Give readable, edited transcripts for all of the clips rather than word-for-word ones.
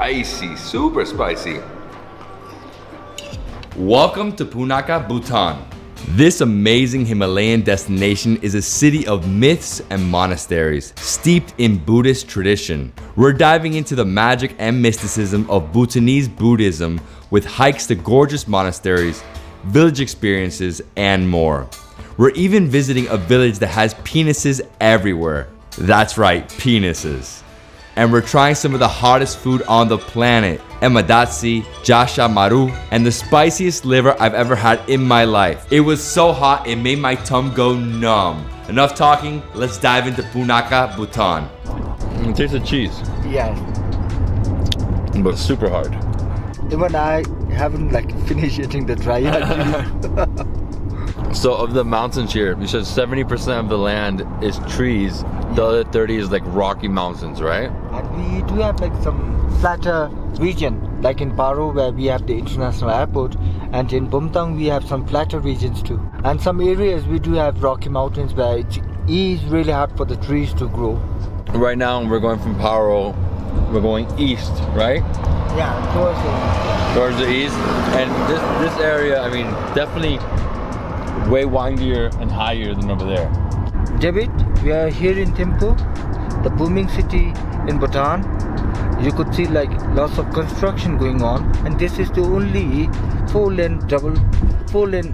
spicy, super spicy. Welcome to Punakha, Bhutan. This amazing Himalayan destination is a city of myths and monasteries, steeped in Buddhist tradition. We're diving into the magic and mysticism of Bhutanese Buddhism with hikes to gorgeous monasteries, village experiences, and more. We're even visiting a village that has penises everywhere. That's right, penises. And we're trying some of the hottest food on the planet, datshi, jasha, maroo, and the spiciest liver I've ever had in my life. It was so hot, it made my tongue go numb. Enough talking, let's dive into Punakha, Bhutan. It tastes of cheese. Yes. But it's super hard. Even I haven't finished eating the dry cheese. So of the mountains here, you said 70% of the land is trees, the other 30 is rocky mountains, right? And we do have some flatter region, like in Maroo where we have the international airport, and in Bhutan we have some flatter regions too. And some areas we do have rocky mountains where it is really hard for the trees to grow. Right now we're going from Paro, we're going east, right? Yeah, Towards the east. And this area, I mean, definitely way windier and higher than over there. David, we are here in Thimphu, the booming city in Bhutan. You could see lots of construction going on, and this is the only 4-lane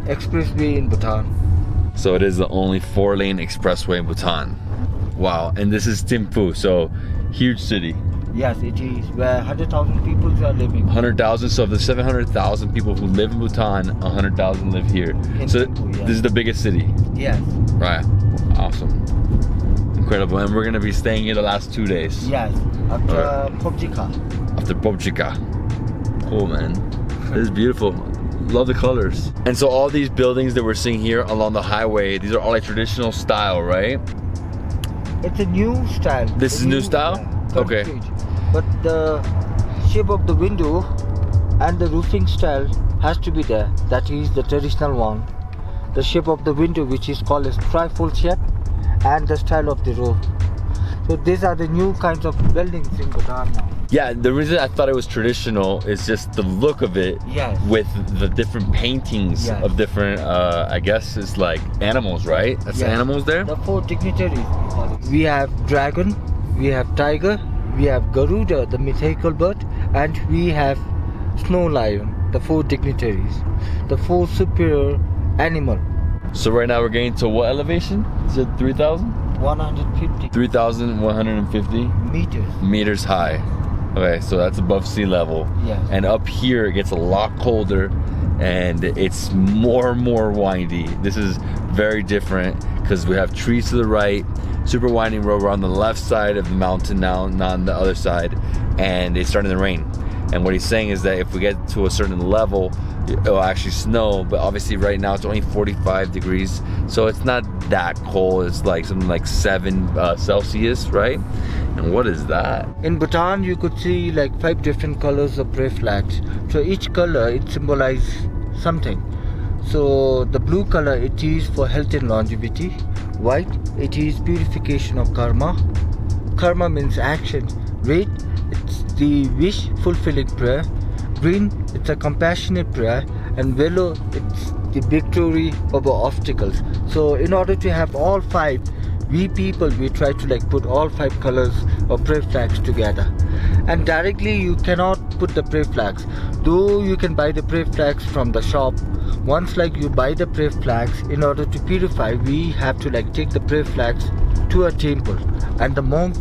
expressway in Bhutan. So it is the only 4-lane expressway in Bhutan. Wow, and this is Thimphu, so huge city. Yes, it is, where 100,000 people are living. 100,000, so of the 700,000 people who live in Bhutan, 100,000 live here. So Thimphu, yes. This is the biggest city? Yes. Right, awesome. Incredible, and we're gonna be staying here the last 2 days. Yes, after Punakha. After Punakha. Cool, man. This is beautiful. Love the colors. And so all these buildings that we're seeing here along the highway, these are all traditional style, right? It's a new style. This is new style? Yeah, okay. concrete. But the shape of the window and the roofing style has to be there. That is the traditional one. The shape of the window, which is called as trifold shape, and the style of the roof. So these are the new kinds of buildings in Bhutan now. Yeah, the reason I thought it was traditional is just the look of it. Yes. With the different paintings Yes. of different, I guess it's animals, right? That's Yes. animals there? The 4 dignitaries. We have dragon, we have tiger, we have Garuda, the mythical bird, and we have snow lion, the 4 dignitaries, the 4 superior animal. So right now we're getting to what elevation? Is it 3,000? 150 3,150 meters high. Okay, so that's above sea level. Yes. And up here it gets a lot colder and it's more and more windy. This is very different because we have trees to the right, super winding road. We're on the left side of the mountain now, not on the other side, and it's starting to rain. And what he's saying is that if we get to a certain level, it'll actually snow, but obviously right now it's only 45 degrees, so it's not that cold. It's something like 7 Celsius, right? And what is that? In Bhutan, you could see 5 different colors of prayer flags. So each color, it symbolizes something. So the blue color, it is for health and longevity. White, it is purification of karma. Karma means action. Red, it's the wish fulfilling prayer. Green, it's a compassionate prayer. And yellow, it's the victory over obstacles. So in order to have all 5, we try to put all 5 colors of prayer flags together. And directly you cannot put the prayer flags, though you can buy the prayer flags from the shop. Once you buy the prayer flags, in order to purify, we have to take the prayer flags to a temple, and the monk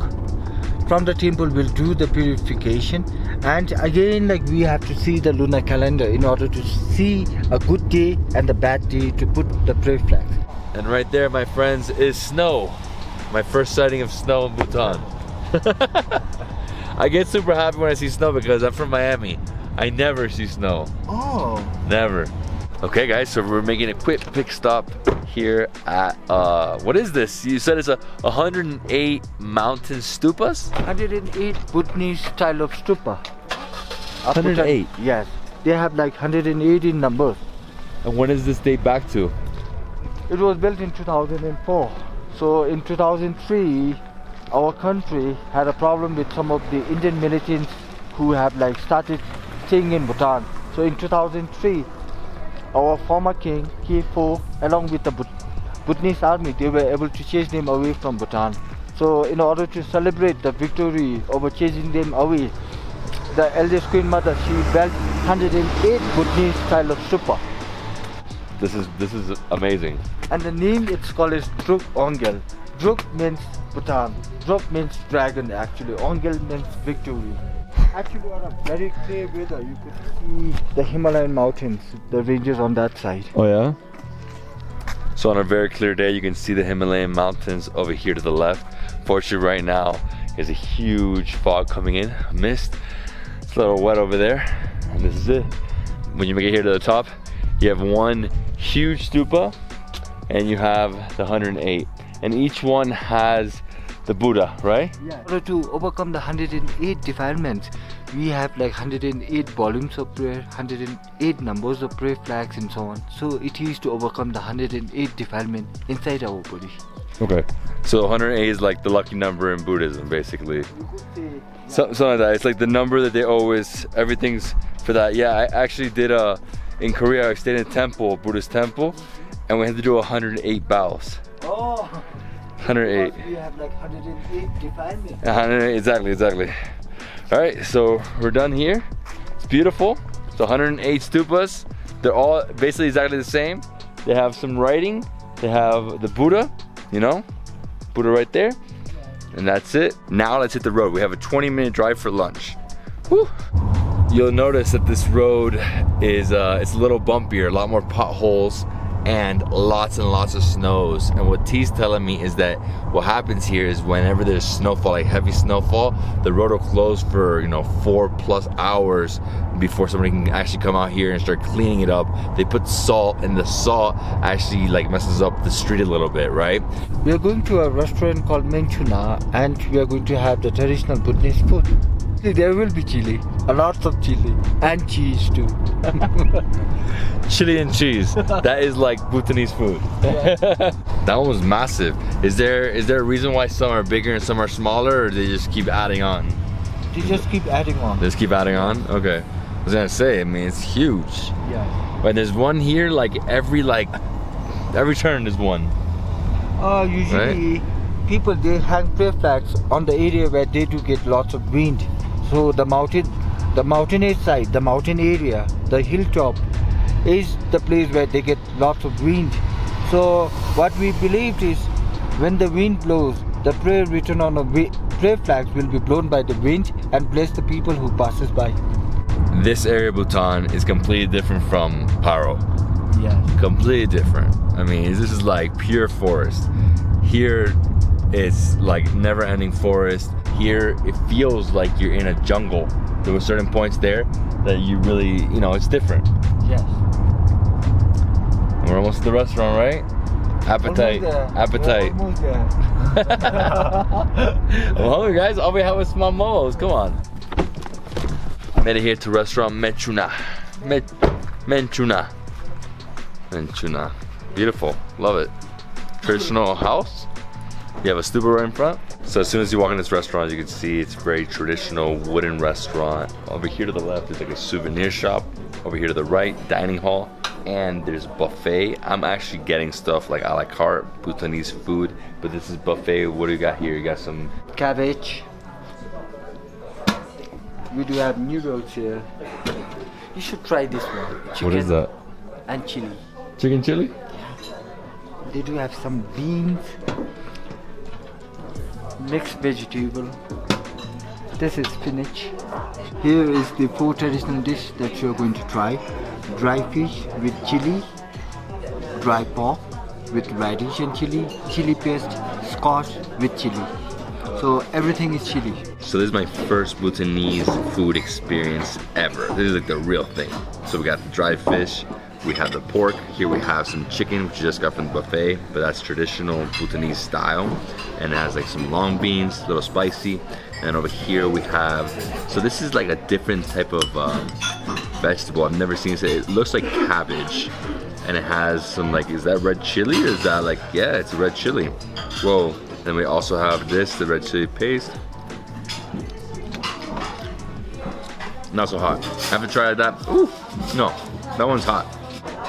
from the temple will do the purification. And again, we have to see the lunar calendar in order to see a good day and the bad day to put the prayer flags. And right there, my friends, is snow. My first sighting of snow in Bhutan. I get super happy when I see snow because I'm from Miami. I never see snow. Oh. Never. Okay guys, so we're making a quick pit stop here at, what is this? You said it's 108 mountain stupas? 108 Bhutanese style of stupa. 108? Yes. They have 108 in numbers. And when does this date back to? It was built in 2004. So in 2003, our country had a problem with some of the Indian militants who have like started staying in Bhutan. So in 2003, our former king, K4, along with the Bhutanese army, they were able to chase them away from Bhutan. So in order to celebrate the victory over chasing them away, the eldest queen mother, she built 108 Bhutanese style of stupa. This is amazing. And the name it's called is Druk Ongel. Druk means Bhutan. Druk means dragon actually. Ongel means victory. Actually on a very clear weather you could see the Himalayan mountains, the ranges on that side. Oh yeah? So on a very clear day you can see the Himalayan mountains over here to the left. Fortunately right now there's a huge fog coming in, mist. It's a little wet over there. And this is it. When you make it here to the top, you have one huge stupa and you have the 108. And each one has the Buddha, right? Yeah. In order to overcome the 108 defilements, we have like 108 volumes of prayer, 108 numbers of prayer flags and so on. So it is to overcome the 108 defilement inside our body. Okay. So 108 is like the lucky number in Buddhism, basically. Something like that. It's like the number that they always, everything's for that. Yeah, I actually did in Korea, I stayed in a temple, Buddhist temple, and we had to do 108 bows. Oh! 108. We have like 108 defilements. 108, exactly. All right, so we're done here. It's beautiful. It's 108 stupas. They're all basically exactly the same. They have some writing. They have the Buddha, you know, Buddha right there. And that's it. Now let's hit the road. We have a 20-minute drive for lunch. Woo. You'll notice that this road is it's a little bumpier, a lot more potholes, and lots of snows. And what T's telling me is that what happens here is whenever there's snowfall, like heavy snowfall, the road will close for 4+ hours before somebody can actually come out here and start cleaning it up. They put salt, and the salt actually like messes up the street a little bit, right? We are going to a restaurant called Menchuna, and we are going to have the traditional Buddhist food. There will be chili, a lot of chili, and cheese too. Chili and cheese. That is like Bhutanese food. Yeah. That one was massive. Is there a reason why some are bigger and some are smaller, or they just keep adding on? They just keep adding on. They just keep adding on? Okay. I was gonna say, I mean, it's huge. Yeah. But there's one here, like every turn there's one. Usually people, they hang prayer flags on the area where they do get lots of wind. So the mountainous side, the mountain area, the hilltop is the place where they get lots of wind. So what we believed is when the wind blows, the prayer written on a prayer flags will be blown by the wind and bless the people who passes by. This area of Bhutan is completely different from Paro. Yeah. Completely different. I mean, this is like pure forest. Here it's like never-ending forest. Here it feels like you're in a jungle. There were certain points there that you really, it's different. Yes. And we're almost at the restaurant, right? Appetite. Appetite. Almost there. I'm hungry, guys. All we have is small momos. Come on. Made it here to restaurant Menchuna. Menchuna. Beautiful. Love it. Traditional house. You have a stupa right in front. So as soon as you walk in this restaurant, you can see it's a very traditional wooden restaurant. Over here to the left is like a souvenir shop. Over here to the right, dining hall. And there's buffet. I'm actually getting stuff like a la carte, Bhutanese food. But this is buffet. What do you got here? You got some Cabbage. We do have noodles here. You should try this one. Chicken. What is that? And chili. Chicken chili? They do have some beans, mixed vegetable. This is spinach. Here is the 4 traditional dish that you are going to try. Dry fish with chili, dry pork with radish and chili, chili paste, squash with chili. So everything is chili. So this is my first Bhutanese food experience ever. This is like the real thing. So we got the dried fish, we have the pork, here we have some chicken which you just got from the buffet, but that's traditional Bhutanese style. And it has like some long beans, a little spicy. And over here we have, so this is like a different type of vegetable. I've never seen this. It looks like cabbage. And it has some like, is that red chili or is that like, yeah, it's red chili. Whoa. Then we also have this, the red chili paste. not so hot. I haven't tried that. Ooh, no, that one's hot.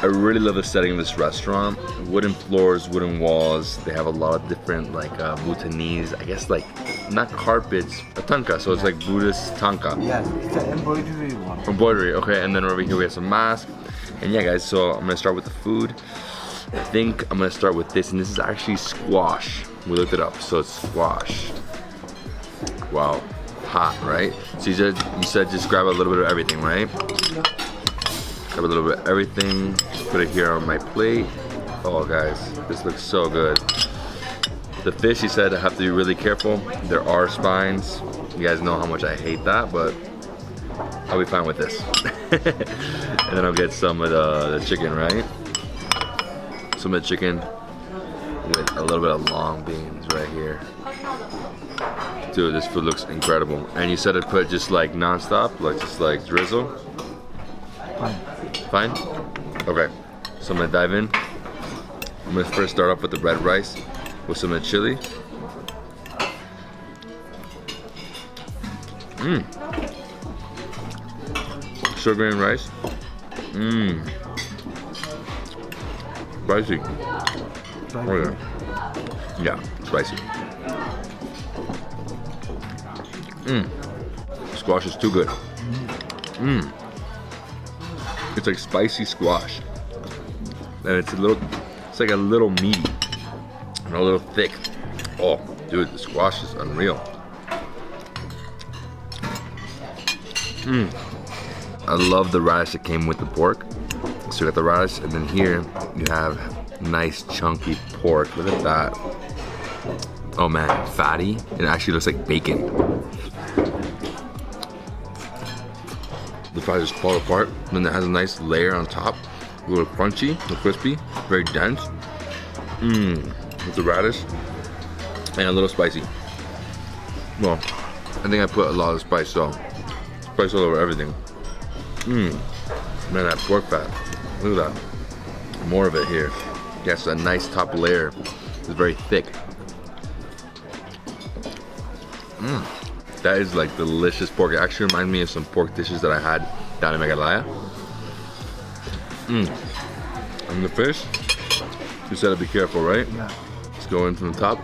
I really love the setting of this restaurant. Wooden floors, wooden walls. They have a lot of different like Bhutanese, I guess like, not carpets, a tanka. So it's like Buddhist tanka. Yeah, it's an embroidery one. Embroidery, okay. And then over here we have some masks. And yeah guys, so I'm gonna start with the food. I think I'm gonna start with this, and this is actually squash. We looked it up, so it's squash. Wow, hot, right? So you said just grab a little bit of everything, right? Yeah. Grab a little bit of everything, put it here on my plate. Oh guys, this looks so good. The fish, he said I have to be really careful. There are spines. You guys know how much I hate that, but I'll be fine with this. And then I'll get some of the chicken, right? Some of the chicken with a little bit of long beans right here. Dude, this food looks incredible. And you said to put just like non-stop, like just like drizzle? Fine? Okay, so I'm gonna dive in. I'm gonna first start off with the red rice with some of the chili. Sugar and rice. Spicy. Oh yeah. Yeah, spicy. Squash is too good. It's like spicy squash. And it's like a little meaty and a little thick. Oh, dude, the squash is unreal. I love the radish that came with the pork. So you got the radish, and then here you have nice chunky pork. Look at that. Oh man, fatty. It actually looks like bacon. The fries just fall apart. Then it has a nice layer on top. A little crunchy, a little crispy, very dense. With the radish. And a little spicy. Well, I think I put a lot of spice, so spice all over everything. Man, that pork fat. Look at that. More of it here. Yes, a nice top layer. It's very thick. That is like delicious pork. It actually reminds me of some pork dishes that I had down in Meghalaya. And the fish, you said to be careful, right? Yeah. Let's go in from the top.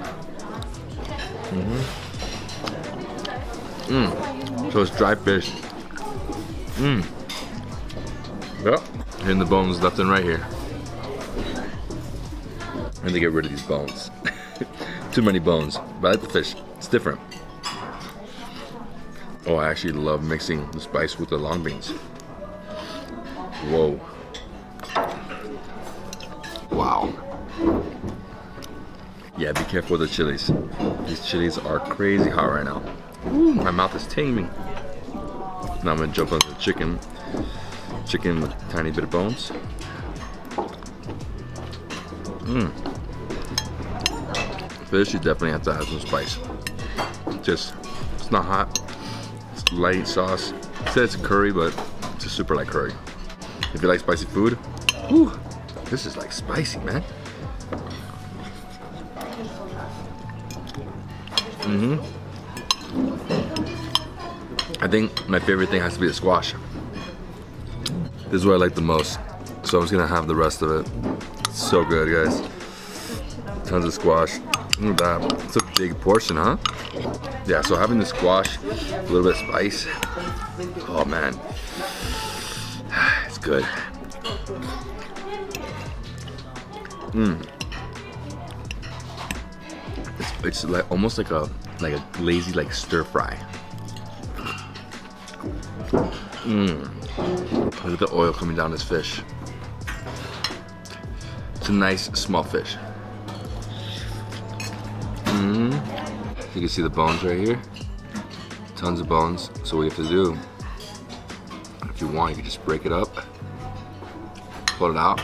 So it's dry fish. Yep. Hitting the bones left and right here. I need to get rid of these bones. Too many bones. But I like the fish. It's different. Oh, I actually love mixing the spice with the long beans. Whoa. Wow. Yeah, be careful with the chilies. These chilies are crazy hot right now. Ooh, my mouth is tingling. Now I'm gonna jump on the chicken. Chicken with a tiny bit of bones. Fish, you definitely have to have some spice. It's not hot. It's light sauce. It says it's curry, but it's a super light curry. If you like spicy food, whew, this is like spicy, man. I think my favorite thing has to be the squash. This is what I like the most. So I'm just gonna have the rest of it. It's so good, guys. Tons of squash. Look at that. It's a big portion, huh? Yeah, so having the squash, a little bit of spice. Oh man. It's good. It's like almost like a lazy stir fry. Look at the oil coming down this fish. It's a nice small fish. You can see the bones right here. Tons of bones. So what you have to do, if you want, you can just break it up, pull it out.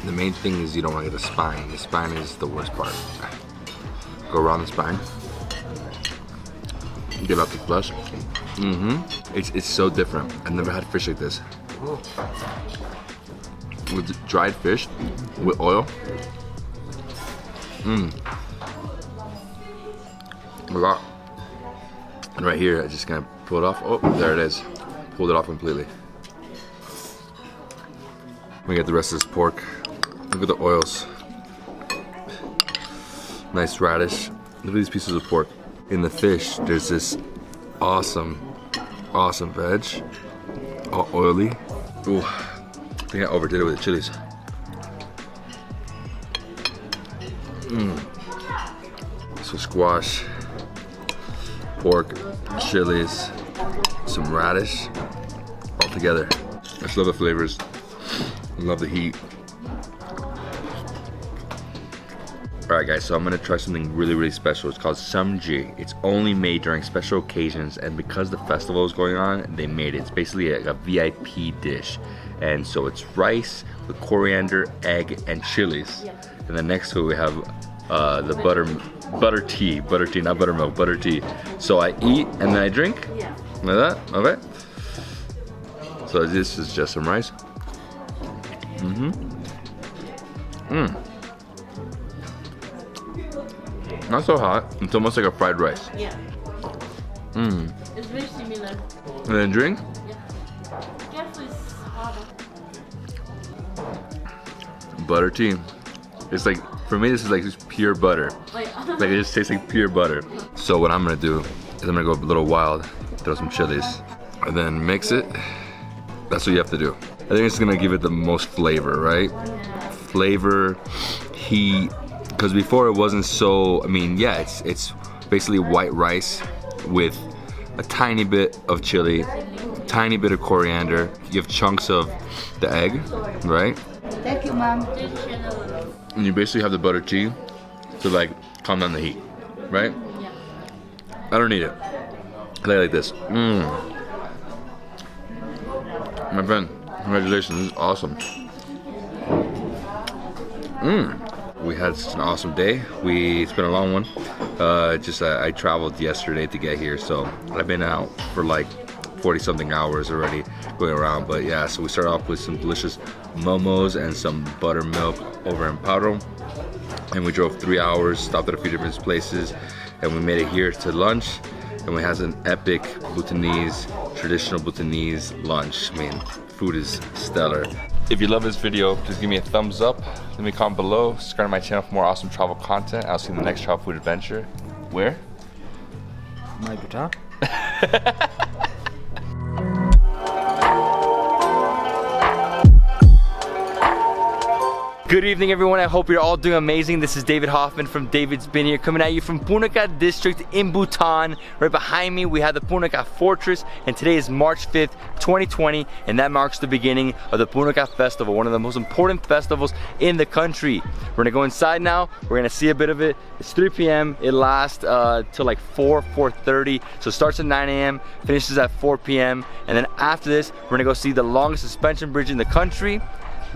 The main thing is you don't want to get the spine. The spine is the worst part. Go around the spine. Get out the flesh. It's so different. I've never had fish like this. With dried fish, with oil. Oh my God. And right here, I just kind of pull it off. Oh, there it is. pulled it off completely. We get the rest of this pork. Look at the oils. Nice radish. Look at these pieces of pork. In the fish, there's this awesome veg. All oily. Ooh, I think I overdid it with the chilies. So squash, pork, chilies, some radish, all together. I just love the flavors. I love the heat. Alright guys, so I'm gonna try something really special. It's called samji. It's only made during special occasions, and because the festival is going on, they made it. It's basically a VIP dish. And so it's rice with coriander, egg, and chilies. And then next to it we have the butter tea, not buttermilk, butter tea. So I eat and then I drink? Yeah. Like that? Okay. So this is just some rice. Not so hot. It's almost like a fried rice. Yeah. It's very similar. And then drink? Yeah. Careful, it's harder. Butter tea. It's like, for me, this is like just pure butter. Like it just tastes like pure butter. So what I'm gonna do is I'm gonna go a little wild, throw some chilies, and then mix it. That's what you have to do. I think it's gonna give it the most flavor, right? Flavor, heat. Because before it wasn't so, I mean, yeah, it's basically white rice with a tiny bit of chili, tiny bit of coriander. You have chunks of the egg, right? Thank you, Mom. And you basically have the butter tea to like calm down the heat, right? Yeah. I don't need it. I like it like this. My friend, congratulations, this is awesome. We had such an awesome day. It's been a long one. I traveled yesterday to get here, so I've been out for like 40 something hours already going around. But yeah, so we started off with some delicious momos and some buttermilk over in Paro. And we drove 3 hours, stopped at a few different places, and we made it here to lunch. And we had an epic traditional Bhutanese lunch. I mean, food is stellar. If you love this video, please give me a thumbs up. Let me comment below. Subscribe to my channel for more awesome travel content. I'll see you in the next travel food adventure. Where? My Bhutan. Good evening, everyone. I hope you're all doing amazing. This is David Hoffman from Davidsbeenhere, coming at you from Punakha district in Bhutan. Right behind me, we have the Punakha Fortress, and today is March 5th, 2020, and that marks the beginning of the Punakha Festival, one of the most important festivals in the country. We're gonna go inside now. We're gonna see a bit of it. It's 3 p.m. It lasts till like 4:30. So it starts at 9 a.m., finishes at 4 p.m. And then after this, we're gonna go see the longest suspension bridge in the country.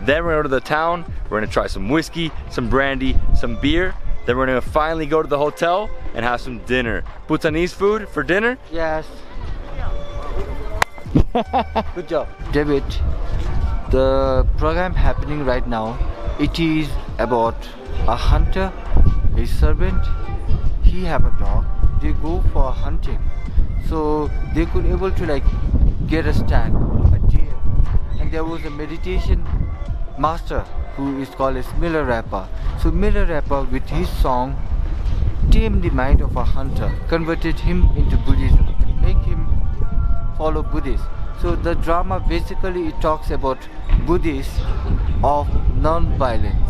Then we're gonna go to the town, we're gonna try some whiskey, some brandy, some beer. Then we're gonna finally go to the hotel and have some dinner. Bhutanese food for dinner? Yes. Good job. David, the program happening right now, it is about a hunter, a servant, he have a dog, they go for hunting. So they could able to like get a stag, a deer. And there was a meditation master who is called as Miller Rapper. So Miller Rapper with his song tamed the mind of a hunter, converted him into Buddhism and make him follow Buddhist. So the drama basically it talks about Buddhists of non-violence.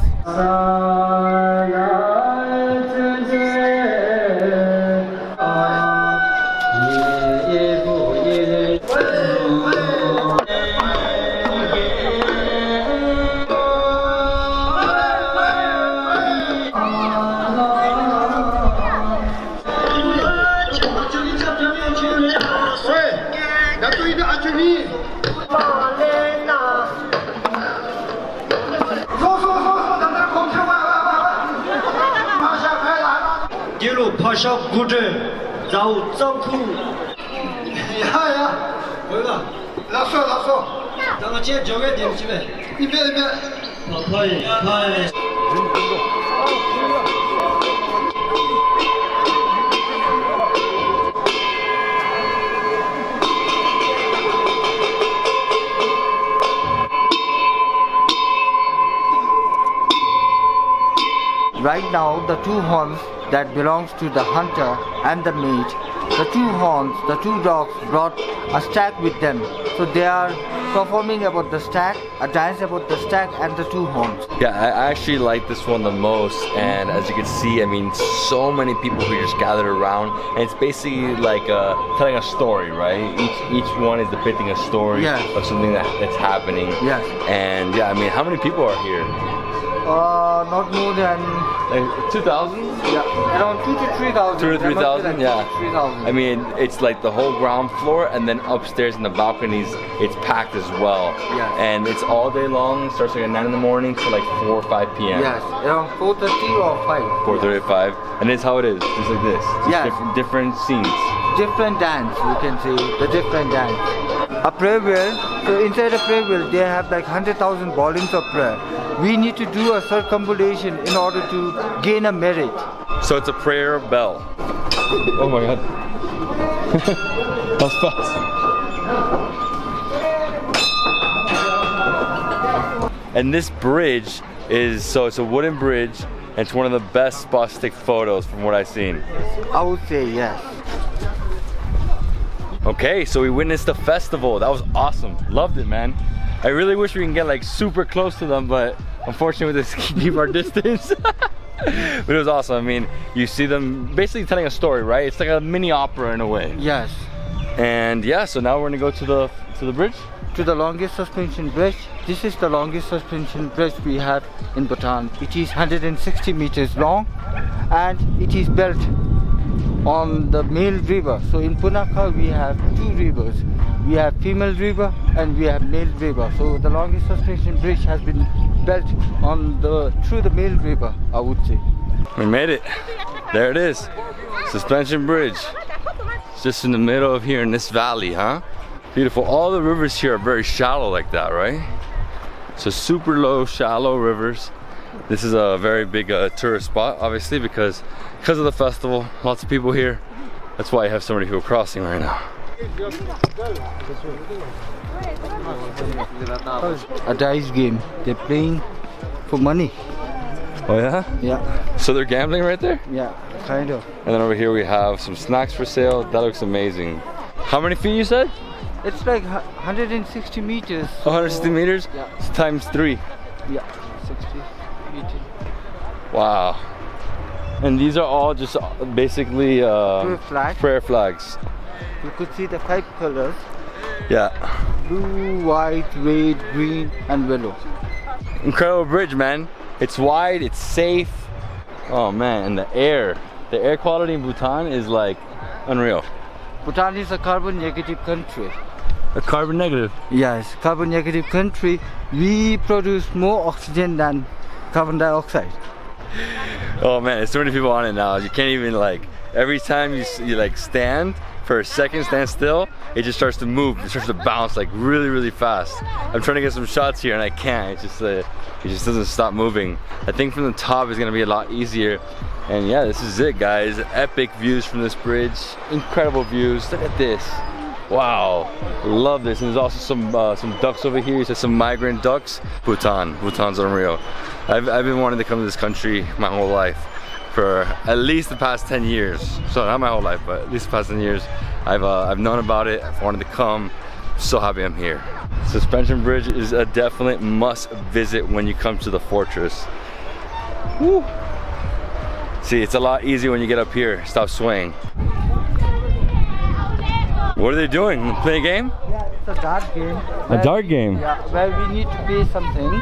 right now the two horns that belongs to the hunter and the mate, the two horns, the two dogs brought a stack with them. So they are performing about the stack, a dance about the stack and the two horns. Yeah, I actually like this one the most, and as you can see, I mean, so many people who just gathered around, and it's basically like telling a story, right? Each one is depicting a story of something that's happening. Yes. And yeah, I mean, how many people are here? Not more than Like 2,000? yeah, around 2,000 to 3,000. 2,000 to 3,000, yeah. 3,000. I mean, it's like the whole ground floor, and then upstairs in the balconies, it's packed as well. Yes. And it's all day long. It starts like at 9 in the morning to like 4 or 5 p.m. Yes, around 4:30 or 5. 4:35, and it's how it is, just like this. Just Yes. different scenes. Different dance, you can say, the different dance. A prayer wheel, so inside a prayer wheel, they have like 100,000 volumes of prayer. We need to do a circumambulation in order to gain a merit. So it's a prayer bell. Oh my god. That's fast. And this bridge is, so it's a wooden bridge, and it's one of the best spots to take photos from what I've seen. I would say yes. Okay, so we witnessed the festival. That was awesome. Loved it, man. I really wish we can get like super close to them, but unfortunately we just keep our distance. But it was awesome. I mean, you see them basically telling a story, right? It's like a mini opera in a way. Yes. And yeah, so now we're gonna go to the bridge. To the longest suspension bridge. This is the longest suspension bridge we have in Bhutan. It is 160 meters long, and it is built on the male river. So in Punakha we have two rivers. We have female river and we have male river. So the longest suspension bridge has been built on through the male river, I would say. We made it. There it is. Suspension bridge. It's just in the middle of here in this valley, huh? Beautiful. All the rivers here are very shallow like that, right? So super low, shallow rivers. This is a very big tourist spot, obviously, because of the festival. Lots of people here. That's why you have so many people crossing right now. A dice game. They're playing for money. Oh yeah? Yeah. So they're gambling right there? Yeah, kind of. And then over here we have some snacks for sale. That looks amazing. How many feet you said? It's like 160 meters. 160 meters? Yeah. It's times 3. Yeah, 60 meters. Wow. And these are all just basically prayer flags. You could see the 5 colors. Yeah. Blue, white, red, green and yellow. Incredible bridge, man. It's wide, it's safe. Oh man, and the air quality in Bhutan is like unreal. Bhutan is a carbon negative country. A carbon negative? Yes, carbon negative country. We produce more oxygen than carbon dioxide. Oh man, there's so many people on it now. You can't even like, every time you like stand for a second, stand still, it just starts to move. It starts to bounce like really, really fast. I'm trying to get some shots here and I can't. It just doesn't stop moving. I think from the top is gonna be a lot easier. And yeah, this is it, guys. Epic views from this bridge. Incredible views. Look at this. Wow, love this. And there's also some ducks over here. You said some migrant ducks. Bhutan's unreal. I've been wanting to come to this country my whole life, for at least the past 10 years. So not my whole life, but at least the past 10 years. I've known about it. I've wanted to come. I'm so happy I'm here. Suspension bridge is a definite must visit when you come to the fortress. Woo. See, it's a lot easier when you get up here. Stop swaying. What are they doing? Play a game? Yeah, it's a dart game. A dart game? Yeah, where we need to pay something.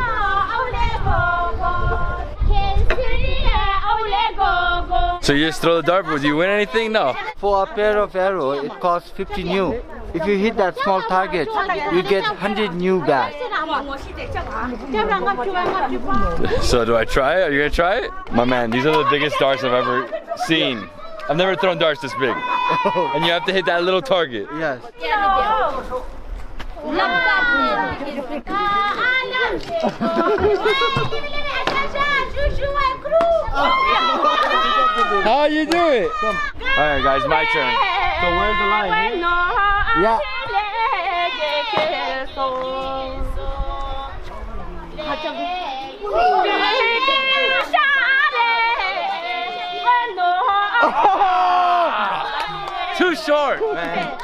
So you just throw the dart, but do you win anything? No. For a pair of arrows, it costs 50 new. If you hit that small target, you get 100 new back. So do I try it? Are you gonna try it? My man, these are the biggest darts I've ever seen. I've never thrown darts this big. And you have to hit that little target. Yes. How you do it? Alright guys, my turn. So where's the line? Here? Yeah. Too short, man.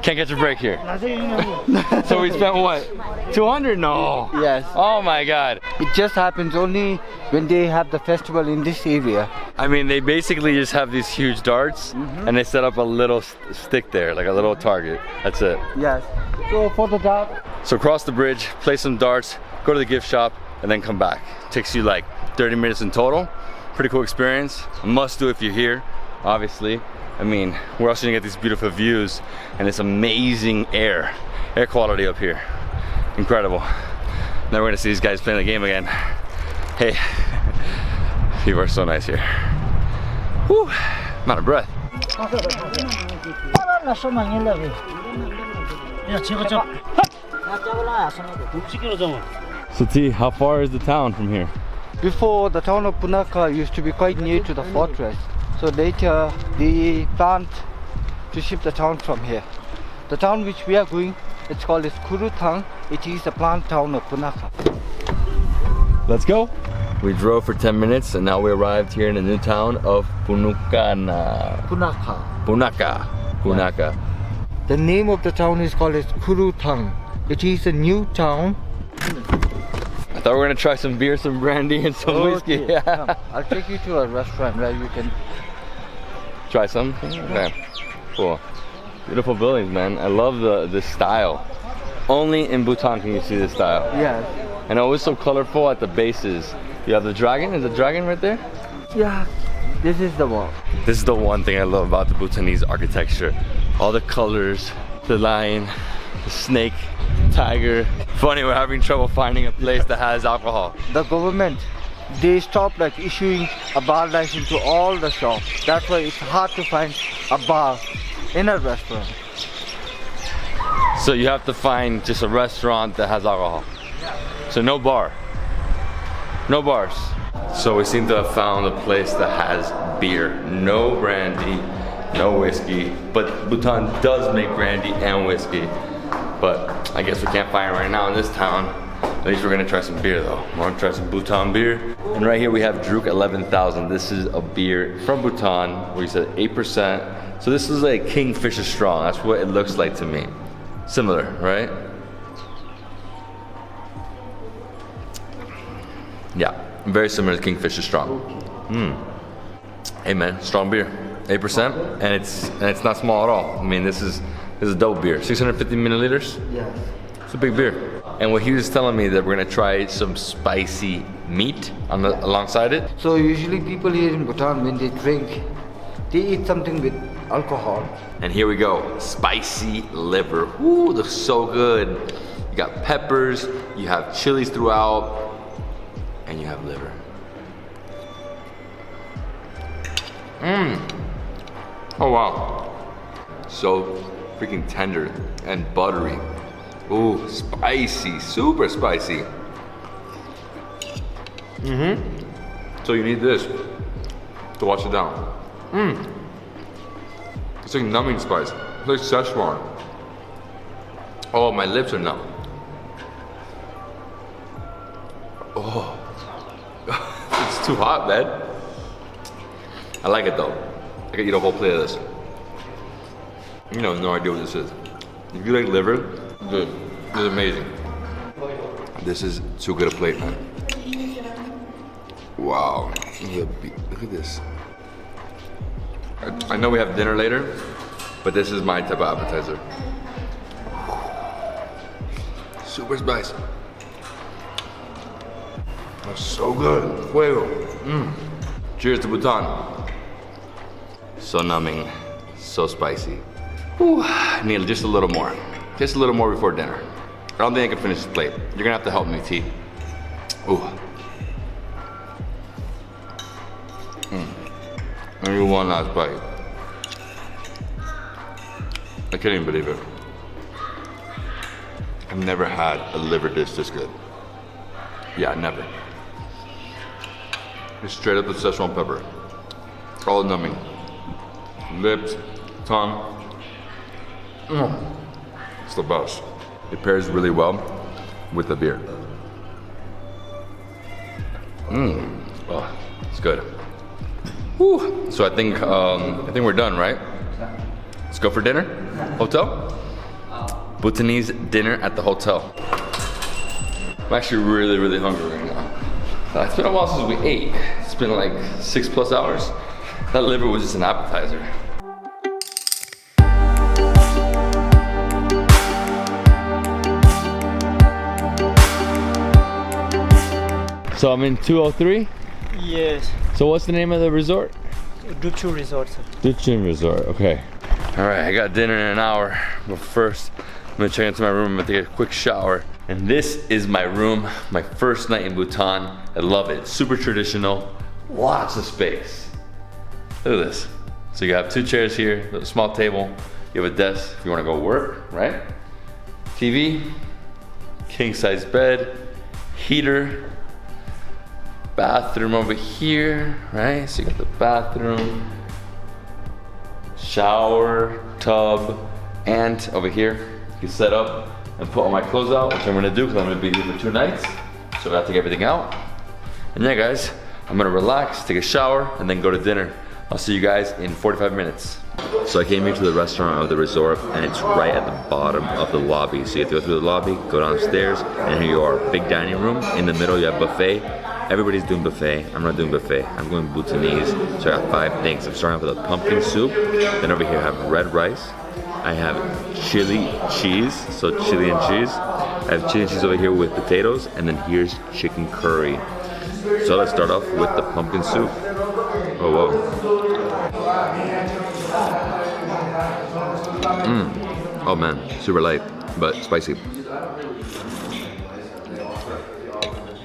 Can't catch a break here. So we spent what? 200? No. Yes. Oh my god. It just happens only when they have the festival in this area. I mean, they basically just have these huge darts and they set up a little stick there, like a little target. That's it. Yes. So for the dart. So cross the bridge, play some darts, go to the gift shop, and then come back. Takes you like 30 minutes in total. Pretty cool experience. A must do if you're here, obviously. I mean, where else are you gonna get these beautiful views and this amazing air quality up here. Incredible. Now we're gonna see these guys playing the game again. Hey, people are so nice here. Whew, I'm out of breath. So T, how far is the town from here? Before, the town of Punakha used to be quite near to the fortress. So later they planned to ship the town from here. The town which we are going, it's called Kurutang. It is a planned town of Punakha. Let's go. We drove for 10 minutes and now we arrived here in the new town of Punakha. Punakha. The name of the town is called Kurutang. It is a new town. I thought we were gonna try some beer, some brandy, and some whiskey. Okay. Come, I'll take you to a restaurant where you can try some. Okay, cool. Beautiful buildings, man. I love the style. Only in Bhutan can you see this style. Yes. And always so colorful at the bases. You have the dragon. Is the dragon right there? Yeah. This is the one. This is the one thing I love about the Bhutanese architecture. All the colors, the lion, the snake, tiger. Funny, we're having trouble finding a place that has alcohol. The government, they stopped like issuing a bar license to all the shops. That's why it's hard to find a bar in a restaurant. So you have to find just a restaurant that has alcohol. So no bar. No bars. So we seem to have found a place that has beer. No brandy, no whiskey. But Bhutan does make brandy and whiskey. But I guess we can't find it right now in this town. At least we're gonna try some beer though. We're gonna try some Bhutan beer. And right here we have Druk 11,000. This is a beer from Bhutan where you said 8%. So this is like Kingfisher Strong. That's what it looks like to me. Similar, right? Yeah, very similar to Kingfisher Strong. Hey man, strong beer. 8%, and it's not small at all. I mean, this is a dope beer. 650 milliliters. Yes. It's a big beer. And what he was telling me that we're gonna try some spicy meat alongside it. So usually people here in Bhutan, when they drink, they eat something with alcohol. And here we go, spicy liver. Ooh, looks so good. You got peppers, you have chilies throughout, and you have liver. Oh wow. So freaking tender and buttery. Ooh, spicy, super spicy. So you need this to wash it down. It's like numbing spice. It's like Szechuan. Oh, my lips are numb. Oh, it's too hot, man. I like it though. I could eat a whole plate of this. You know, no idea what this is. If you like liver, good. This is amazing. This is too good a plate, man. Wow. Look at this. I know we have dinner later, but this is my type of appetizer. Super spicy. That's so good. Fuego. Cheers to Bhutan. So numbing, so spicy. Ooh, I need just a little more. Just a little more before dinner. I don't think I can finish this plate. You're gonna have to help me, T. Ooh. Maybe one last bite. I can't even believe it. I've never had a liver dish this good. Yeah, never. It's straight up with Szechuan pepper. All numbing. Lips, tongue. It's the best. It pairs really well with the beer. Oh, it's good. Whew. So I think we're done, right? Let's go for dinner. Hotel? Bhutanese dinner at the hotel. I'm actually really, really hungry right now. It's been a while since we ate. It's been like 6+ hours. That liver was just an appetizer. So I'm in 203? Yes, So what's the name of the resort? Duchu Resort, sir. Bhutan Resort, okay. All right, I got dinner in an hour, but first I'm gonna check into my room. I'm gonna take a quick shower. And this is my room, my first night in Bhutan. I love it, super traditional, lots of space. Look at this. So you have 2 chairs here, a small table. You have a desk if you wanna go work, right? TV, king size bed, heater, bathroom over here, right? So you got the bathroom, shower, tub, and over here, you can set up and put all my clothes out, which I'm gonna do because I'm gonna be here for 2 nights. So I gotta take everything out. And yeah, guys, I'm gonna relax, take a shower, and then go to dinner. I'll see you guys in 45 minutes. So I came here to the restaurant of the resort, and it's right at the bottom of the lobby. So you have to go through the lobby, go downstairs, and here you are, big dining room. In the middle, you have buffet. Everybody's doing buffet. I'm not doing buffet. I'm going Bhutanese. So I got 5 things. I'm starting off with a pumpkin soup. Then over here I have red rice. I have chili cheese, so chili and cheese. I have chili and cheese over here with potatoes, and then here's chicken curry. So let's start off with the pumpkin soup. Oh wow. Oh man, super light, but spicy.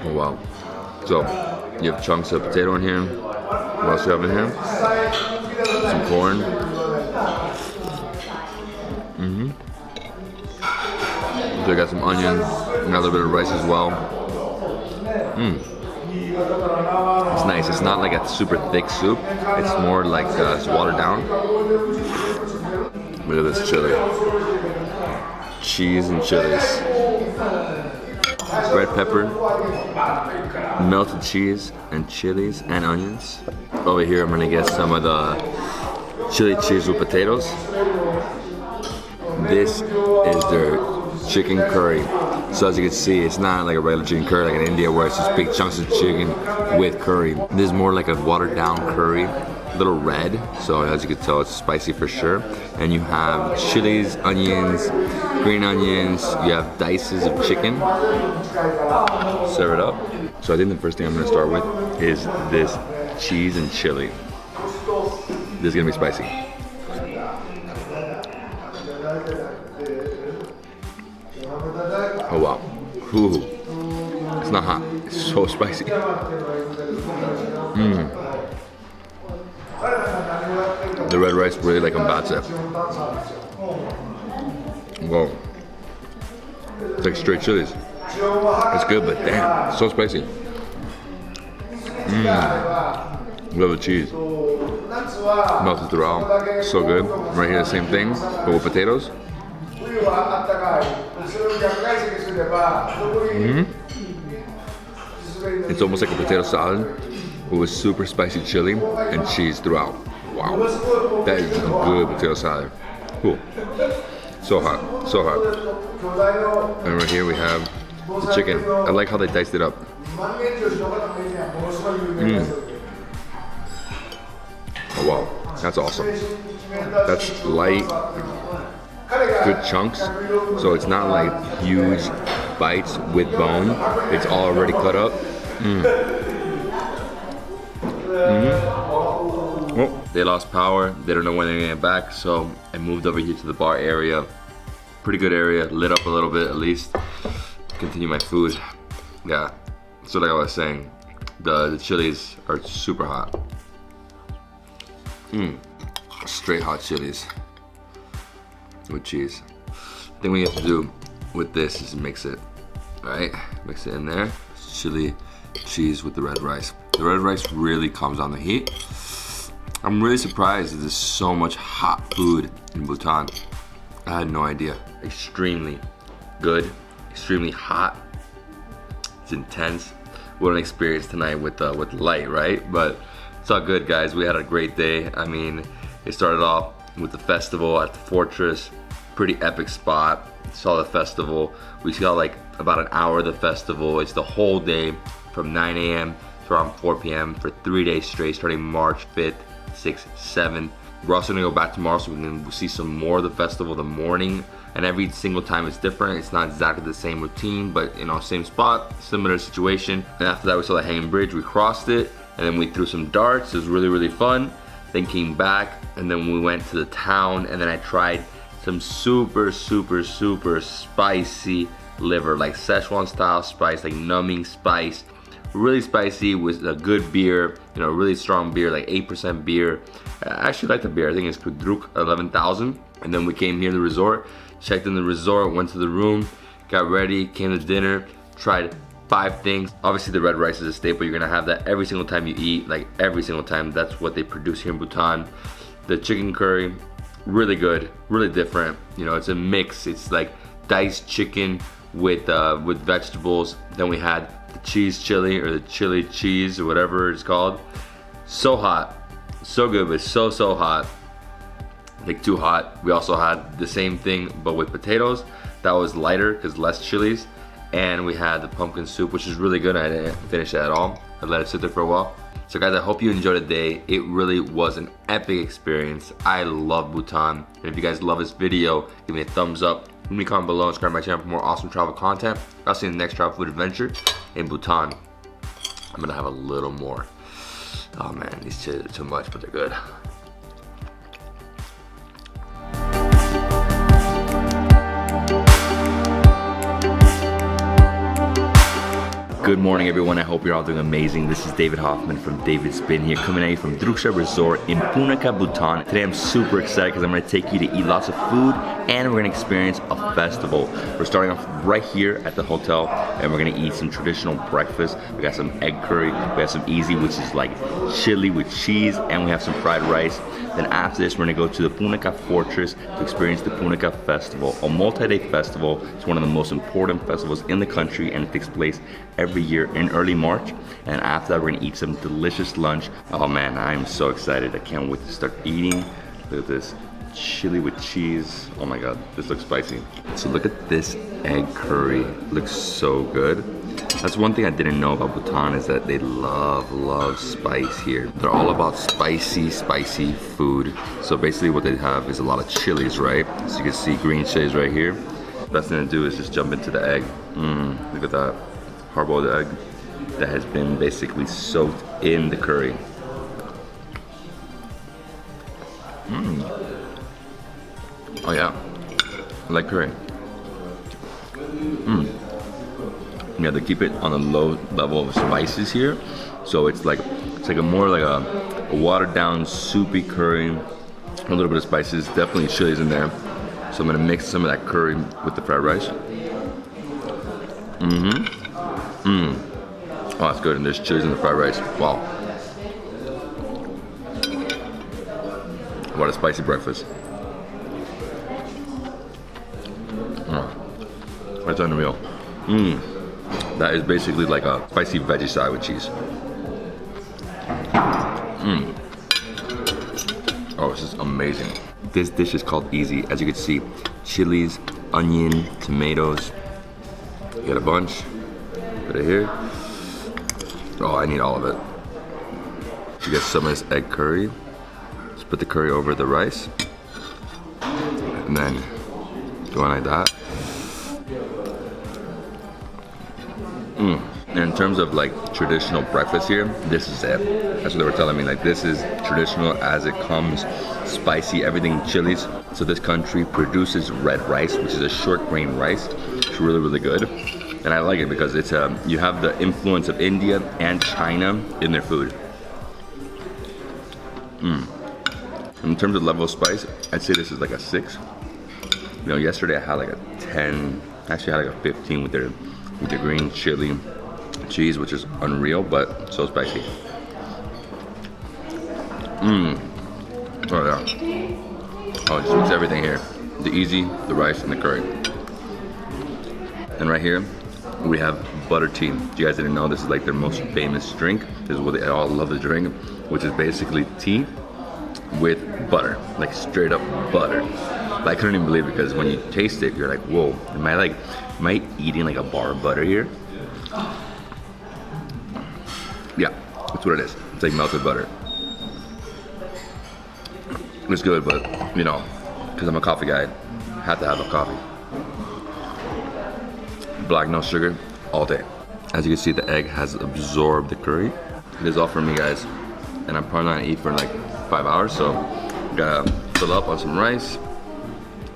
Oh wow. So, you have chunks of potato in here. What else do you have in here? Some corn. So I got some onion, and a little bit of rice as well. It's nice. It's not like a super thick soup. It's more like it's watered down. Look at this chili. Cheese and chilies. Red pepper, melted cheese, and chilies and onions. Over here, I'm gonna get some of the chili cheese with potatoes. This is their chicken curry. So as you can see, it's not like a regular chicken curry like in India where it's just big chunks of chicken with curry. This is more like a watered down curry, a little red. So as you can tell, it's spicy for sure. And you have chilies, onions, green onions, you have dices of chicken. Serve it up. So I think the first thing I'm gonna start with is this cheese and chili. This is gonna be spicy. Oh wow. Ooh. It's not hot. It's so spicy. The red rice really like kombatsu. Whoa. It's like straight chilies. It's good, but damn, so spicy. Love the cheese. Melted throughout. So good. Right here, the same thing, but with potatoes. It's almost like a potato salad with super spicy chili and cheese throughout. Wow, that is a good potato salad. Cool. So hot, so hot. And right here we have the chicken. I like how they diced it up. Oh wow, that's awesome. That's light, good chunks. So it's not like huge bites with bone. It's already cut up. Oh, they lost power. They don't know when they're gonna get back. So I moved over here to the bar area. Pretty good area, lit up a little bit at least. Continue my food. Yeah, so like I was saying, the chilies are super hot. Straight hot chilies with cheese. The thing we have to do with this is mix it, right? Mix it in there. Chili, cheese with the red rice. The red rice really comes on the heat. I'm really surprised that there's so much hot food in Bhutan. I had no idea. Extremely good, extremely hot. It's intense. What an experience tonight with light, right? But it's all good, guys. We had a great day. I mean, it started off with the festival at the fortress. Pretty epic spot. Saw the festival. We saw like about an hour of the festival. It's the whole day from 9 a.m. to around 4 p.m. for 3 days straight, starting March 5th, 6th, 7th. We're also gonna go back tomorrow so we can see some more of the festival in the morning. And every single time it's different. It's not exactly the same routine, but you know, same spot, similar situation. And after that, we saw the hanging bridge. We crossed it, and then we threw some darts. It was really, really fun. Then came back, and then we went to the town, and then I tried some super, super, super spicy liver, like Szechuan style spice, like numbing spice. Really spicy with a good beer, you know, really strong beer, like 8% beer. I actually like the beer. I think it's Kudruk 11,000. And then we came here to the resort, checked in the resort, went to the room, got ready, came to dinner, tried 5 things. Obviously the red rice is a staple. You're gonna have that every single time you eat, like every single time. That's what they produce here in Bhutan. The chicken curry, really good, really different. You know, it's a mix. It's like diced chicken with vegetables. Then we had the cheese chili, or the chili cheese, or whatever it's called. So hot, so good, but so hot. Like too hot. We also had the same thing, but with potatoes. That was lighter because less chilies. And we had the pumpkin soup, which is really good. I didn't finish it at all. I let it sit there for a while. So guys, I hope you enjoyed the day. It really was an epic experience. I love Bhutan. And if you guys love this video, give me a thumbs up. Leave me a comment below and subscribe to my channel for more awesome travel content. I'll see you in the next travel food adventure in Bhutan. I'm gonna have a little more. Oh man, these chilies are too much, but they're good. Good morning, everyone. I hope you're all doing amazing. This is David Hoffman from Davidsbeenhere, coming at you from Druksha Resort in Punakha, Bhutan. Today I'm super excited because I'm going to take you to eat lots of food and we're going to experience a festival. We're starting off right here at the hotel and we're going to eat some traditional breakfast. We got some egg curry, we have some easy, which is like chili with cheese, and we have some fried rice. Then after this, we're going to go to the Punakha fortress to experience the Punakha festival, a multi-day festival. It's one of the most important festivals in the country and it takes place every year in early March. And after that, we're gonna eat some delicious lunch. Oh man, I'm so excited. I can't wait to start eating. Look at this chili with cheese. Oh my God, this looks spicy. So look at this egg curry. It looks so good. That's one thing I didn't know about Bhutan, is that they love spice here. They're all about spicy food. So basically what they have is a lot of chilies, right? So you can see green chilies right here. Best thing to do is just jump into the egg. Look at that. Hard-boiled egg that has been basically soaked in the curry. Oh yeah, I like curry. You have to keep it on a low level of spices here, so it's like a more like a watered down soupy curry. A little bit of spices, definitely chilies in there. So I'm gonna mix some of that curry with the fried rice. Oh, that's good, and there's chilies in the fried rice. Wow. What a spicy breakfast. Oh, that's unreal. That is basically like a spicy veggie side with cheese. Oh, this is amazing. This dish is called easy. As you can see, chilies, onion, tomatoes. You get a bunch. Put it here. Oh, I need all of it. You get some of this egg curry. Just put the curry over the rice. And then go on like that. And in terms of like traditional breakfast here, this is it. That's what they were telling me. Like, this is traditional as it comes. Spicy, everything chilies. So this country produces red rice, which is a short grain rice. It's really, really good. And I like it because it's you have the influence of India and China in their food. In terms of level of spice, I'd say this is like a 6. You know, yesterday I had like a 10. Actually, I had like a 15 with the green chili cheese, which is unreal, but so spicy. Oh yeah. Oh, it just makes everything here. the easy, the rice, and the curry. And right here, we have butter tea. If you guys didn't know, this is like their most famous drink. This is what they all love to drink, which is basically tea with butter, like straight up butter. I couldn't even believe it because when you taste it, you're like, whoa, am I eating like a bar of butter here? Yeah, that's what it is. It's like melted butter. It's good, but you know, because I'm a coffee guy, I have to have a coffee. Black, no sugar, all day. As you can see, the egg has absorbed the curry. This is all for me, guys. And I'm probably not gonna eat for like 5 hours, so gotta fill up on some rice,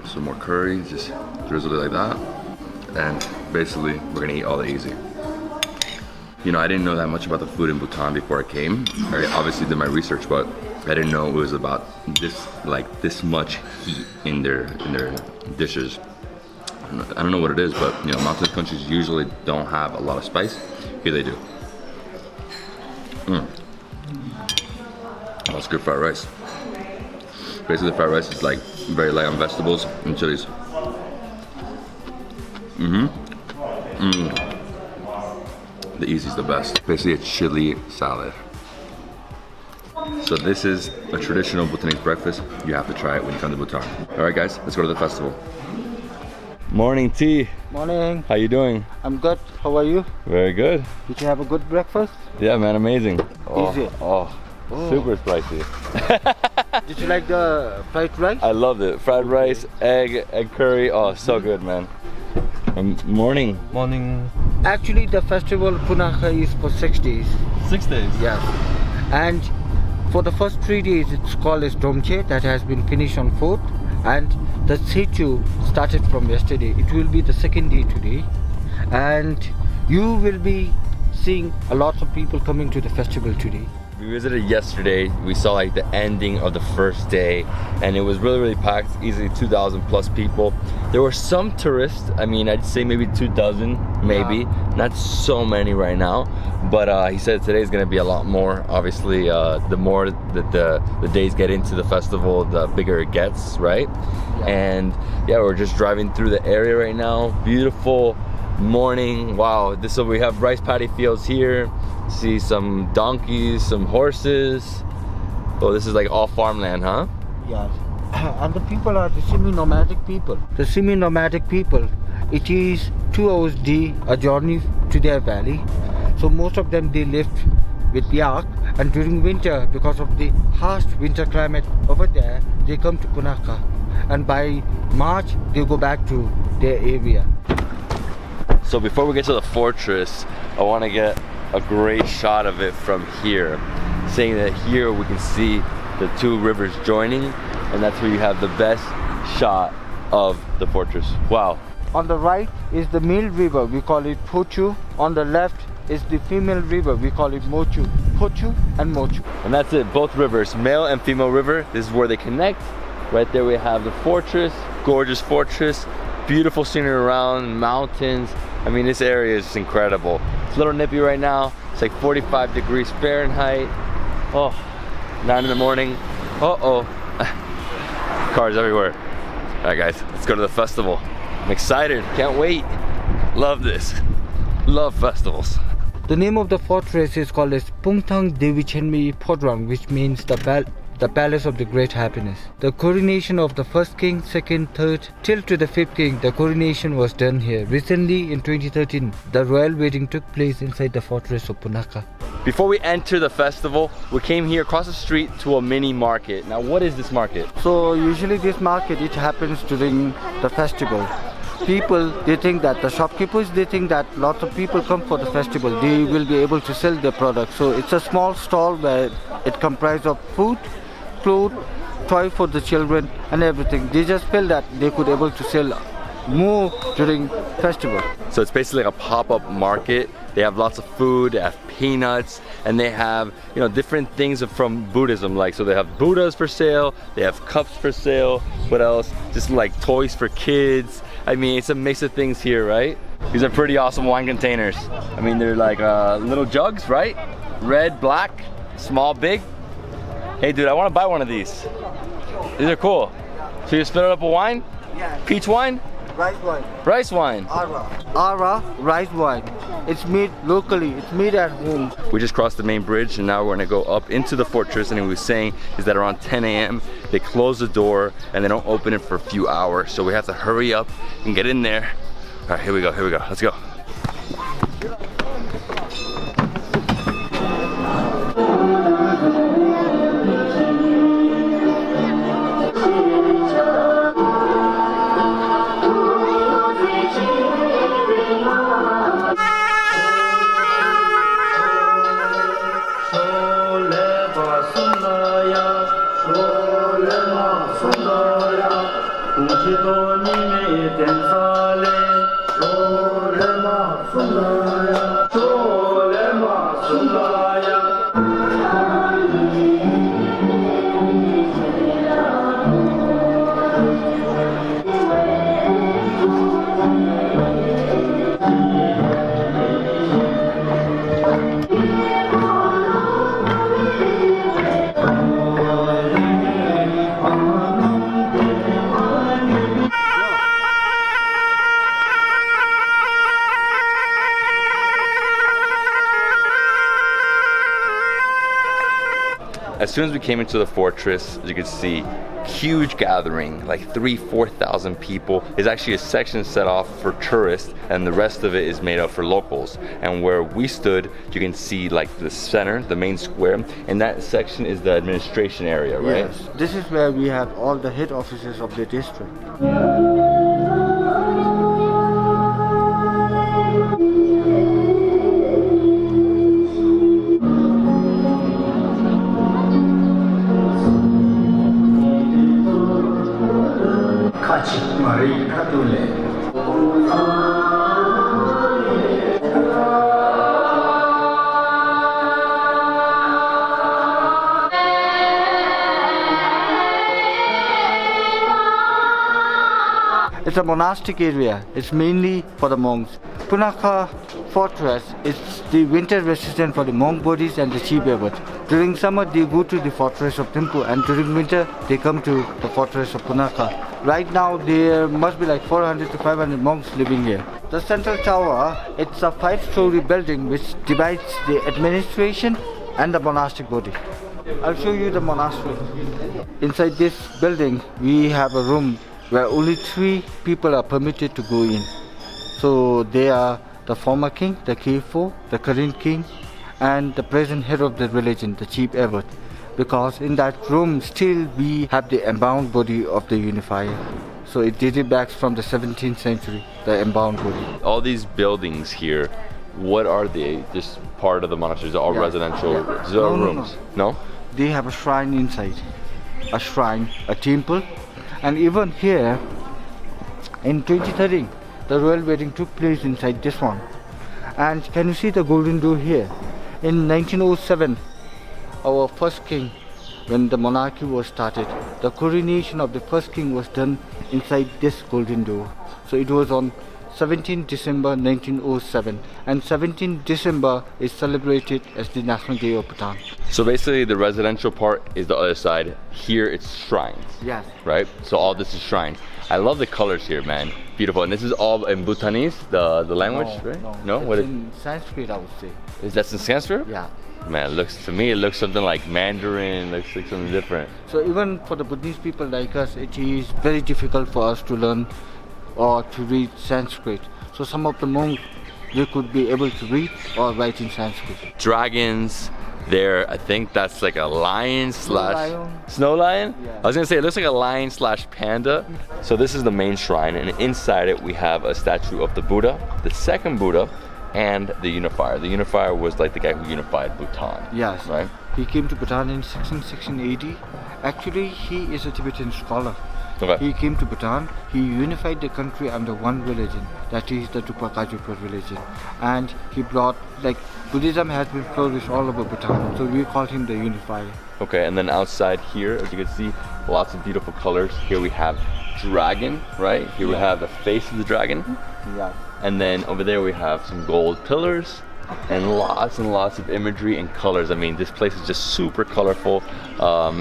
some more curry, just drizzle it like that. And basically, we're gonna eat all the easy. You know, I didn't know that much about the food in Bhutan before I came. I obviously did my research, but I didn't know it was about this much heat in their dishes. I don't know what it is, but you know, mountainous countries usually don't have a lot of spice. Here they do. That's good fried rice. Basically, the fried rice is like very light on vegetables and chilies. The easy's the best. Basically a chili salad. So this is a traditional Bhutanese breakfast. You have to try it when you come to Bhutan. All right, guys, let's go to the festival. Morning tea. Morning. How you doing? I'm good. How are you? Very good. Did you have a good breakfast? Yeah, man, amazing. Easy. Super spicy. Did you like the fried rice? I loved it. Fried rice, egg curry. Oh, so good, man. Morning. Morning. Actually, the festival Punakha is for 6 days. 6 days. Yes. And for the first 3 days, it's called as Domche, that has been finished on 4th. And the Sechu started from yesterday. It will be the 2nd day today. And you will be seeing a lot of people coming to the festival today. We visited yesterday. We saw like the ending of the first day, and it was really packed, easily 2,000 plus people. There were some tourists. I mean, I'd say maybe 2 dozen, maybe. Yeah. Not so many right now, but he said today is gonna be a lot more. Obviously, the more that the days get into the festival, the bigger it gets, right? Yeah. And yeah, we're just driving through the area right now. Beautiful morning. Wow, so we have rice paddy fields here. See some donkeys, some horses. Oh, this is like all farmland, huh? Yes. And the people are the semi-nomadic people. The semi-nomadic people, it is 2 hours a journey to their valley. So most of them, they live with yak, and during winter, because of the harsh winter climate over there, they come to Punakha. And by March, they go back to their area. So before we get to the fortress, I want to get a great shot of it from here, saying that here we can see the 2 rivers joining, and that's where you have the best shot of the fortress. Wow. On the right is the male river, we call it Pochu. On the left is the female river, we call it Mochu. Pochu and Mochu. And that's it, both rivers, male and female river. This is where they connect. Right there we have the fortress, gorgeous fortress, beautiful scenery around, mountains. I mean, this area is just incredible. It's a little nippy right now. It's like 45 degrees Fahrenheit. Oh, 9 in the morning. Uh-oh. Cars everywhere. All right, guys, let's go to the festival. I'm excited, can't wait. Love this. Love festivals. The name of the fortress is called as Davidsbeenhere Podrang, which means the palace of the great happiness. The coronation of the first king, second, third, till to the 5th king, the coronation was done here. Recently, in 2013, the royal wedding took place inside the fortress of Punakha. Before we enter the festival, we came here across the street to a mini market. Now, what is this market? So usually this market, it happens during the festival. People, they think that the shopkeepers, they think that lots of people come for the festival. They will be able to sell their products. So it's a small stall where it comprises of food, clothes, toy for the children and everything. They just feel that they could able to sell more during festival. So it's basically like a pop-up market. They have lots of food, they have peanuts, and they have, you know, different things from Buddhism. Like, so they have Buddhas for sale, they have cups for sale. What else? Just like toys for kids. I mean, it's a mix of things here, right? These are pretty awesome wine containers. I mean, they're like little jugs, right? Red, black, small, big. Hey dude, I want to buy one of these. These are cool. So you split it up with wine? Yeah. Peach wine? Rice wine. Rice wine. Ara rice wine. It's made locally. It's made at home. We just crossed the main bridge and now we're gonna go up into the fortress, and he was saying is that around 10 a.m. they close the door and they don't open it for a few hours. So we have to hurry up and get in there. All right, here we go, let's go. As soon as we came into the fortress, as you can see, huge gathering, like 3,000–4,000 people. There's actually a section set off for tourists, and the rest of it is made up for locals. And where we stood, you can see like the center, the main square, and that section is the administration area, right? Yes. This is where we have all the head offices of the district. It's a monastic area. It's mainly for the monks. Punakha fortress is the winter residence for the monk Buddhists and the chief abbot. During summer they go to the fortress of Thimphu, and during winter they come to the fortress of Punakha. Right now there must be like 400 to 500 monks living here. The central tower, it's a 5-story building which divides the administration and the monastic body. I'll show you the monastery. Inside this building we have a room where only 3 people are permitted to go in. So they are the former king, the K4, the current king, and the present head of the religion, the chief abbot. Because in that room still we have the embalmed body of the unifier. So it dated back from the 17th century, the embalmed body. All these buildings here, what are they? Just part of the monasteries, all residential rooms? No? They have a shrine inside. A shrine, a temple. And even here, in 2013, the royal wedding took place inside this one. And can you see the golden door here? In 1907, our first king, when the monarchy was started, the coronation of the first king was done inside this golden door. So it was on 17 December 1907, and 17 December is celebrated as the National Day of Bhutan. So basically the residential part is the other side. Here it's shrines. Yes. Right? So all this is shrines. I love the colors here, man. Beautiful. And this is all in Bhutanese, the language, right? No, What it's in Sanskrit, I would say. is that in Sanskrit? Yeah. Man, to me it looks something like Mandarin, looks like something different. So even for the Buddhist people like us, it is very difficult for us to learn or to read Sanskrit. So some of the monks, they could be able to read or write in Sanskrit. Dragons there, I think that's like a lion slash snow lion. Yeah. I was gonna say it looks like a lion slash panda. So this is the main shrine, and inside it we have a statue of the Buddha, the second Buddha, and the unifier. The unifier was like the guy who unified Bhutan. Yes. Right? He came to Bhutan in 1680. Actually, he is a Tibetan scholar. Okay. He came to Bhutan, he unified the country under one religion, that is the Drukpa Kajutpa religion. And he brought, like, Buddhism has been flourished all over Bhutan, so we call him the unifier. Okay, and then outside here, as you can see, lots of beautiful colors. Here we have dragon, right? Here we have the face of the dragon. Yeah. And then over there we have some gold pillars. and lots of imagery and colors. I mean, this place is just super colorful.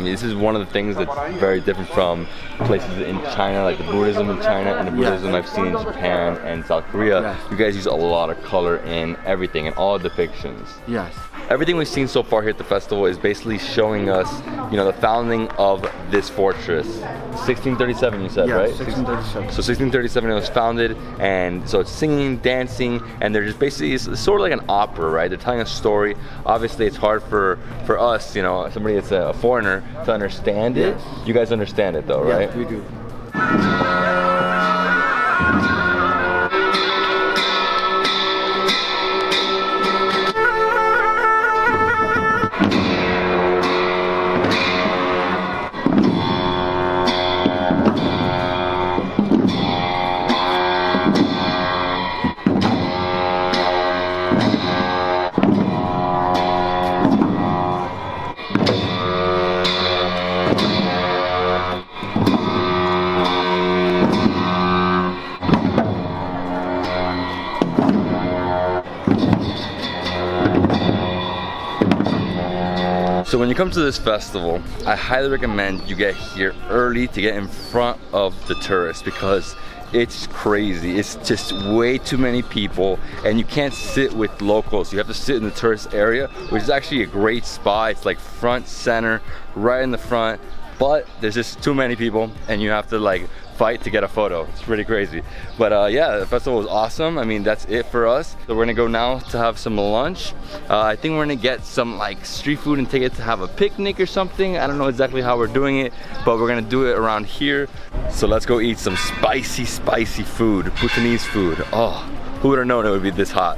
This is one of the things that's very different from places in China, like the Buddhism in China and the Buddhism I've seen in Japan and South Korea. You guys use a lot of color in everything, in all depictions. Yes. Everything we've seen so far here at the festival is basically showing us, you know, the founding of this fortress. 1637, you said, right? 1637. So 1637 it was founded, and so it's singing, dancing, and they're just basically, it's sort of like an opera, right? They're telling a story. Obviously, it's hard for us, you know, somebody that's a foreigner to understand it. You guys understand it though, right? Yes, we do. So when you come to this festival, I highly recommend you get here early to get in front of the tourists, because it's crazy. It's just way too many people, and you can't sit with locals. You have to sit in the tourist area, which is actually a great spot. It's like front center, right in the front, but there's just too many people, and you have to like fight to get a photo. It's pretty crazy. But yeah, the festival was awesome. I mean, that's it for us. So we're gonna go now to have some lunch. I think we're gonna get some like street food and take it to have a picnic or something. I don't know exactly how we're doing it, but we're gonna do it around here. So let's go eat some spicy food, Bhutanese food. Oh, who would have known it would be this hot?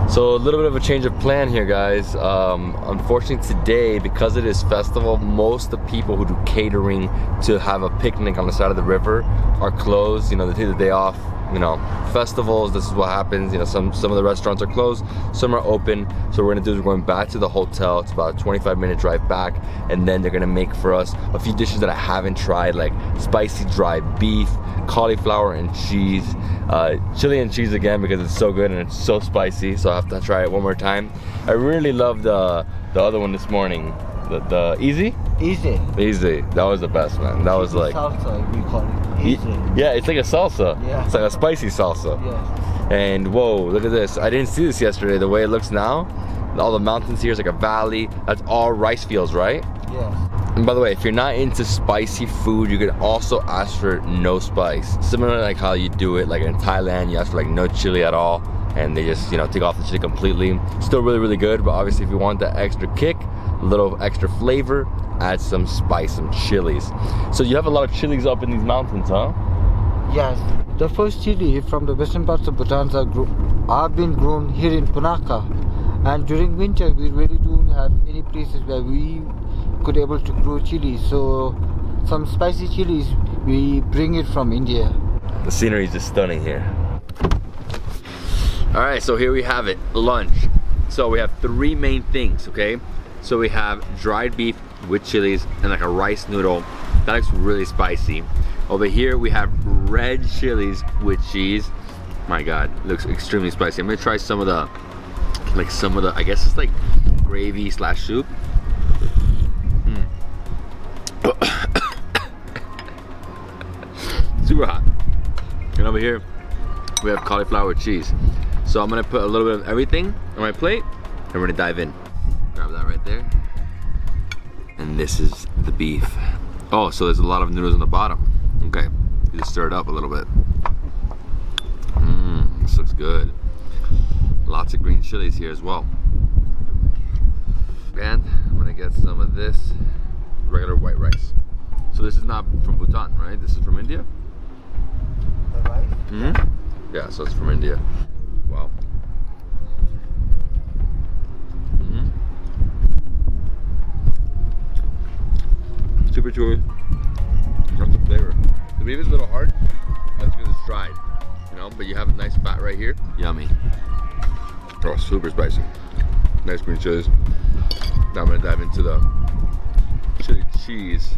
So a little bit of a change of plan here, guys. Unfortunately today, because it is festival, most of the people who do catering to have a picnic on the side of the river are closed. You know, they take the day off. You know, festivals, this is what happens. You know, some of the restaurants are closed, some are open. So what we're gonna do is we're going back to the hotel. It's about a 25-minute drive back, and then they're gonna make for us a few dishes that I haven't tried, like spicy dry beef, cauliflower and cheese, chili and cheese again because it's so good and it's so spicy, so I have to try it one more time. I really loved the other one this morning, the easy? Easy, that was the best, man. That was like salsa, we call it. Easy. Yeah, it's like a salsa. Yeah. It's like a spicy salsa. Yes. And whoa, look at this. I didn't see this yesterday, the way it looks now. All the mountains here is like a valley. That's all rice fields, right? Yes. And by the way, if you're not into spicy food, you could also ask for no spice. Similar to like how you do it like in Thailand, you ask for like no chili at all, and they just, you know, take off the chili completely. Still really good, but obviously if you want that extra kick, a little extra flavor, add some spice, some chilies. So you have a lot of chilies up in these mountains, huh? Yes. The first chili from the western parts of Bhutan are being grown here in Punakha, and during winter we really don't have any places where we could able to grow chilies. So some spicy chilies we bring it from India. The scenery is just stunning here. All right, so here we have it, lunch. So we have three main things, okay? So we have dried beef with chilies and like a rice noodle. That looks really spicy. Over here we have red chilies with cheese. My God, it looks extremely spicy. I'm gonna try some of the, I guess it's like gravy slash soup. Super hot. And over here we have cauliflower with cheese. So I'm gonna put a little bit of everything on my plate and we're gonna dive in. Grab that right there. And this is the beef. Oh, so there's a lot of noodles on the bottom. Okay, you just stir it up a little bit. This looks good. Lots of green chilies here as well. And I'm gonna get some of this regular white rice. So this is not from Bhutan, right? This is from India? The rice? Mm-hmm. Yeah, so it's from India. Wow. Super chewy. Lots of flavor. The beef is a little hard. That's because it's dried, you know. But you have a nice fat right here. Yummy. Oh, super spicy. Nice green chilies. Now I'm gonna dive into the chili cheese.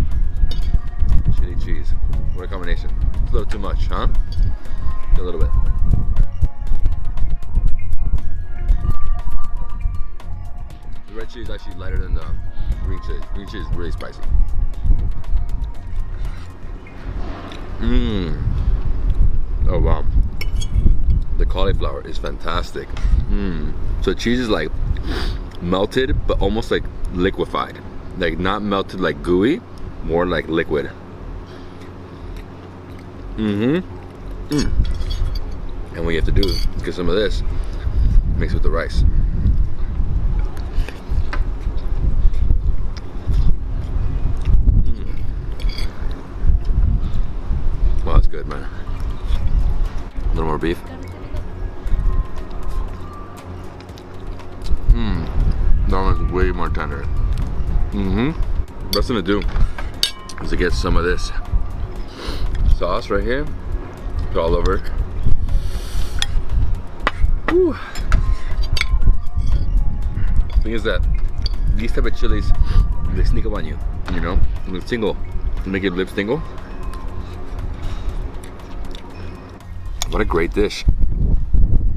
Chili cheese. What a combination. It's a little too much, huh? A little bit. actually lighter than the green chili. Green chili is really spicy. Mmm. Oh wow. The cauliflower is fantastic. Mmm. So the cheese is like melted, but almost like liquefied. Like not melted like gooey, more like liquid. Mm-hmm. Mm. And what you have to do is get some of this, mix with the rice. Wow, that's good, man. A little more beef. Mmm. That one's way more tender. Mm-hmm. Best thing to do is to get some of this sauce right here. Put all over. Whew. Thing is that these type of chilies, they sneak up on you, you know? And they tingle. They make your lips tingle. What a great dish.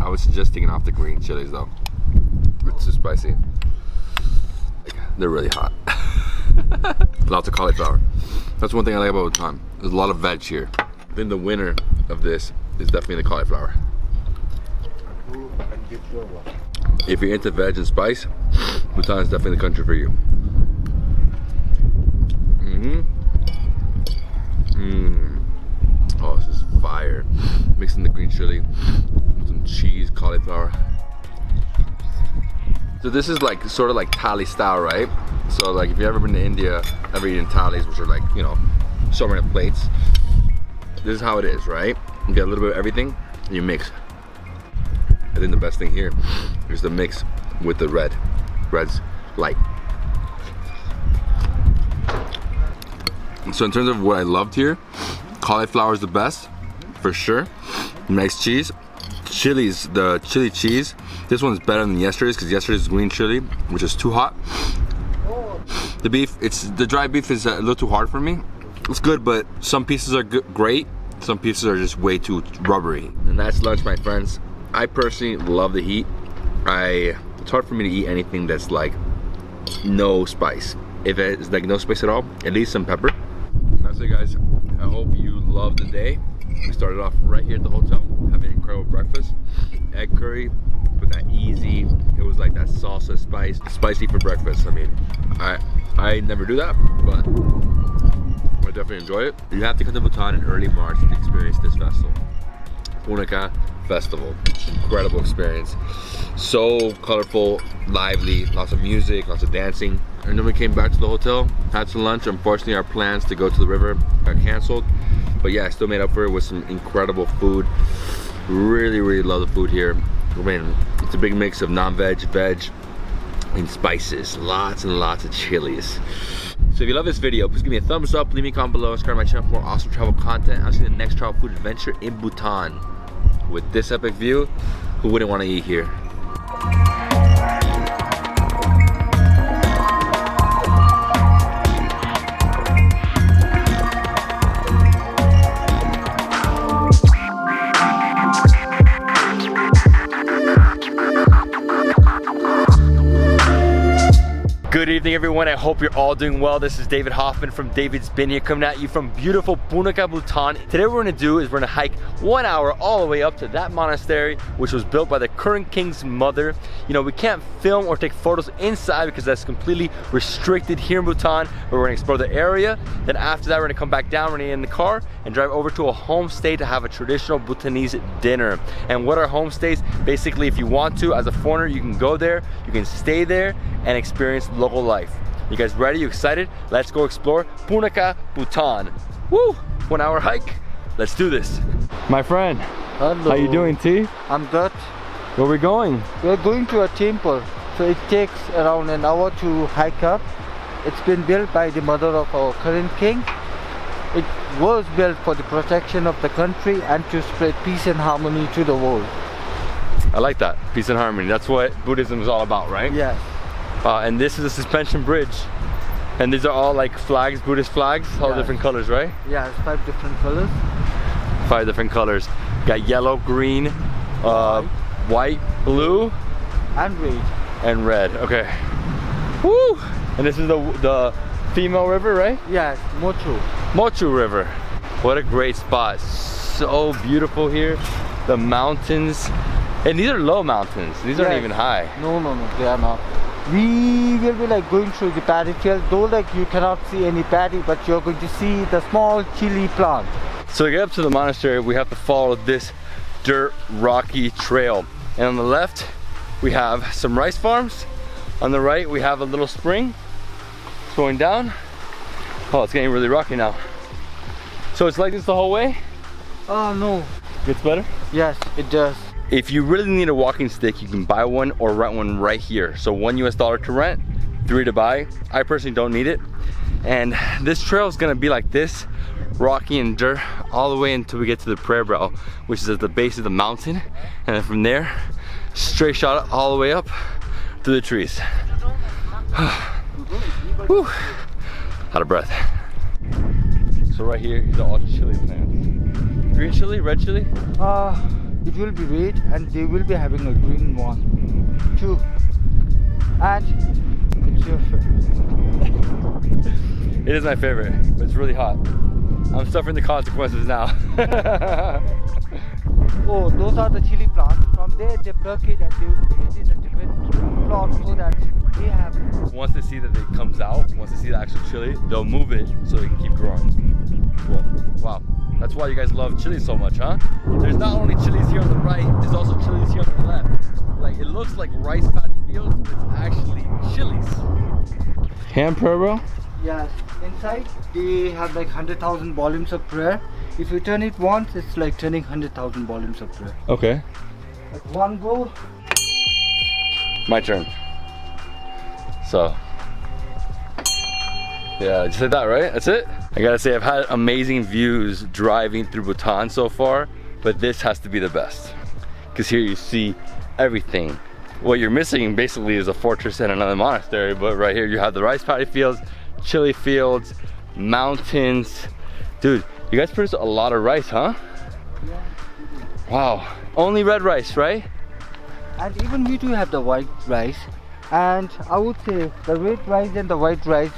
I would suggest taking off the green chilies though. It's too spicy. They're really hot. Lots of cauliflower. That's one thing I like about Bhutan. There's a lot of veg here. I think the winner of this is definitely the cauliflower. If you're into veg and spice, Bhutan is definitely the country for you. Mm-hmm. Mmm. Oh, this is fire. Mixing the green chili with some cheese, cauliflower. So this is like sort of like thali style, right? So like if you've ever been to India, ever eaten thalis, which are like, you know, so many plates. This is how it is, right? You get a little bit of everything, and you mix. I think the best thing here is the mix with the red. Red's light. So in terms of what I loved here, cauliflower is the best, for sure. Nice cheese. Chilies, the chili cheese. This one's better than yesterday's because yesterday's green chili, which is too hot. The beef, the dry beef is a little too hard for me. It's good, but some pieces are great. Some pieces are just way too rubbery. And that's lunch, my friends. I personally love the heat. It's hard for me to eat anything that's like no spice. If it's like no spice at all, at least some pepper. That's it, guys. I hope you loved the day. We started off right here at the hotel, having an incredible breakfast. Egg curry, but that easy. It was like that salsa spice, spicy for breakfast. I mean, I never do that, but I definitely enjoy it. You have to come to Bhutan in early March to experience this festival. Punakha Festival. Incredible experience. So colorful, lively, lots of music, lots of dancing. And then we came back to the hotel, had some lunch. Unfortunately, our plans to go to the river got canceled. But yeah, I still made up for it with some incredible food. Really, really love the food here. I mean, it's a big mix of non-veg, veg, and spices. Lots and lots of chilies. So if you love this video, please give me a thumbs up, leave me a comment below, subscribe to my channel for more awesome travel content. I'll see you in the next travel food adventure in Bhutan. With this epic view, who wouldn't want to eat here? Good evening, everyone. I hope you're all doing well. This is David Hoffman from Davidsbeenhere coming at you from beautiful Punakha, Bhutan. Today what we're gonna do is we're gonna hike 1 hour all the way up to that monastery, which was built by the current king's mother. You know, we can't film or take photos inside because that's completely restricted here in Bhutan, but we're gonna explore the area. Then after that, we're gonna come back down, we're gonna get in the car and drive over to a homestay to have a traditional Bhutanese dinner. And what are homestays? Basically, if you want to, as a foreigner, you can go there, you can stay there and experience local life. You guys ready? You excited? Let's go explore Punakha, Bhutan. Woo! 1 hour hike. Let's do this. My friend. Hello. How you doing, T? I'm good. Where we going? We're going to a temple. So it takes around an hour to hike up. It's been built by the mother of our current king. It was built for the protection of the country and to spread peace and harmony to the world. I like that. Peace and harmony. That's what Buddhism is all about, right? Yes. And this is a suspension bridge. And these are all like flags, Buddhist flags, all Yes. different colors, right? Yeah, it's 5 different colors. 5 different colors. Got yellow, green, white, blue, And red. and red. Okay. Woo! And this is the female river, right? Yes, Mochu. Mochu River. What a great spot. So beautiful here. The mountains. And these are low mountains. These aren't Yes. even high. No, they are not. We will be like going through the paddy field, though like you cannot see any paddy, but you're going to see the small chili plant. So to get up to the monastery, we have to follow this dirt rocky trail. And on the left, we have some rice farms. On the right, we have a little spring. It's going down. Oh, it's getting really rocky now. So it's like this the whole way? Oh no. Gets better? Yes, it does. If you really need a walking stick, you can buy one or rent one right here. So $1 US to rent, $3 to buy. I personally don't need it. And this trail is gonna be like this, rocky and dirt, all the way until we get to the prayer brow, which is at the base of the mountain. And then from there, straight shot all the way up to the trees. Whew. Out of breath. So right here, these are all chili plants. Green chili, red chili? It will be red and they will be having a green one too. And it's your favorite. It is my favorite, but it's really hot. I'm suffering the consequences now. Oh, those are the chili plants. From there they pluck it and they will put it in a different plot so that they have. Once they see that it comes out, once they see the actual chili, they'll move it so it can keep growing. Cool. Wow. That's why you guys love chili so much, huh? There's not only chilies here on the right, there's also chilies here on the left. Like, it looks like rice paddy fields, but it's actually chilies. Hand prayer, bro? Yes, inside they have like 100,000 volumes of prayer. If you turn it once, it's like turning 100,000 volumes of prayer. Okay. Like one go. My turn. So. Yeah, just like that, right? That's it? I gotta say, I've had amazing views driving through Bhutan so far, but this has to be the best. Because here you see everything. What you're missing basically is a fortress and another monastery, but right here you have the rice paddy fields, chili fields, mountains. Dude, you guys produce a lot of rice, huh? Yeah. Wow. Only red rice, right? And even we do have the white rice. And I would say the red rice and the white rice,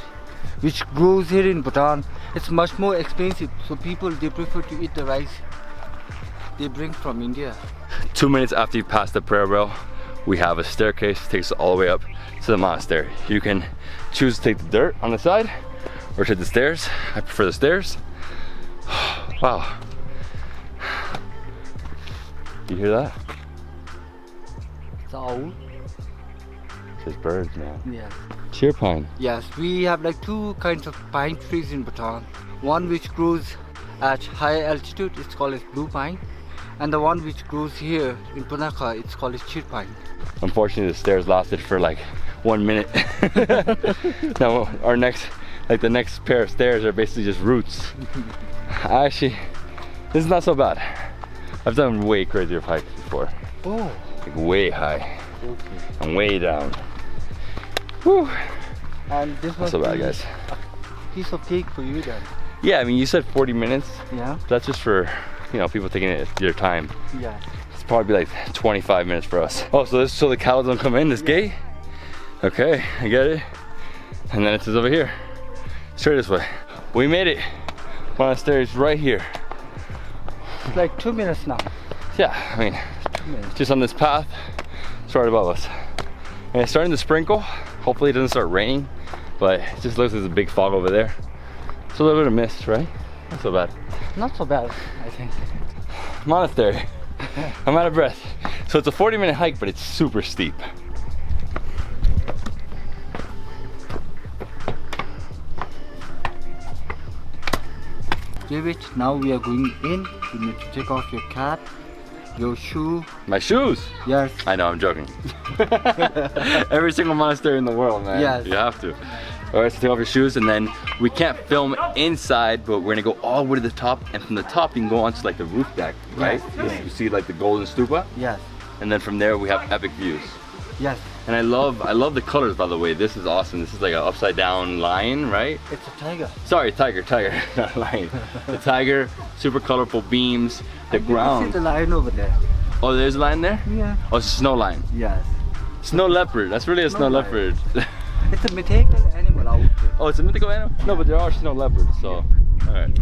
which grows here in Bhutan, it's much more expensive. So people, they prefer to eat the rice they bring from India. 2 minutes after you pass the prayer bell, we have a staircase that takes us all the way up to the monastery. You can choose to take the dirt on the side or take the stairs. I prefer the stairs. Wow. You hear that? It's owl. It says birds, man. Yes. Cheer pine. Yes, we have like two kinds of pine trees in Bhutan. One which grows at high altitude, it's called as blue pine. And the one which grows here in Punakha, it's called as cheer pine. Unfortunately, the stairs lasted for like 1 minute. Now our next, like the next pair of stairs are basically just roots. Actually, this is not so bad. I've done way crazier hikes before. Oh. Like way high. Okay. And way down. Whew. And this Not was so bad, guys. a piece of cake for you then. Yeah, I mean, you said 40 minutes. Yeah. That's just for, you know, people taking it their time. Yeah. It's probably like 25 minutes for us. Oh, so this so the cows don't come in this gate? Okay, I get it. And then it says over here, straight this way. We made it. Monastery's right here. It's like 2 minutes now. Yeah, I mean, just on this path, it's right above us. And it's starting to sprinkle. Hopefully it doesn't start raining, but it just looks like there's a big fog over there. It's a little bit of mist, right? Not so bad. Not so bad, I think. Monastery. I'm out of breath. So it's a 40-minute hike, but it's super steep. David, now we are going in. You need to take off your cap, your shoe. My shoes. Yes. I know, I'm joking. Every single monastery in the world, man. Yes. You have to. All right, so take off your shoes, and then we can't film inside, but we're gonna go all the way to the top, and from the top you can go onto like the roof deck, right? Yes. You see like the golden stupa, Yes. and then from there we have epic views. Yes. And I love the colors, by the way. This is awesome. This is like an upside down lion, right? It's a tiger. Sorry, tiger, not a lion. The tiger, super colorful beams, the You ground. see the lion over there. Oh, there's a lion there? Yeah. Oh, it's a snow lion. Yes. Snow leopard. That's really a snow Snow leopard. It's a mythical animal out there. Oh, it's a mythical animal? No, but there are snow leopards, so. Alright.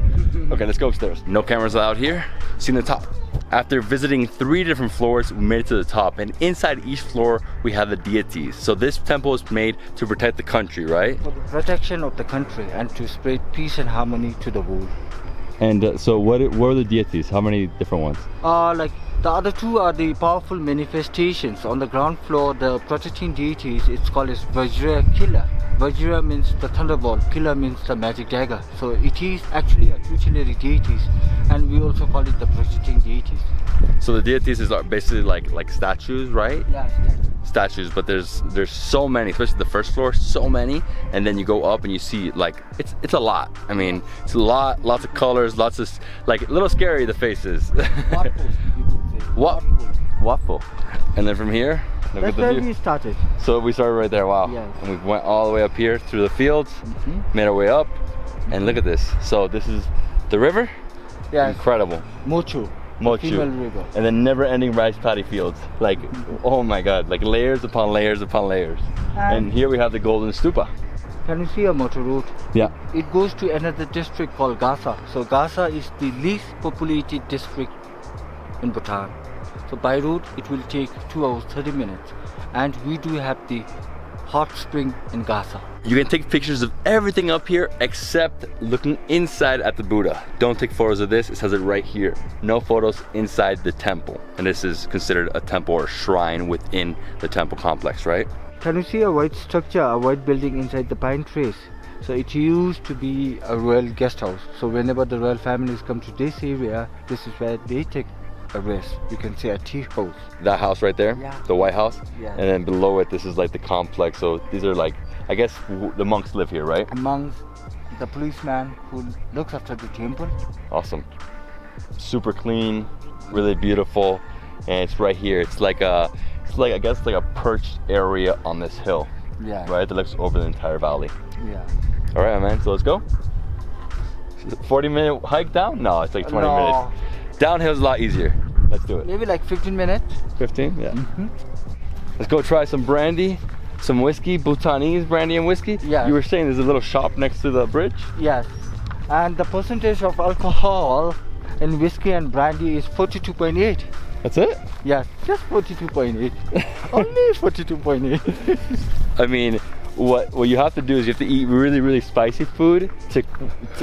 Okay, let's go upstairs. No cameras allowed here. See the top. After visiting 3 different floors, we made it to the top, and inside each floor we have the deities. So this temple is made to protect the country, right? For the protection of the country and to spread peace and harmony to the world. And so what are the deities? How many different ones? Like the other 2 are the powerful manifestations. On the ground floor, the protecting deities, it's called as Vajra Killer. Vajra means the thunderbolt, Killer means the magic dagger. So it is actually a tutelary deities, and we also call it the protecting deities. So the deities are basically like statues, right? Yeah, Statues, but there's so many, especially the first floor, so many, and then you go up and you see like it's a lot. I mean, it's a lot, lots of colors, lots of like a little scary the faces. What? Waffle. And then from here, look that's at the where view. we started. So we started right there. Wow. Yes. And we went all the way up here through the fields, made our way up, and look at this. So this is the river. Yeah. Incredible. Mochu. Mochu. Female river. And then never-ending rice paddy fields. Like, oh my God, like layers upon layers upon layers. And here we have the golden stupa. Can you see a motor route? Yeah. It goes to another district called Gasa. So Gasa is the least populated district in Bhutan. So by road it will take 2 hours 30 minutes, and we do have the hot spring in Gasa. You can take pictures of everything up here except looking inside at the Buddha. Don't take photos of this, it says it right here. No photos inside the temple. And this is considered a temple or shrine within the temple complex, right? Can you see a white structure, a white building inside the pine trees? So it used to be a royal guest house. So whenever the royal families come to this area, this is where they take a rest. You can see a tea house. That house right there, Yeah. the White House, Yeah. and then below it, this is like the complex. So these are like, I guess the monks live here, right? Amongst the policeman who looks after the temple. Awesome. Super clean, really beautiful, and it's right here. It's like I guess like a perched area on this hill, Yeah. right? That looks over the entire valley. Yeah. All right, man. So let's go. 40-minute hike down? No, it's like 20 No. minutes. Downhill's a lot easier. Let's do it. Maybe like 15 minutes. 15? Yeah. Let's go try some brandy, some whiskey, Bhutanese brandy and whiskey. Yeah. You were saying there's a little shop next to the bridge? Yes. And the percentage of alcohol in whiskey and brandy is 42.8. That's it? Yes, just 42.8. Only 42.8. I mean, what you have to do is you have to eat really, really spicy food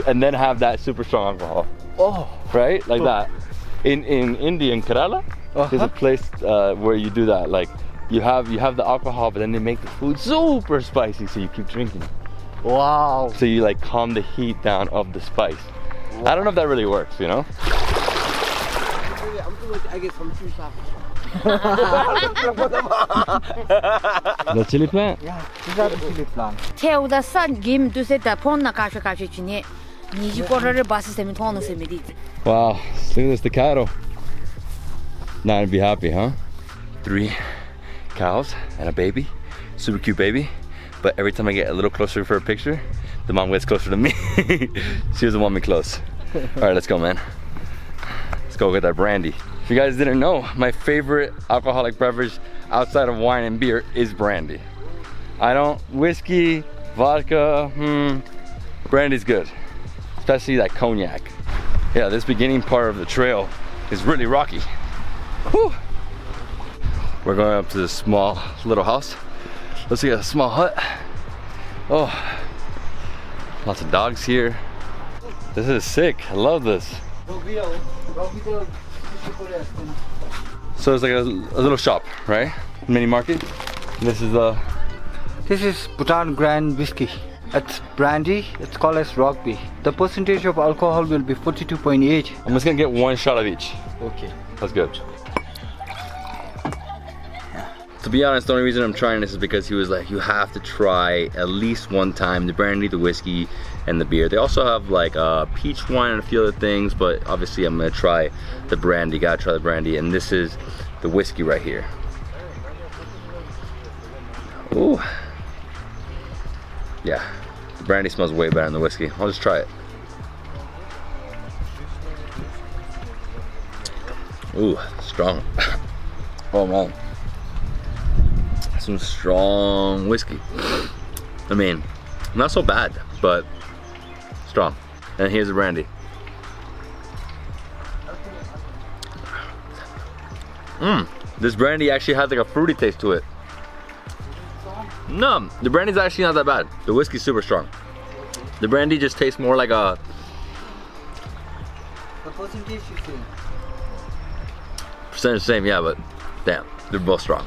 and then have that super strong alcohol. Oh. Right? Like that. In India, in Kerala, there's a place where you do that. Like you have the alcohol, but then they make the food super spicy, so you keep drinking. Wow. So you like calm the heat down of the spice. Wow. I don't know if that really works, you know? The chili plant? Yeah, these are the chili plant. Tell the sun game to set the Punakha chine. You quarter bus semi ton semi. Wow, look at this, the cattle. Not gonna be happy, huh? 3 cows and a baby, super cute baby. But every time I get a little closer for a picture, the mom gets closer to me. She doesn't want me close. All right, let's go, man. Let's go get that brandy. If you guys didn't know, my favorite alcoholic beverage outside of wine and beer is brandy. Whiskey, vodka, brandy's good. Especially that cognac. Yeah, this beginning part of the trail is really rocky. Whew. We're going up to this small little house. Looks like a small hut. Oh, lots of dogs here. This is sick, I love this. So it's like a little shop, right? Mini market. This is Bhutan Grand Whiskey. It's brandy, it's called as rock beer. The percentage of alcohol will be 42.8. I'm just gonna get 1 shot of each. Okay. That's good. To be honest, the only reason I'm trying this is because he was like, you have to try at least 1 time the brandy, the whiskey, and the beer. They also have like peach wine and a few other things, but obviously I'm gonna try the brandy. Gotta try the brandy, and this is the whiskey right here. Ooh. Yeah, the brandy smells way better than the whiskey. I'll just try it. Ooh, strong. Oh man. Some strong whiskey. I mean, not so bad, but strong. And here's the brandy. This brandy actually has like a fruity taste to it. No, the brandy's actually not that bad. The whiskey's super strong. The brandy just tastes more like a... The percentage you say? Percentage the same, yeah, but damn, they're both strong.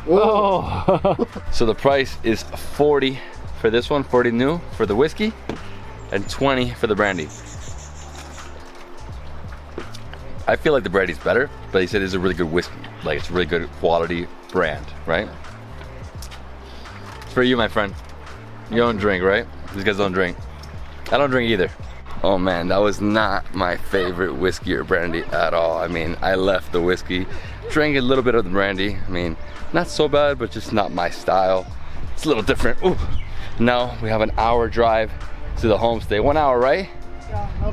Oh! So the price is 40 for this one, 40 new for the whiskey, and 20 for the brandy. I feel like the brandy's better, but he said it's a really good whiskey. Like it's a really good quality brand, right? It's for you, my friend. You don't drink, right? These guys don't drink. I don't drink either. Oh man, that was not my favorite whiskey or brandy at all. I mean, I left the whiskey, drank a little bit of the brandy. I mean, not so bad, but just not my style. It's a little different. Ooh. Now we have an hour drive to the homestay. 1 hour, right? Yeah.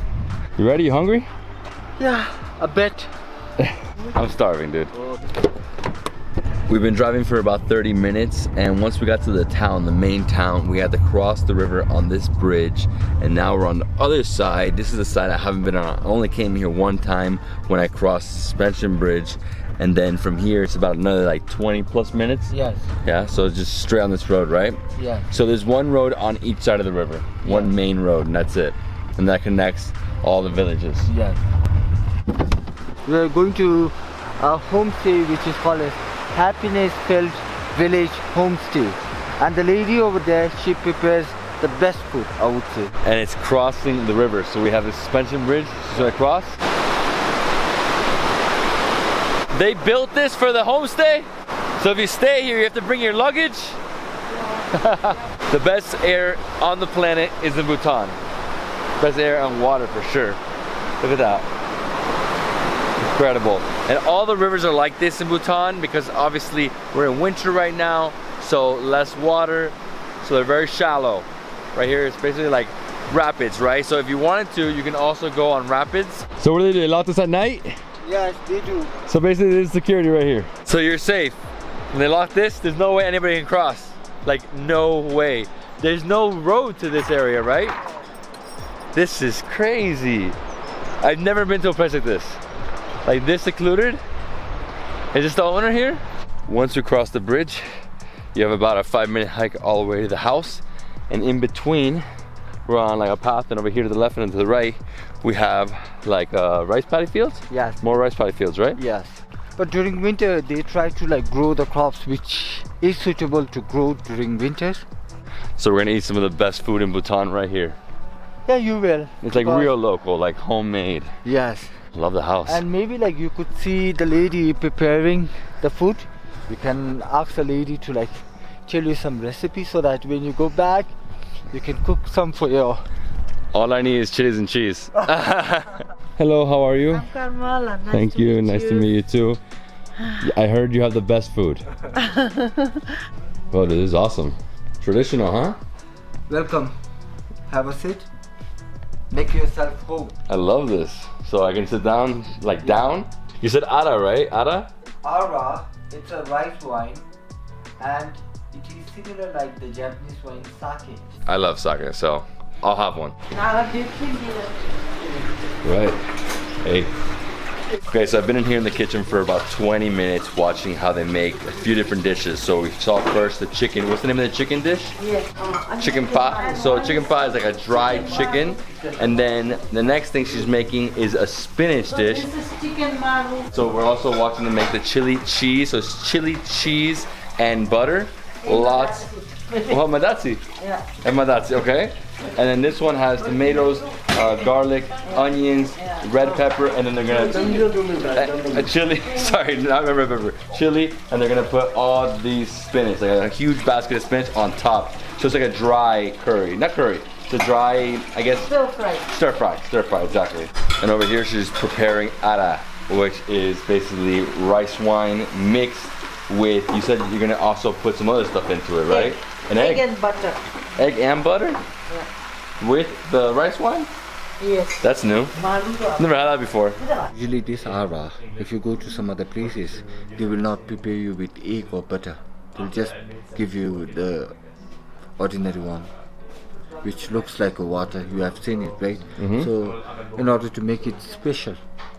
You ready? You hungry? Yeah, a bit. I'm starving, dude. We've been driving for about 30 minutes, and once we got to the town, the main town, we had to cross the river on this bridge, and now we're on the other side. This is the side I haven't been on. I only came here one time when I crossed the suspension bridge, and then from here it's about another like 20 plus minutes. Yes. Yeah, so it's just straight on this road, right? Yeah. So there's one road on each side of the river, one main road, and that's it. And that connects all the villages. Yes. We are going to a homestay which is called as Happiness Filled Village Homestay, and the lady over there, she prepares the best food, I would say. And it's crossing the river, so we have the suspension bridge to cross. They built this for the homestay, so if you stay here you have to bring your luggage. The best air on the planet is in Bhutan. Best air and water for sure. Look at that. Incredible. And all the rivers are like this in Bhutan because obviously we're in winter right now, so less water, so they're very shallow. Right here it's basically like rapids, right? So if you wanted to, you can also go on rapids. So what do they do? They lock this at night? Yes, they do. So basically there's security right here. So you're safe. When they lock this, there's no way anybody can cross. Like no way. There's no road to this area, right? This is crazy. I've never been to a place like this. Like this secluded. Is this the owner here? Once you cross the bridge, you have about a 5-minute hike all the way to the house. And in between, we're on like a path, and over here to the left and to the right, we have like rice paddy fields? Yes. More rice paddy fields, right? Yes. But during winter, they try to like grow the crops which is suitable to grow during winters. So we're gonna eat some of the best food in Bhutan right here. Yeah, you will. It's like real local, like homemade. Yes. Love the house. And maybe like you could see the lady preparing the food. You can ask the lady to like tell you some recipes so that when you go back, you can cook some for you. All I need is chilies and cheese. Hello, how are you? I'm Carmela. Nice Thank to you, meet nice to meet you too. I heard you have the best food. Oh, this is awesome. Traditional, huh? Welcome. Have a seat. Make yourself home. I love this. So I can sit down, like down? You said ara, right? Ara? Ara, it's a rice wine, and it is similar like the Japanese wine sake. I love sake, so I'll have one. Right. Hey. Okay, so I've been in here in the kitchen for about 20 minutes watching how they make a few different dishes. So we saw first the chicken. What's the name of the chicken dish? Chicken pot. So chicken pot is like a dried chicken. And then the next thing she's making is a spinach dish. This is chicken maroo. So we're also watching them make the chili cheese. So it's chili cheese and butter. Lots. Oh, madatsi. Yeah. And madatsi, okay. And then this one has tomatoes, garlic, onions, red pepper, and then they're gonna chili. Sorry, not red pepper. Chili, and they're gonna put all these spinach, like a huge basket of spinach on top. So it's like a dry curry, not curry. It's a dry, I guess. Stir fry. Stir fry, exactly. And over here she's preparing ara, which is basically rice wine mixed with. You said you're gonna also put some other stuff into it, right? An egg and butter. Egg and butter? Yeah. With the rice wine? Yes. That's new. Maroo. Never had that before. Usually this ara, if you go to some other places, they will not prepare you with egg or butter. They'll just give you the ordinary one, which looks like a water. You have seen it, right? So in order to make it special,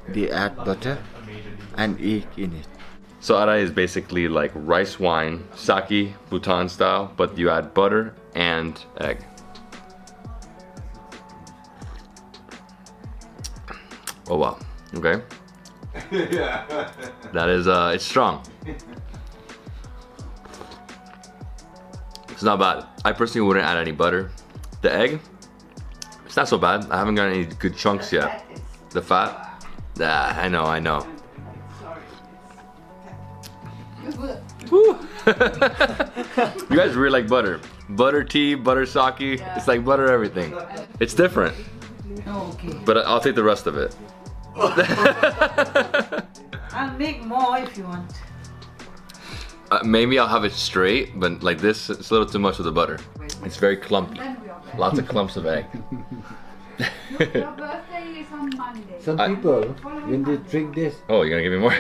they add butter and egg in it. So arai is basically like rice wine, sake, Bhutan style, but you add butter and egg. Oh wow, okay. That is, it's strong. It's not bad. I personally wouldn't add any butter. The egg, it's not so bad. I haven't got any good chunks yet. The fat, I know. Woo. You guys really like butter. Butter tea, butter sake, it's like butter everything. It's different. Okay. But I'll take the rest of it. I'll make more if you want. Maybe I'll have it straight, but like this, it's a little too much of the butter. It's very clumpy. Lots of clumps of egg. Your birthday is on Monday. Some people, when they drink this, Oh, you're gonna give me more?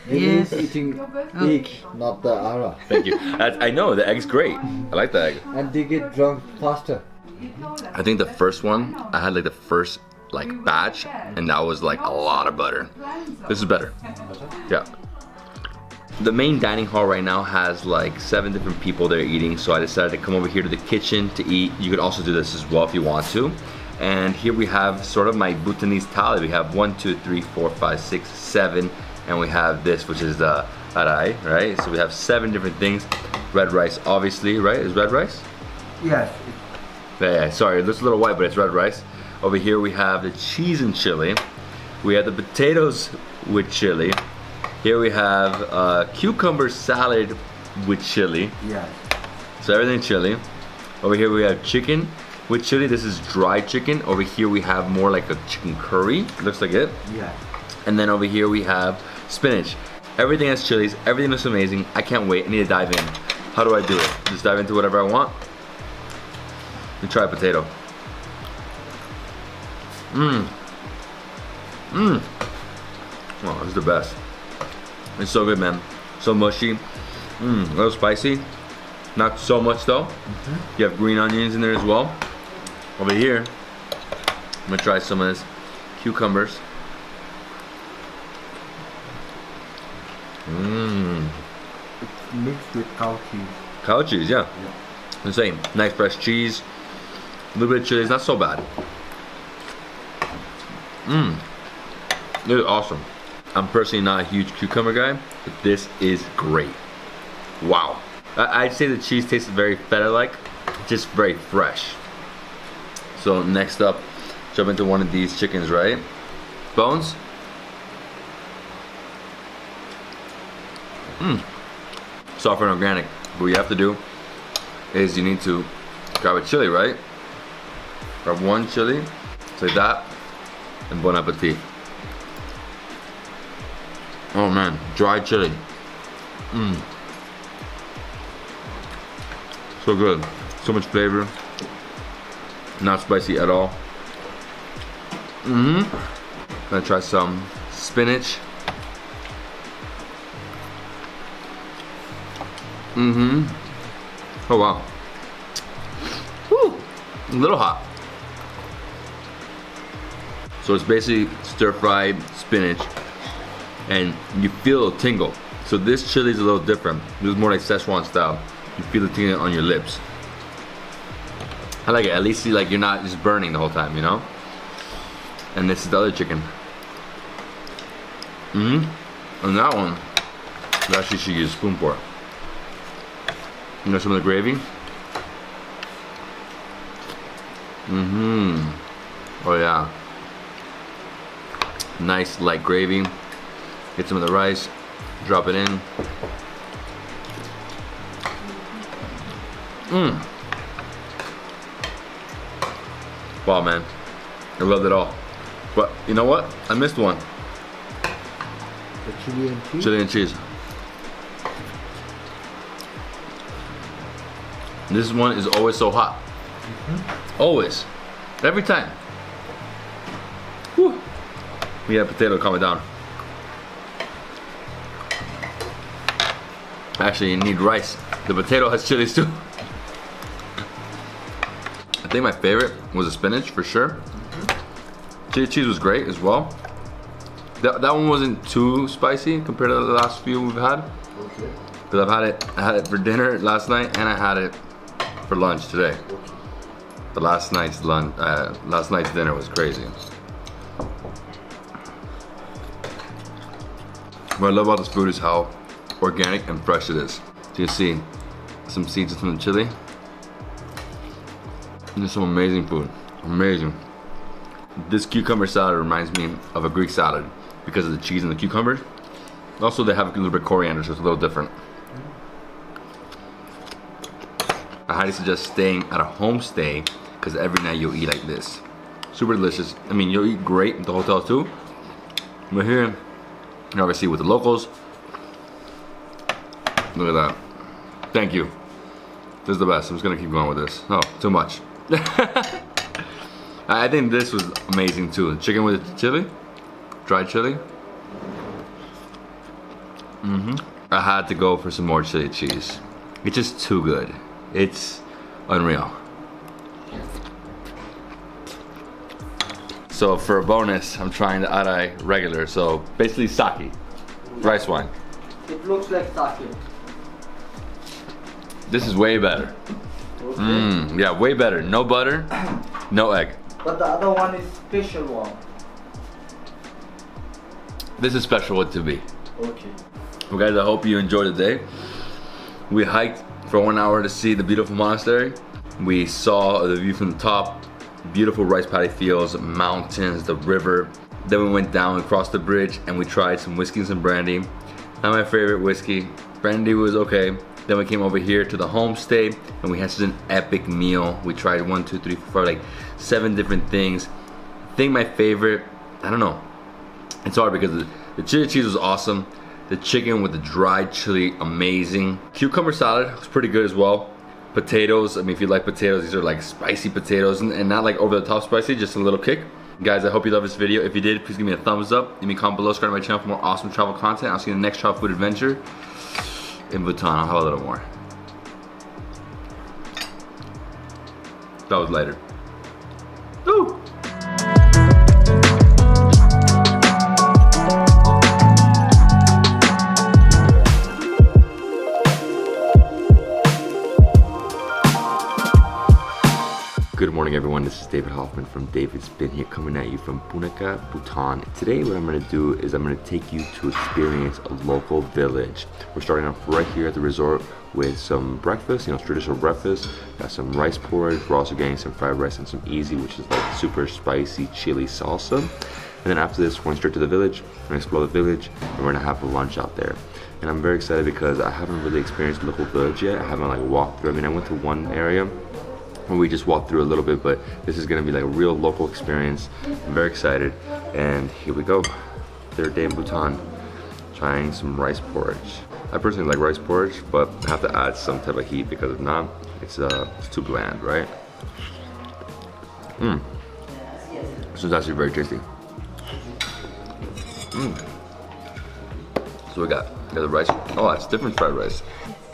they Yes. eating egg, not the ara, Thank you. I know, the egg's great. I like the egg. and they get drunk faster. I think the first one, I had like the first like batch, and that was like a lot of butter. This is better. Yeah. The main dining hall right now has like 7 different people that are eating, so I decided to come over here to the kitchen to eat. You could also do this as well if you want to. And here we have sort of my Bhutanese tally. We have 1, 2, 3, 4, 5, 6, 7, and we have this, which is the arai, right? So we have 7 different things. Red rice, obviously, right? Is red rice? Yes. Yeah, sorry, it looks a little white, but it's red rice. Over here we have the cheese and chili. We have the potatoes with chili. Here we have cucumber salad with chili. Yes. So everything chili. Over here we have chicken with chili. This is dried chicken. Over here we have more like a chicken curry. Looks like it. Yeah. And then over here we have spinach. Everything has chilies. Everything looks amazing. I can't wait. I need to dive in. How do I do it? Just dive into whatever I want. Let me try a potato. Oh, this is the best. It's so good, man. So mushy. A little spicy. Not so much though. You have green onions in there as well. Over here, I'm gonna try some of this cucumbers. It's mixed with cow cheese. Cow cheese, yeah. The same. Nice fresh cheese. A little bit of chili. It's not so bad. This is awesome. I'm personally not a huge cucumber guy, but this is great. Wow. I'd say the cheese tastes very feta-like, just very fresh. So next up, jump into one of these chickens, right? Bones. Soft and organic. What you have to do is you need to grab a chili, right? Grab one chili, just like that, and bon appetit. Oh man, dried chili. So good. So much flavor. Not spicy at all. Gonna try some spinach. Oh wow. Whew. A little hot. So it's basically stir-fried spinach, and you feel a tingle. So this chili is a little different. This is more like Szechuan style. You feel the tingle on your lips. I like it. At least you're not just burning the whole time, you know? And this is the other chicken. And that one, you actually should use a spoon for it. You know, some of the gravy. Oh yeah. Nice light gravy. Get some of the rice, drop it in. Wow, man. I loved it all. But you know what? I missed one. The chili and cheese. Chili and cheese. This one is always so hot. Always. Every time. Whew. We have potato calm it down. Actually, you need rice. The potato has chilies too. think my favorite was the spinach for sure. Chili cheese was great as well. That one wasn't too spicy compared to the last few we've had. Because I had it for dinner last night and I had it for lunch today. But last night's dinner was crazy. What I love about this food is how organic and fresh it is. So you see some seeds from the chili. And there's some amazing food, amazing. This cucumber salad reminds me of a Greek salad because of the cheese and the cucumbers. Also, they have a little bit of coriander, so it's a little different. I highly suggest staying at a homestay because every night you'll eat like this. Super delicious. I mean, you'll eat great at the hotel too. But here, you obviously with the locals. Look at that. Thank you. This is the best. I'm just gonna keep going with this. Oh, too much. I think this was amazing too. The chicken with the chili, dried chili. I had to go for some more chili cheese. It's just too good. It's unreal. So for a bonus, I'm trying the arai regular. So basically sake, rice wine. It looks like sake. This is way better. Yeah, way better. No butter, no egg. But the other one is special one. This is special what to be. Okay. Well guys, I hope you enjoyed the day. We hiked for 1 hour to see the beautiful monastery. We saw the view from the top, beautiful rice paddy fields, mountains, the river. Then we went down, we crossed the bridge, and we tried some whiskey and some brandy. Not my favorite whiskey. Brandy was okay. Then we came over here to the homestay and we had such an epic meal. We tried 1, 2, 3, 4, 5, like 7 different things. I think my favorite, I don't know. It's hard because the chili cheese was awesome. The chicken with the dried chili, amazing. Cucumber salad was pretty good as well. Potatoes, I mean, if you like potatoes, these are like spicy potatoes and not like over the top spicy, just a little kick. Guys, I hope you love this video. If you did, please give me a thumbs up. Leave me a comment below, subscribe to my channel for more awesome travel content. I'll see you in the next travel food adventure in Bhutan. I'll have a little more. That was lighter. Woo! Good morning everyone, this is David Hoffman from Davidsbeenhere coming at you from Punakha, Bhutan. Today what I'm going to do is I'm going to take you to experience a local village. We're starting off right here at the resort with some breakfast, traditional breakfast. Got some rice porridge, we're also getting some fried rice and some easy, which is like super spicy chili salsa. And then after this, we're going straight to the village, we're going to explore the village, and we're going to have a lunch out there. And I'm very excited because I haven't really experienced the local village yet. I haven't like walked through. I mean, I went to one area and we just walked through a little bit, but this is gonna be like a real local experience. I'm very excited, and here we go. Third day in Bhutan, trying some rice porridge. I personally like rice porridge, but I have to add some type of heat because if not, it's too bland, right? This is actually very tasty. So we got the rice. Oh, it's different fried rice.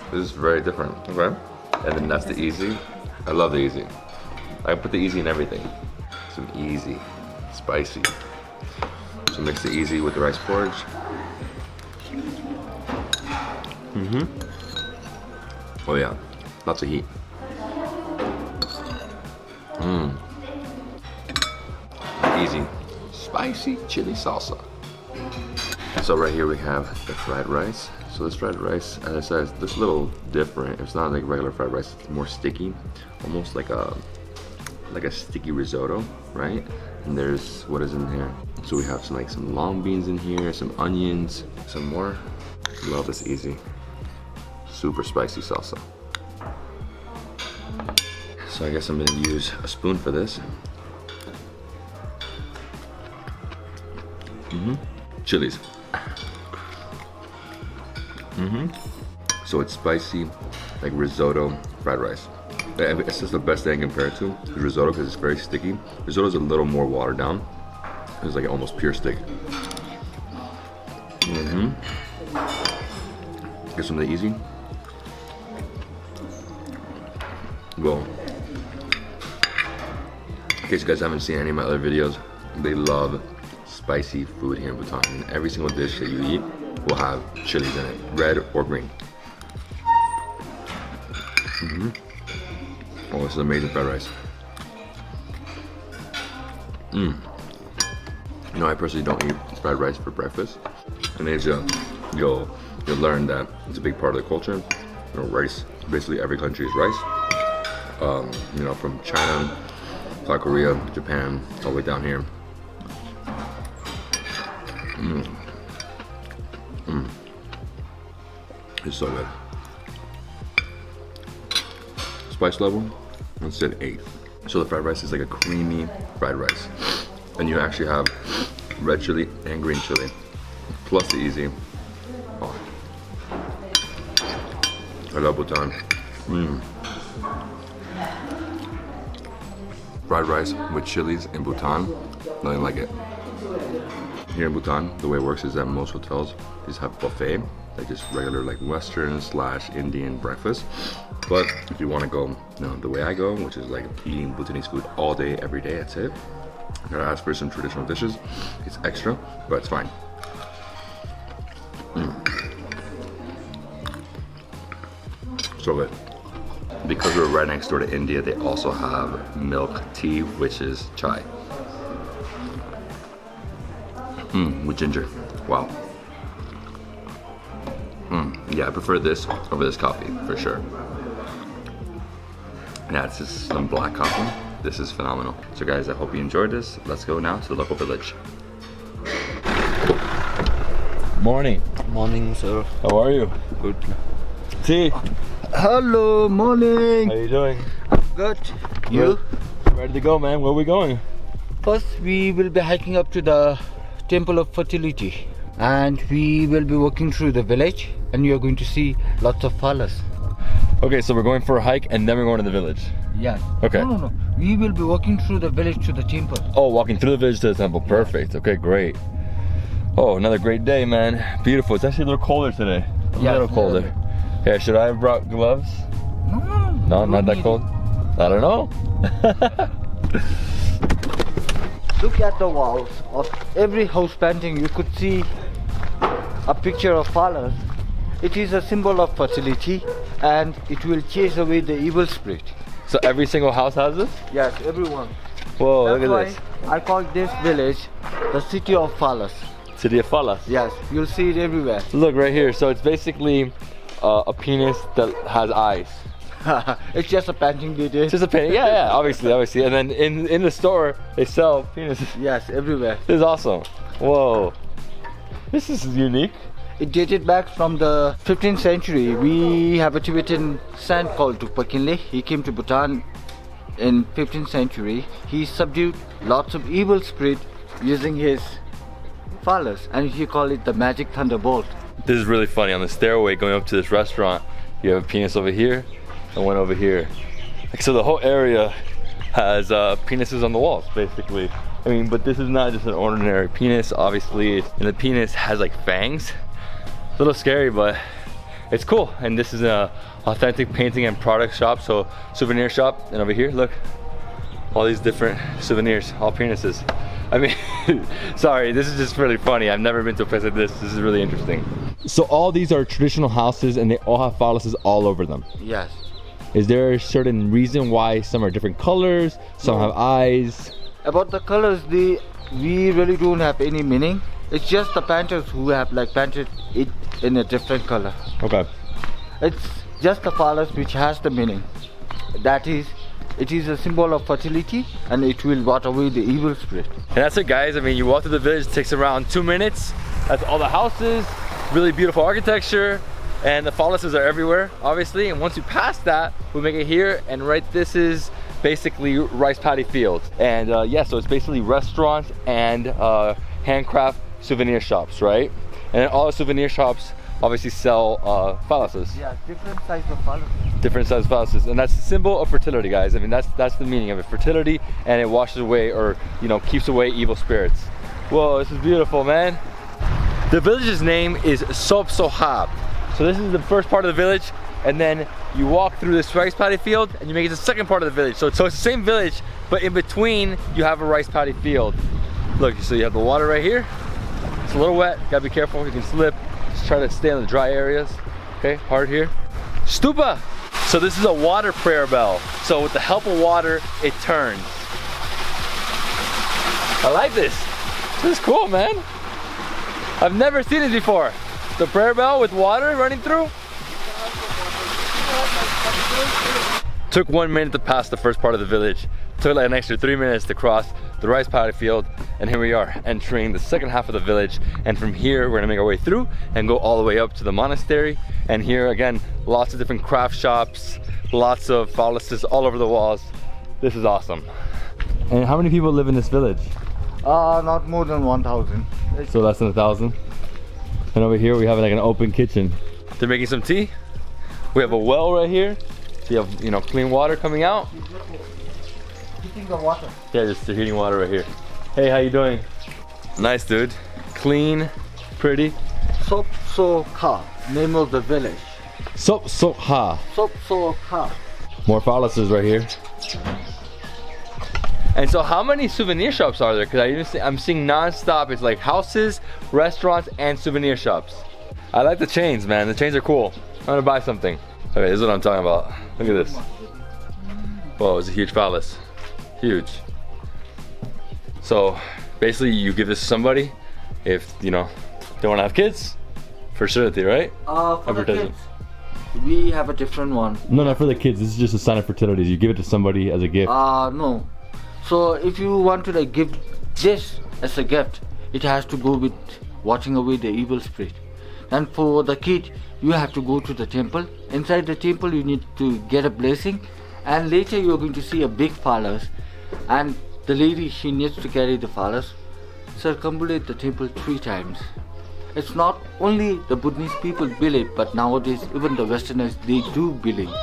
This is very different, okay? And then that's the easy. I love the easy. I put the easy in everything. Some easy, spicy. So mix the easy with the rice porridge. Oh yeah, lots of heat. Easy, spicy chili salsa. So right here we have the fried rice. So this fried rice, as I said, is just a little different. It's not like regular fried rice, it's more sticky. Almost like a sticky risotto, right? And there's, what is in here? So we have some long beans in here, some onions, some more. Love this easy. Super spicy salsa. So I guess I'm gonna use a spoon for this. Chilies. So it's spicy, like risotto, fried rice. It's just the best thing compared to risotto because it's very sticky. Risotto is a little more watered down. It's like almost pure steak. Get some of the easy. Go. In case you guys haven't seen any of my other videos, they love spicy food here in Bhutan. And every single dish that you eat will have chilies in it, red or green. Oh, this is amazing fried rice. You know, I personally don't eat fried rice for breakfast. In Asia, you'll learn that it's a big part of the culture. You know, rice, basically every country is rice. You know, from China, South Korea, Japan, all the way down here. It's so good. Spice level, let's say 8. So the fried rice is like a creamy fried rice. And you actually have red chili and green chili, plus the easy. Oh. I love Bhutan. Fried rice with chilies in Bhutan, nothing like it. Here in Bhutan, the way it works is that most hotels just have buffet, like just regular like Western / Indian breakfast. But if you want to go, you know, the way I go, which is like eating Bhutanese food all day, every day, that's it. I gotta ask for some traditional dishes. It's extra, but it's fine. So good. Because we're right next door to India, they also have milk tea, which is chai. With ginger. Wow. Yeah, I prefer this over this coffee for sure. Yeah, it's just some black coffee. This is phenomenal. So guys, I hope you enjoyed this. Let's go now to the local village. Morning. Morning, sir. How are you? Good. T. Hello, morning. How you doing? Good. You? Ready to go, man. Where are we going? First, we will be hiking up to the Temple of Fertility, and we will be walking through the village, and you are going to see lots of phalas. Okay, so we're going for a hike and then we're going to the village. Yes. Okay. No. We will be walking through the village to the temple. Oh, walking through the village to the temple. Perfect. Okay, great. Oh, another great day, man. Beautiful. It's actually a little colder today. A little colder. Yeah, should I have brought gloves? No, not that cold. I don't know. Look at the walls of every house painting. You could see a picture of phalas. It is a symbol of fertility, and it will chase away the evil spirit. So every single house has this? Yes, everyone. Whoa, That's look why at this. I call this village the city of phalas. City of Phalas. Yes, you'll see it everywhere. Look right here. So it's basically a penis that has eyes. It's just a painting they did. It's just a penis. Yeah, obviously. And then in the store they sell penises. Yes, everywhere. This is awesome. Whoa. This is unique. It dated back from the 15th century. We have a Tibetan saint called Tukpa Khinle. He came to Bhutan in 15th century. He subdued lots of evil spirit using his phalas, and he called it the magic thunderbolt. This is really funny. On the stairway going up to this restaurant, you have a penis over here and one over here. So the whole area has penises on the walls, basically. I mean, but this is not just an ordinary penis, obviously. And the penis has like fangs. A little scary, but it's cool. And this is an authentic painting and product shop, so souvenir shop. And over here, look, all these different souvenirs, all penises. I mean, sorry, this is just really funny. I've never been to a place like this. This is really interesting. So all these are traditional houses and they all have phalluses all over them. Yes. Is there a certain reason why some are different colors, some have eyes? About the colors, we really don't have any meaning. It's just the painters who have like painted it in a different color. Okay. It's just the phalas which has the meaning. That is, it is a symbol of fertility, and it will ward away the evil spirit. And that's it, guys. I mean, you walk through the village, it takes around 2 minutes. That's all the houses, really beautiful architecture, and the phalluses are everywhere, obviously. And once you pass that, we make it here, and right, this is basically rice paddy fields. And yeah, so it's basically restaurants and handcraft souvenir shops, right? And then all the souvenir shops obviously sell phalluses. Yeah, different size of phalas. Different size phalluses, and that's a symbol of fertility, guys. I mean, that's the meaning of it, fertility, and it washes away, or you know, keeps away evil spirits. Whoa, this is beautiful, man. The village's name is Sob Sohab. So this is the first part of the village. and then you walk through this rice paddy field and you make it to the second part of the village. So it's the same village, but in between you have a rice paddy field. Look, so you have the water right here. It's a little wet, gotta be careful, you can slip. Just try to stay on the dry areas. Okay, hard here. Stupa! So this is a water prayer bell. So with the help of water, it turns. I like this. This is cool, man. I've never seen it before. The prayer bell with water running through. Took 1 minute to pass the first part of the village. Took like an extra 3 minutes to cross the rice paddy field. And here we are entering the second half of the village. And from here, we're gonna make our way through and go all the way up to the monastery. And here again, lots of different craft shops, lots of phalluses all over the walls. This is awesome. And how many people live in this village? Not more than 1,000. So less than 1,000. And over here we have like an open kitchen. They're making some tea. We have a well right here. So you have, you know, clean water coming out. Heating the water. Yeah, just the heating water right here. Hey, how you doing? Nice, dude. Clean, pretty. Sop So Kha, name of the village. Sop So Ha. Sop So Kha. More phalluses right here. And so how many souvenir shops are there? Because I'm seeing non-stop. It's like houses, restaurants, and souvenir shops. I like the chains, man. The chains are cool. I'm gonna buy something. Okay, this is what I'm talking about. Look at this. Whoa, it's a huge phallus. Huge. So basically you give this to somebody if, you know, they want to have kids. For surety, right? For the kids, we have a different one. No, not for the kids. This is just a sign of fertility. You give it to somebody as a gift. No. So if you want to like give this as a gift, it has to go with watching away the evil spirit. And for the kid, you have to go to the temple. Inside the temple, you need to get a blessing, and later you're going to see a big phallus. And the lady, she needs to carry the phallus, circumambulate the temple 3 times. It's not only the Buddhist people believe, but nowadays even the Westerners, they do believe.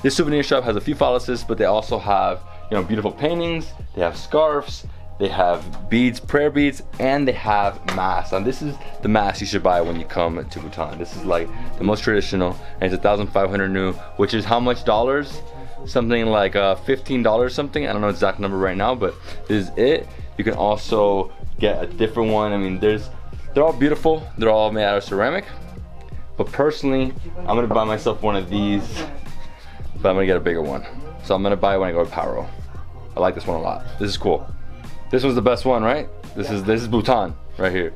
This souvenir shop has a few phalluses, but they also have, you know, beautiful paintings. They have scarves. They have beads, prayer beads, and they have masks. And this is the mask you should buy when you come to Bhutan. This is like the most traditional, and it's 1,500 nu, which is how much dollars? Something like $15 something. I don't know the exact number right now, but this is it. You can also get a different one. I mean, they're all beautiful. They're all made out of ceramic. But personally, I'm gonna buy myself one of these, but I'm gonna get a bigger one. So I'm gonna buy it when I go to Paro. I like this one a lot. This is cool. This one's the best one, right? This is Bhutan right here.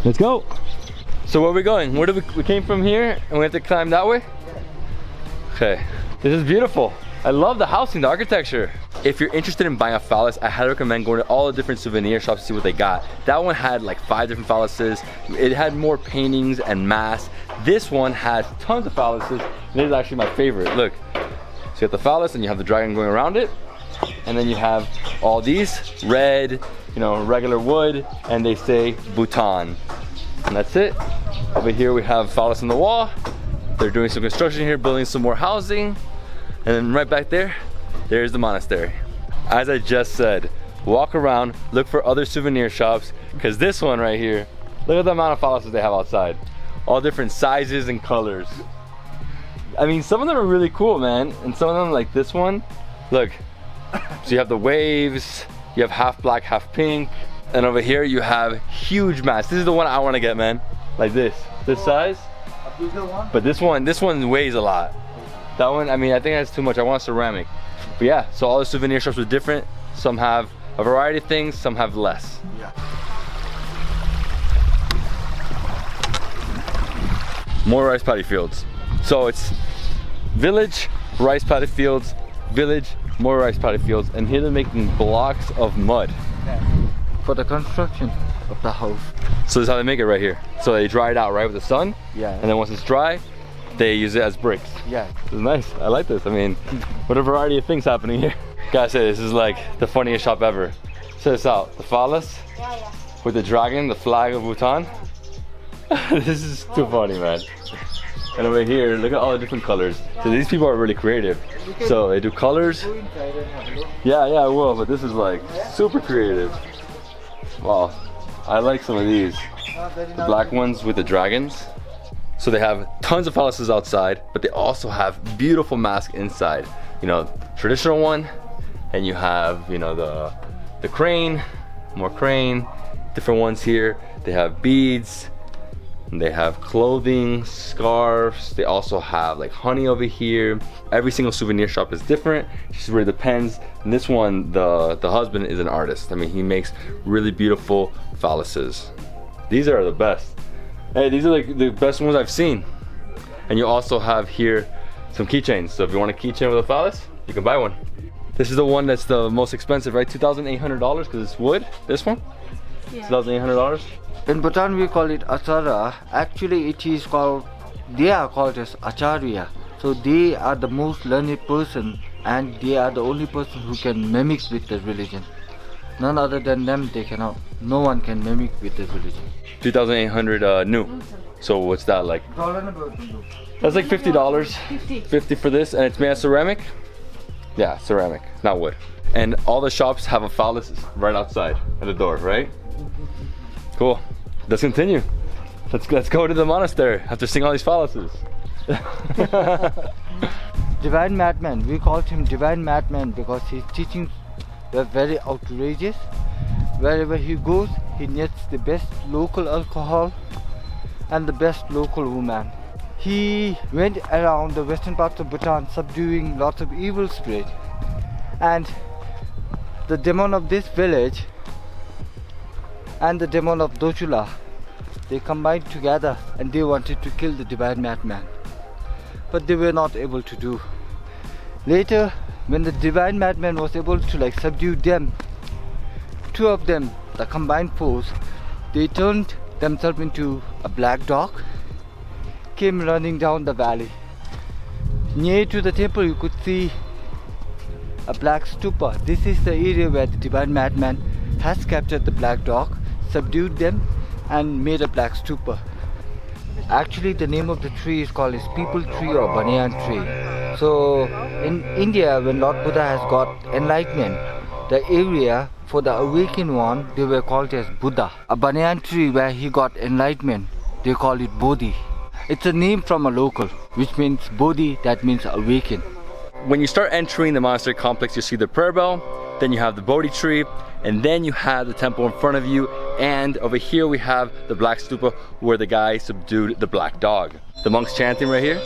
Let's go. So where are we going? Where did we came from here and we have to climb that way? Okay. This is beautiful. I love the housing, the architecture. If you're interested in buying a phallus, I highly recommend going to all the different souvenir shops to see what they got. That one had like 5 different phalluses. It had more paintings and masks. This one has tons of phalluses. This is actually my favorite. Look. So you have the phallus and you have the dragon going around it. And then you have all these red, you know, regular wood, and they say Bhutan. And that's it. Over here we have phallus on the wall. They're doing some construction here, building some more housing. And then right back there, there's the monastery. As I just said, walk around, look for other souvenir shops, because this one right here, look at the amount of phalluses they have outside. All different sizes and colors. I mean, some of them are really cool, man. And some of them, like this one, look. So you have the waves, you have half black, half pink. And over here you have huge masks. This is the one I want to get, man. Like this size. A bigger one? But this one weighs a lot. That one, I mean, I think that's too much. I want ceramic. But yeah, so all the souvenir shops are different. Some have a variety of things, some have less. Yeah. More rice paddy fields. So it's village, rice paddy fields, village, more rice paddy fields, and here they're making blocks of mud. For the construction of the house. So this is how they make it right here. So they dry it out, right, with the sun? Yeah. And then once it's dry, they use it as bricks. Yeah. This is nice. I like this. I mean, what a variety of things happening here. Gotta say, this is like the funniest shop ever. Check this out. The phallus with the dragon, the flag of Bhutan. This is too funny, man. And over here, look at all the different colors. So these people are really creative. So they do colors. Yeah, I will, but this is like super creative. Wow, I like some of these. The black ones with the dragons. So they have tons of phalluses outside, but they also have beautiful masks inside. You know, traditional one, and you have, you know, the crane, more crane, different ones here. They have beads, and they have clothing, scarves. They also have like honey over here. Every single souvenir shop is different. It just really depends. And this one, the husband is an artist. I mean, he makes really beautiful phalluses. These are the best. Hey, these are like the best ones I've seen. And you also have here some keychains. So if you want a keychain with a phallus, you can buy one. This is the one that's the most expensive, right? $2,800 because it's wood. This one? Yeah. $2,800. In Bhutan we call it Achara. Actually it is called, they are called as Acharya. So they are the most learned person and they are the only person who can mimic with the religion. None other than them, they cannot. No one can mimic with the religion. 2,800 new. So what's that like? That's like $50. 50 for this, and it's made of ceramic? Yeah, ceramic, not wood. And all the shops have a phallus right outside at the door, right? Cool. Let's continue. Let's go to the monastery after seeing all these phalluses. Divine Madman, we called him Divine Madman because his teachings were very outrageous. Wherever he goes, he gets the best local alcohol and the best local woman. He went around the western parts of Bhutan subduing lots of evil spirits. And the demon of this village and the demon of Dochula, they combined together and they wanted to kill the Divine Madman. But they were not able to do. Later, when the Divine Madman was able to like subdue them, two of them, the combined force, they turned themselves into a black dog, came running down the valley. Near to the temple you could see a black stupa. This is the area where the Divine Madman has captured the black dog, subdued them and made a black stupa. Actually the name of the tree is called as people tree or banyan tree. So in India, when Lord Buddha has got enlightenment, the area for the awakened one, they were called as Buddha. A banyan tree where he got enlightenment, they call it Bodhi. It's a name from a local, which means Bodhi, that means awaken. When you start entering the monastery complex, you see the prayer bell, then you have the Bodhi tree, and then you have the temple in front of you, and over here we have the black stupa where the guy subdued the black dog. The monk's chanting right here.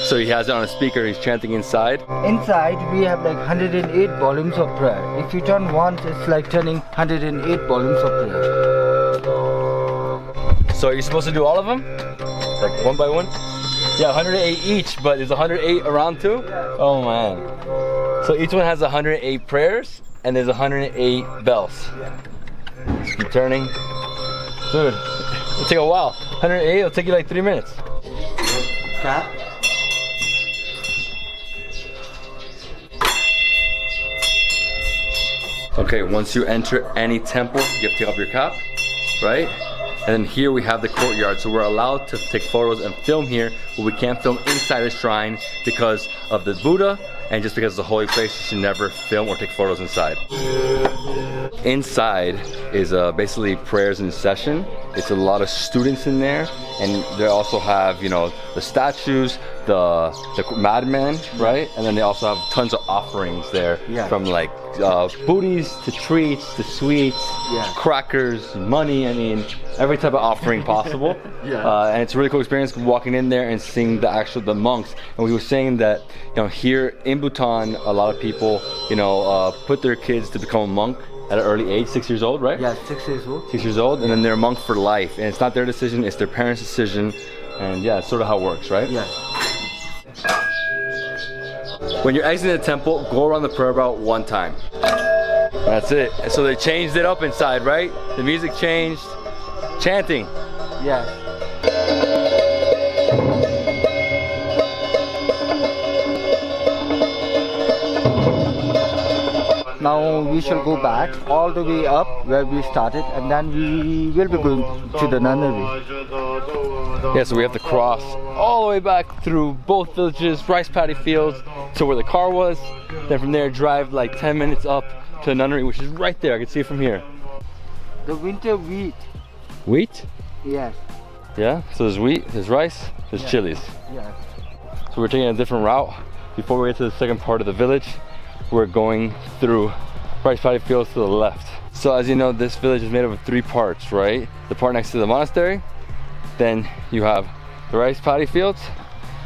So he has it on a speaker, he's chanting inside. Inside we have like 108 volumes of prayer. If you turn once, it's like turning 108 volumes of prayer. So are you supposed to do all of them? Like one by one? Yeah, 108 each, but there's 108 around too? Oh man. So each one has 108 prayers, and there's 108 bells. Just keep turning. Dude, it'll take a while. 108, it'll take you like 3 minutes. Cap. Okay, once you enter any temple, you have to take off your cap, right? And then here we have the courtyard, so we're allowed to take photos and film here, but we can't film inside the shrine because of the Buddha, and just because it's a holy place, you should never film or take photos inside. Inside is basically prayers in session. It's a lot of students in there, and they also have, you know, the statues, the madman, right? And then they also have tons of offerings there, from like booties to treats to sweets, crackers, money. I mean, every type of offering possible. And it's a really cool experience walking in there and seeing the monks. And we were saying that, you know, here in Bhutan, a lot of people, you know, put their kids to become a monk at an early age, 6 years old, right? Yeah, 6 years old. 6 years old, and then they're a monk for life. And it's not their decision, it's their parents' decision. And yeah, it's sort of how it works, right? Yeah. When you're exiting the temple, go around the prayer bell one time. That's it. So they changed it up inside, right? The music changed. Chanting. Yeah. Now we shall go back all the way up where we started, and then we will be going to the nunnery. Yeah, so we have to cross all the way back through both villages, rice paddy fields, to where the car was. Then from there, drive like 10 minutes up to the nunnery, which is right there. I can see it from here. The winter wheat. Wheat? Yes. Yeah, so there's wheat, there's rice. There's chilies. Yeah. So we're taking a different route. Before we get to the second part of the village, we're going through rice paddy fields to the left. So as you know, this village is made up of 3 parts, right? The part next to the monastery, then you have the rice paddy fields,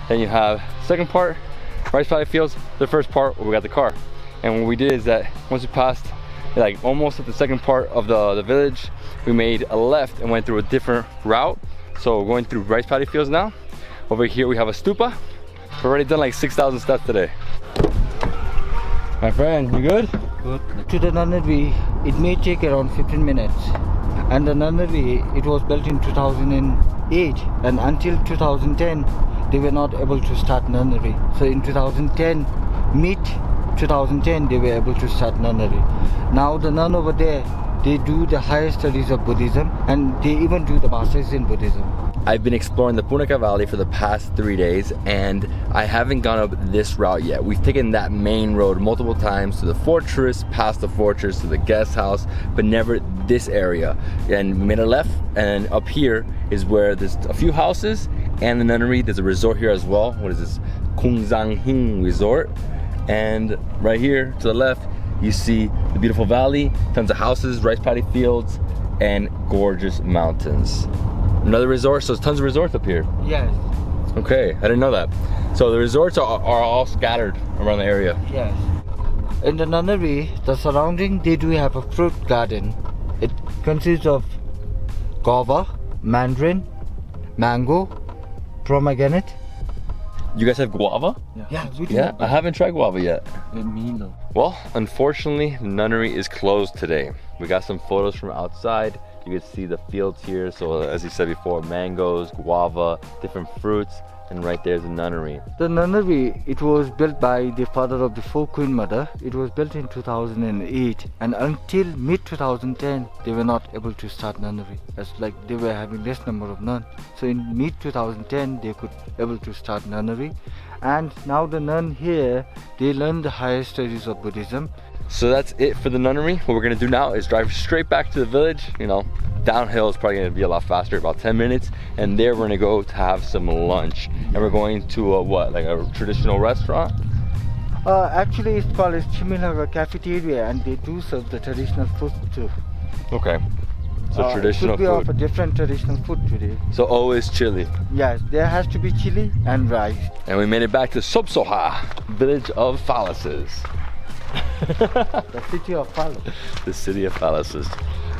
then you have second part, rice paddy fields, the first part where we got the car. And what we did is that once we passed, like almost at the second part of the village, we made a left and went through a different route. So we're going through rice paddy fields now. Over here we have a stupa. We've already done like 6,000 steps today. My friend, you good? Good. To the nunnery, it may take around 15 minutes. And the nunnery, it was built in 2008. And until 2010, they were not able to start nunnery. So in 2010, mid-2010, they were able to start nunnery. Now the nun over there, they do the higher studies of Buddhism, and they even do the masters in Buddhism. I've been exploring the Punakha Valley for the past 3 days, and I haven't gone up this route yet. We've taken that main road multiple times to the fortress, past the fortress, to the guest house, but never this area. And we made a left, and up here is where there's a few houses and the nunnery. There's a resort here as well. What is this? Kungsanghing Resort. And right here to the left, you see the beautiful valley, tons of houses, rice paddy fields, and gorgeous mountains. Another resort, so there's tons of resorts up here. Yes. Okay, I didn't know that. So the resorts are all scattered around the area. Yes. In the nunnery, the surrounding, they do have a fruit garden. It consists of guava, mandarin, mango, pomegranate. You guys have guava? Yeah, we do. Yeah, I haven't tried guava yet. Me no. Well, unfortunately, the nunnery is closed today. We got some photos from outside. You can see the fields here. So as you said before, mangoes, guava, different fruits, and right there's the nunnery. The nunnery, it was built by the father of the 4 Queen Mother. It was built in 2008, and until mid-2010, they were not able to start nunnery. As like they were having less number of nuns. So in mid-2010, they could able to start nunnery. And now the nun here, they learn the higher studies of Buddhism. So that's it for the nunnery. What we're gonna do now is drive straight back to the village. You know, downhill is probably gonna be a lot faster, about 10 minutes. And there we're gonna go to have some lunch. And we're going to what, like a traditional restaurant? Actually, it's called as Himalayan cafeteria, and they do serve the traditional food too. Okay, so traditional should we food. offer different traditional food today? So O is chili. Yes, there has to be chili and rice. And we made it back to Sobsoha, village of phalluses. The city of Palo. The city of phalluses.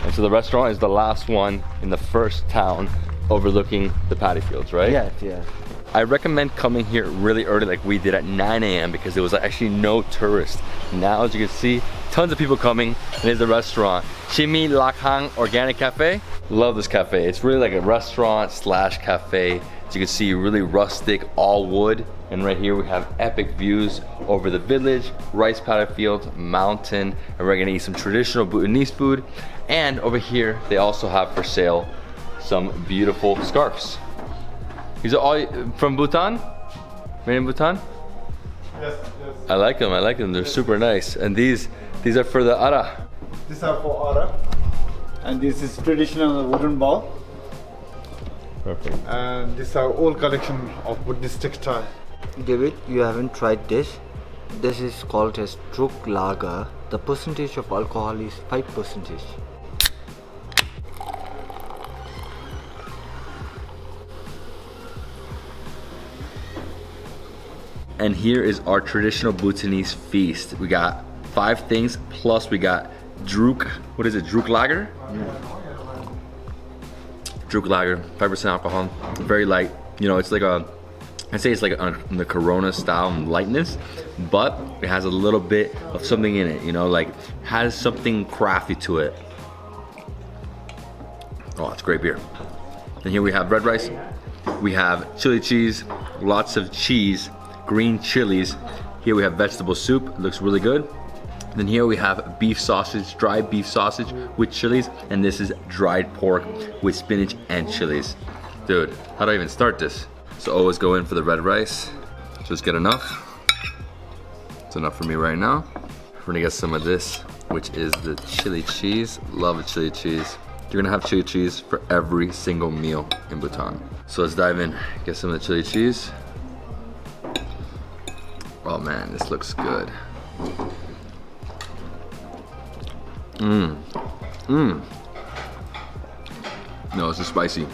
And so the restaurant is the last one in the first town overlooking the paddy fields, right? Yes, yes. I recommend coming here really early like we did at 9 a.m. because there was actually no tourists. Now, as you can see, tons of people coming, and there's the restaurant. Chimi Lakhang Organic Cafe. Love this cafe. It's really like a restaurant slash cafe. As you can see, really rustic, all wood. And right here we have epic views over the village, rice paddy fields, mountain, and we're gonna eat some traditional Bhutanese food. And over here, they also have for sale some beautiful scarves. These are all from Bhutan? Made in Bhutan? Yes, yes. I like them, they're super nice. And these are for the ara. These are for Ara. And this is traditional wooden bowl. Perfect. And these are old collection of Buddhist textile. David, you haven't tried this. This is called as Truk Lager. The percentage of alcohol is 5%. And here is our traditional Bhutanese feast. We got 5 things, plus we got Druk, what is it, Druk Lager? Yeah. Druk Lager, 5% alcohol, very light. You know, it's like a, I'd say it's like the Corona style lightness, but it has a little bit of something in it, you know, like has something crafty to it. Oh, it's great beer. And here we have red rice, we have chili cheese, lots of cheese, green chilies. Here we have vegetable soup, it looks really good. Then here we have beef sausage, dried beef sausage with chilies, and this is dried pork with spinach and chilies. Dude, how do I even start this? So always go in for the red rice. Just get enough. It's enough for me right now. We're gonna get some of this, which is the chili cheese. Love the chili cheese. you're gonna have chili cheese for every single meal in Bhutan. So let's dive in, get some of the chili cheese. Oh man, this looks good. No, this is spicy.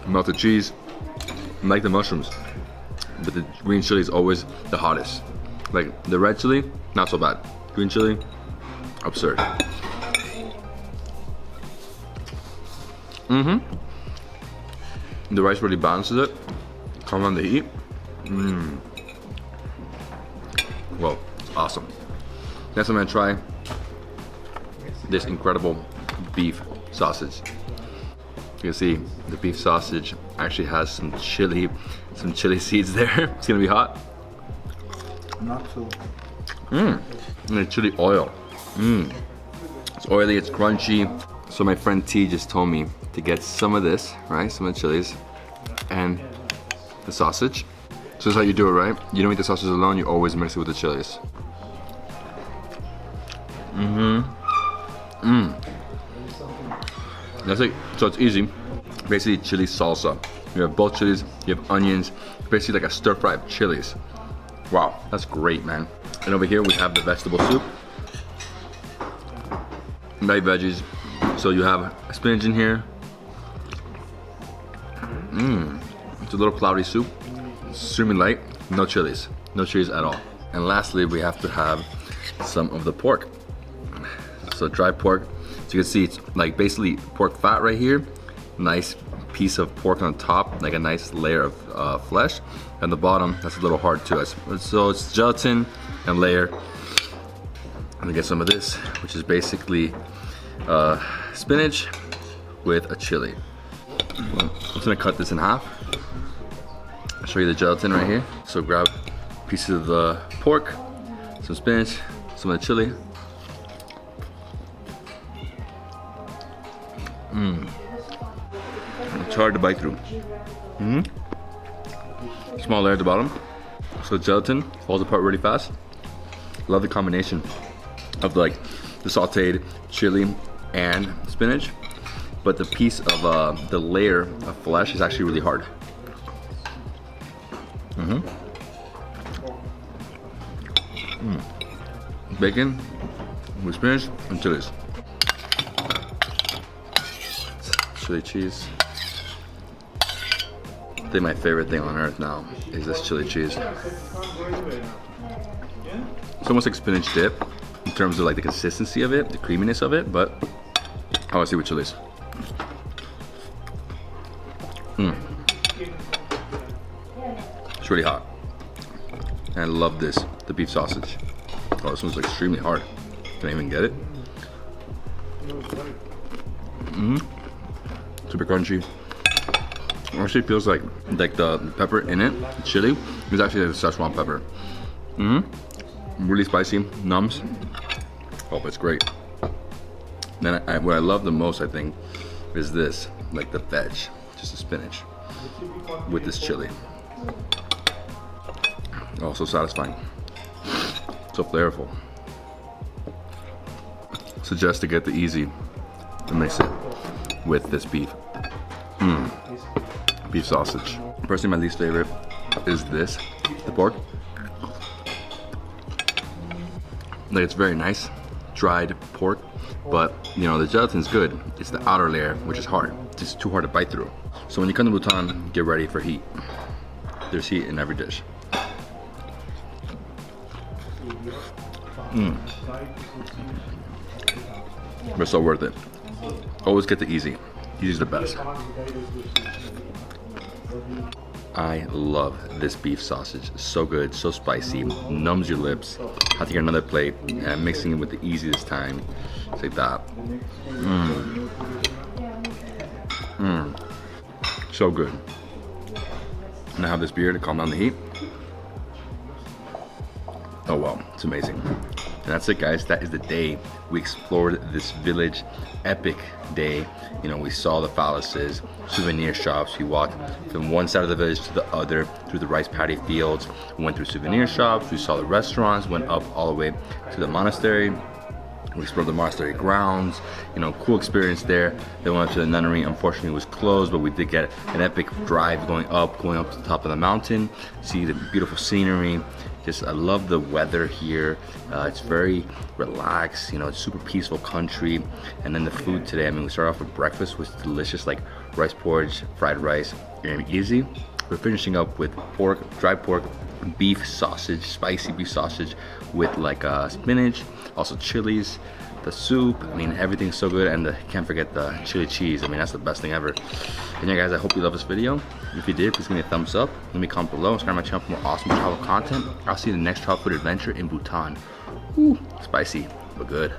Melted cheese. I like the mushrooms, but the green chili is always the hottest. Like the red chili, not so bad. Green chili, absurd. The rice really balances it. Come on the heat. Well, it's awesome. Next I'm gonna try this incredible beef sausage. You can see the beef sausage actually has some chili seeds there. It's gonna be hot. Not so. And the chili oil. It's oily, it's crunchy. So my friend T just told me to get some of this, right? Some of the chilies and the sausage. So this is how you do it, right? You don't eat the sausage alone, you always mix it with the chilies. That's it. So it's easy. Basically chili salsa. You have both chilies, you have onions, basically like a stir fry of chilies. Wow, that's great, man. And over here we have the vegetable soup. Light veggies. So you have spinach in here. It's a little cloudy soup. Extremely light, no chilies at all. And lastly, we have to have some of the pork. So dry pork. So you can see it's like basically pork fat right here. Nice piece of pork on top, like a nice layer of flesh. And the bottom, that's a little hard too. So it's gelatin and layer. And I get some of this, which is basically spinach with a chili. I'm just gonna cut this in half. I'll show you the gelatin right here. So grab pieces of the pork, some spinach, some of the chili. It's hard to bite through. Small layer at the bottom. So gelatin falls apart really fast. Love the combination of the sauteed chili and spinach, but the piece of the layer of flesh is actually really hard. Bacon with spinach and chilies. Chili cheese. I think my favorite thing on earth now is this chili cheese. It's almost like spinach dip in terms of like the consistency of it, the creaminess of it, but I want to see with chilies. It's really hot. And I love this, the beef sausage. Oh, this one's extremely hard. Can I even get it? Super crunchy. It actually feels like the pepper in it, the chili, is actually like a Szechuan pepper. Really spicy, numbs. Oh, it's great. Then what I love the most, I think, is this, like the veg, just the spinach with this chili. Oh, so satisfying. So flavorful. Suggest to get the easy and mix it with this beef. Beef sausage. Personally, my least favorite is this, the pork. Like, it's very nice, dried pork, but you know, the gelatin's good. It's the outer layer, which is hard. It's just too hard to bite through. So when you come to Bhutan, get ready for heat. There's heat in every dish. But so worth it. Always get the easy. Easy's the best. I love this beef sausage. So good, so spicy, numbs your lips. Have to get another plate and mixing it with the easy this time. It's like that. So good. And I have this beer to calm down the heat. Oh wow, it's amazing. And that's it, guys. That is the day we explored this village. Epic day. You know, we saw the palaces, souvenir shops. We walked from one side of the village to the other through the rice paddy fields. We went through souvenir shops. We saw the restaurants. Went up all the way to the monastery. We explored the monastery grounds, you know, cool experience there. Then went up to the nunnery. Unfortunately, it was closed, but we did get an epic drive going up to the top of the mountain. See the beautiful scenery. Just, I love the weather here. It's very relaxed, you know, it's super peaceful country. And then the food today, I mean, we started off with breakfast, was delicious, like rice porridge, fried rice, and easy. We're finishing up with pork, dry pork, beef sausage, spicy beef sausage with like spinach, also chilies, the soup. I mean, everything's so good, and can't forget the chili cheese. I mean, that's the best thing ever. And yeah, guys, I hope you love this video. If you did, please give me a thumbs up. Let me comment below. Subscribe to my channel for more awesome travel content. I'll see you in the next travel food adventure in Bhutan. Ooh, spicy, but good.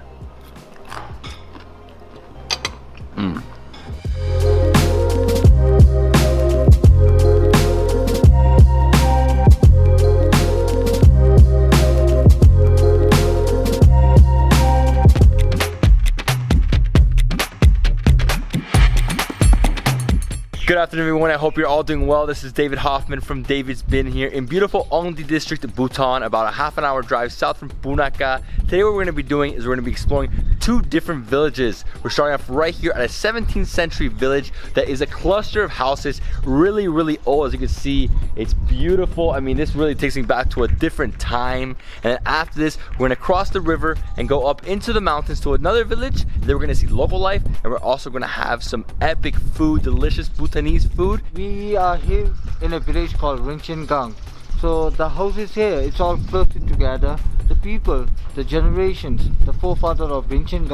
Good afternoon, everyone. I hope you're all doing well. This is David Hoffman from Davidsbeenhere in beautiful Ongdi district of Bhutan, about a half-an-hour drive south from Punakha. Today what we're going to be doing is we're going to be exploring two different villages. We're starting off right here at a 17th century village that is a cluster of houses, really old. As you can see, it's beautiful. I mean, this really takes me back to a different time. And then after this, we're going to cross the river and go up into the mountains to another village. Then we're going to see local life, and we're also going to have some epic food, delicious Bhutanese food. We are here in a village called Rinchen. So the houses here, it's all clustered together. The people, the generations, the forefathers of Rinchen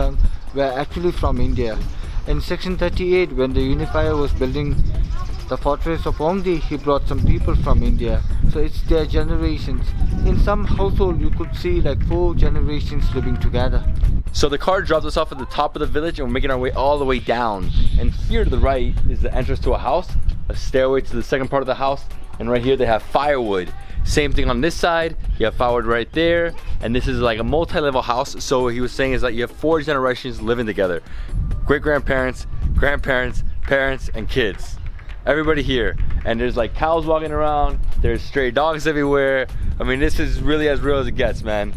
were actually from India. In 1638, when the unifier was building the fortress of Ongdi, he brought some people from India. So it's their generations. In some household, you could see like 4 generations living together. So the car drops us off at the top of the village, and we're making our way all the way down. And here to the right is the entrance to a house, a stairway to the second part of the house, and right here they have firewood. Same thing on this side, you have firewood right there, and this is like a multi-level house. So what he was saying is that you have 4 generations living together. Great-grandparents, grandparents, parents, and kids. Everybody here. And there's like cows walking around, there's stray dogs everywhere. I mean, this is really as real as it gets, man.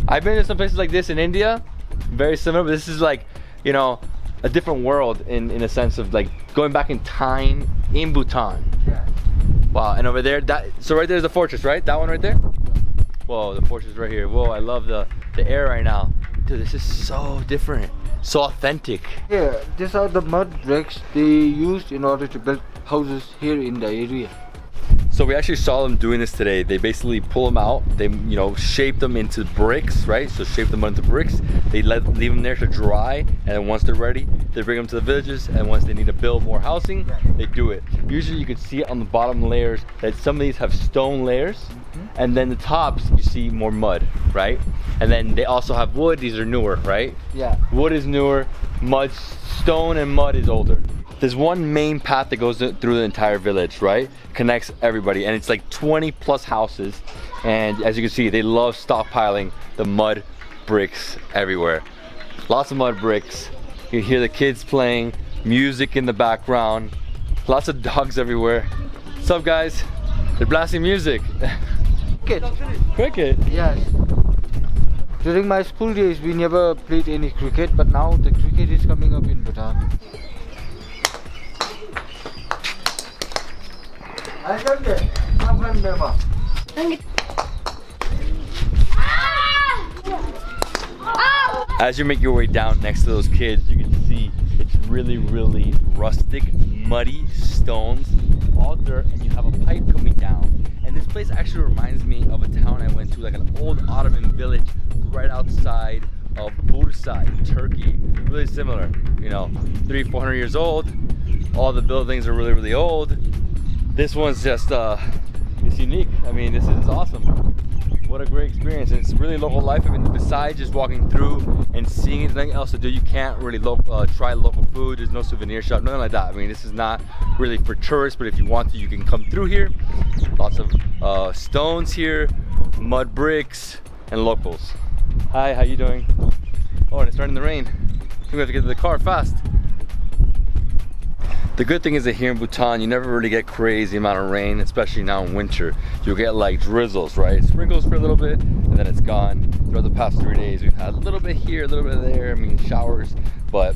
I've been to some places like this in India, very similar, but this is like, you know, a different world in a sense of like going back in time in Bhutan. Yeah. Wow, and over there, so right there's the fortress, right? That one right there? Whoa, the fortress right here. Whoa, I love the air right now. Dude, this is so different, so authentic. Yeah, these are the mud bricks they used in order to build houses here in the area. So we actually saw them doing this today. They basically pull them out, they, you know, shape them into bricks, right? So shape them into bricks, they leave them there to dry, and then once they're ready, they bring them to the villages, and once they need to build more housing, they do it. Usually you can see it on the bottom layers that some of these have stone layers, and then the tops you see more mud, right? And then they also have wood. These are newer, right? Yeah. Wood is newer, mud, stone and mud is older. There's one main path that goes through the entire village, right? Connects everybody, and it's like 20 plus houses. And as you can see, they love stockpiling the mud bricks everywhere. Lots of mud bricks. You hear the kids playing, music in the background, lots of dogs everywhere. What's up, guys? They're blasting music. Cricket. Cricket? Yes. During my school days, we never played any cricket, but now the cricket is coming up in Bhutan. As you make your way down next to those kids, you can see it's really rustic, muddy stones, all dirt, and you have a pipe coming down. And this place actually reminds me of a town I went to, like an old Ottoman village right outside of Bursa in Turkey. Really similar, you know, 300-400 years old. All the buildings are really old. This one's just, it's unique. I mean, this is awesome. What a great experience. And it's really local life. I mean, besides just walking through and seeing anything else to do, you can't really try local food. There's no souvenir shop, nothing like that. I mean, this is not really for tourists, but if you want to, you can come through here. Lots of stones here, mud bricks, and locals. Hi, how you doing? Oh, and it's starting to rain. We have to get to the car fast. The good thing is that here in Bhutan, you never really get crazy amount of rain, especially now in winter. You'll get like drizzles, right? Sprinkles for a little bit, and then it's gone. Throughout the past 3 days, we've had a little bit here, a little bit there. I mean, showers, but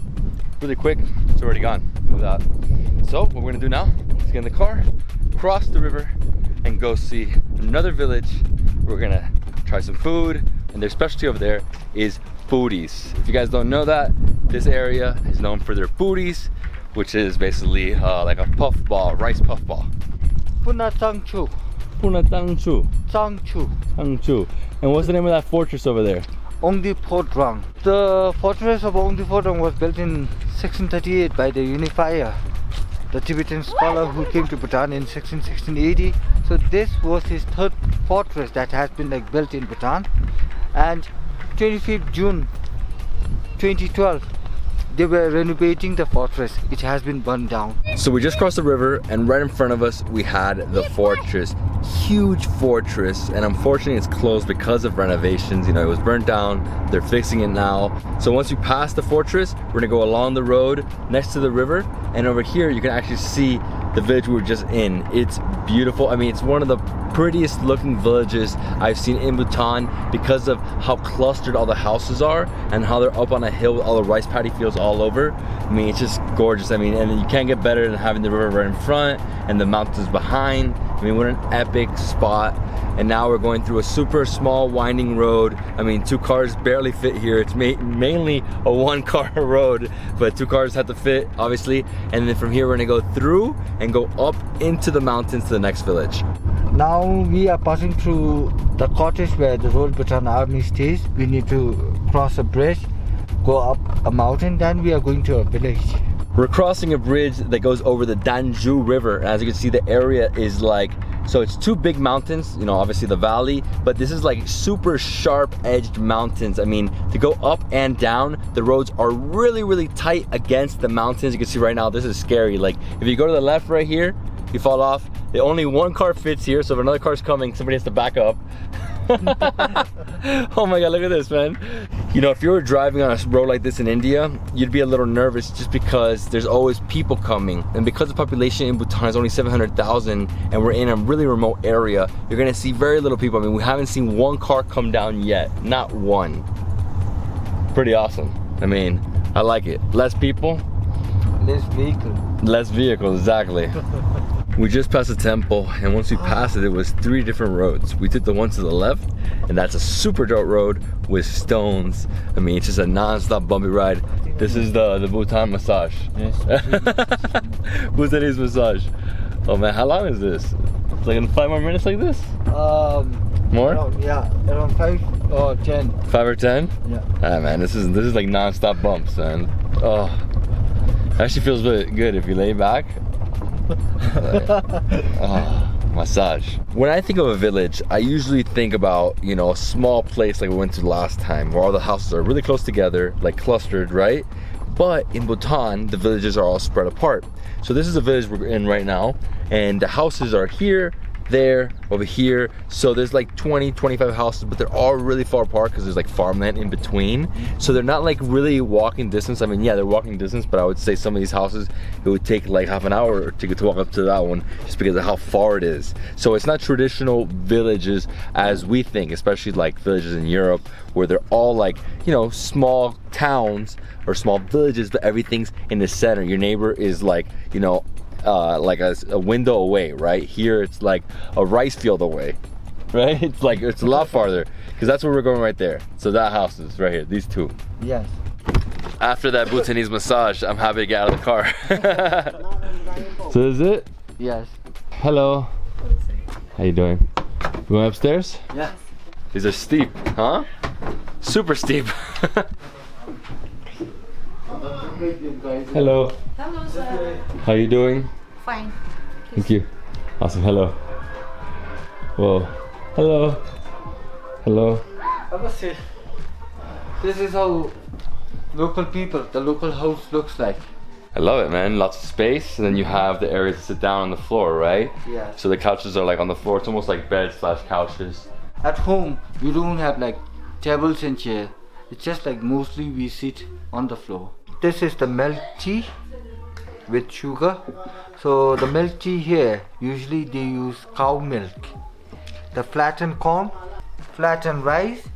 really quick, it's already gone. Look at that. So what we're gonna do now is get in the car, cross the river, and go see another village. We're gonna try some food, and their specialty over there is foodies. If you guys don't know that, this area is known for their foodies, which is basically like a puff ball, rice puff ball. Punakha. Punakha. Changchu. And what's the name of that fortress over there? Ongdi Phodrang. The fortress of Ongdi Phodrang was built in 1638 by the unifier, the Tibetan scholar who came to Bhutan in 1680. So this was his third fortress that has been like built in Bhutan. And 25th June 2012, they were renovating the fortress. It has been burned down. So we just crossed the river, and right in front of us we had the fortress. Huge fortress, and unfortunately it's closed because of renovations. You know, it was burnt down, they're fixing it now. So once you pass the fortress, we're gonna go along the road next to the river, and over here you can actually see the village we were just in. It's beautiful. I mean, it's one of the prettiest looking villages I've seen in Bhutan because of how clustered all the houses are and how they're up on a hill with all the rice paddy fields all over. I mean, it's just gorgeous. I mean, and you can't get better than having the river right in front and the mountains behind. I mean, what an epic spot. And now we're going through a super small winding road. I mean, 2 cars barely fit here. It's mainly a 1-car road, but 2 cars have to fit, obviously. And then from here, we're gonna go through and go up into the mountains to the next village. Now we are passing through the cottage where the Royal Bhutan Army stays. We need to cross a bridge, go up a mountain, then we are going to a village. We're crossing a bridge that goes over the Danju River. As you can see, the area is like, so it's 2 big mountains, you know, obviously the valley, but this is like super sharp edged mountains. I mean, to go up and down, the roads are really, really tight against the mountains. You can see right now, this is scary. Like if you go to the left right here, you fall off. Only 1 car fits here, so if another car's coming, somebody has to back up. Oh my God, look at this, man. You know, if you were driving on a road like this in India, you'd be a little nervous just because there's always people coming. And because the population in Bhutan is only 700,000 and we're in a really remote area, you're gonna see very little people. I mean, we haven't seen 1 car come down yet, not 1. Pretty awesome. I mean, I like it. Less people. Less vehicle. Less vehicles, exactly. We just passed a temple, and once we passed it, it was 3 different roads. We took the one to the left, and that's a super dirt road with stones. I mean, it's just a non-stop bumpy ride. This is the Bhutan massage. Yes. Bhutanese massage. Oh man, how long is this? It's like in 5 more minutes like this? More? Around 5 or 10. 5 or 10? Yeah. Ah man, this is like non-stop bumps, man. Oh, it actually feels really good if you lay back. Oh, massage. When I think of a village, I usually think about, you know, a small place like we went to last time where all the houses are really close together, like clustered, right? But in Bhutan, the villages are all spread apart. So this is the village we're in right now, and the houses are here, there, over here. So there's like 20, 25 houses, but they're all really far apart because there's like farmland in between. So they're not like really walking distance. I mean, yeah, they're walking distance, but I would say some of these houses, it would take like half an hour to get to walk up to that one just because of how far it is. So it's not traditional villages as we think, especially like villages in Europe where they're all like, you know, small towns or small villages, but everything's in the center. Your neighbor is like, you know, like a window away, right? Here it's like a rice field away, right? It's like, it's a lot farther because that's where we're going right there. So that house is right here, these 2. Yes. After that Bhutanese massage, I'm happy to get out of the car. So is it? Yes. Hello. How you doing? You going upstairs? Yes. These are steep, huh? Super steep. Hello. Hello, sir. How you doing? Fine. Thank you. Awesome. Hello. Whoa. Hello. Hello. I must say, this is how local people, the local house looks like. I love it, man. Lots of space, and then you have the area to sit down on the floor, right? Yeah. So the couches are like on the floor. It's almost like beds / couches. At home, we don't have like tables and chairs. It's just like mostly we sit on the floor. This is the milk tea. with sugar. So the milk tea here, usually they use cow milk. The flattened corn, flattened rice,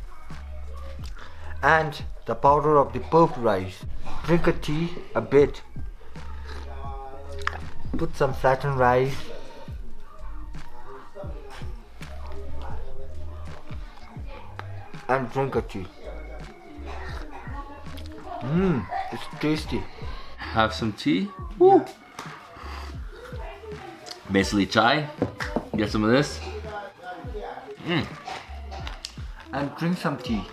and the powder of the puffed rice. Drink a tea a bit. Put some flattened rice. And drink a tea. It's tasty. Have some tea. Woo. Basically chai. Get some of this. And drink some tea.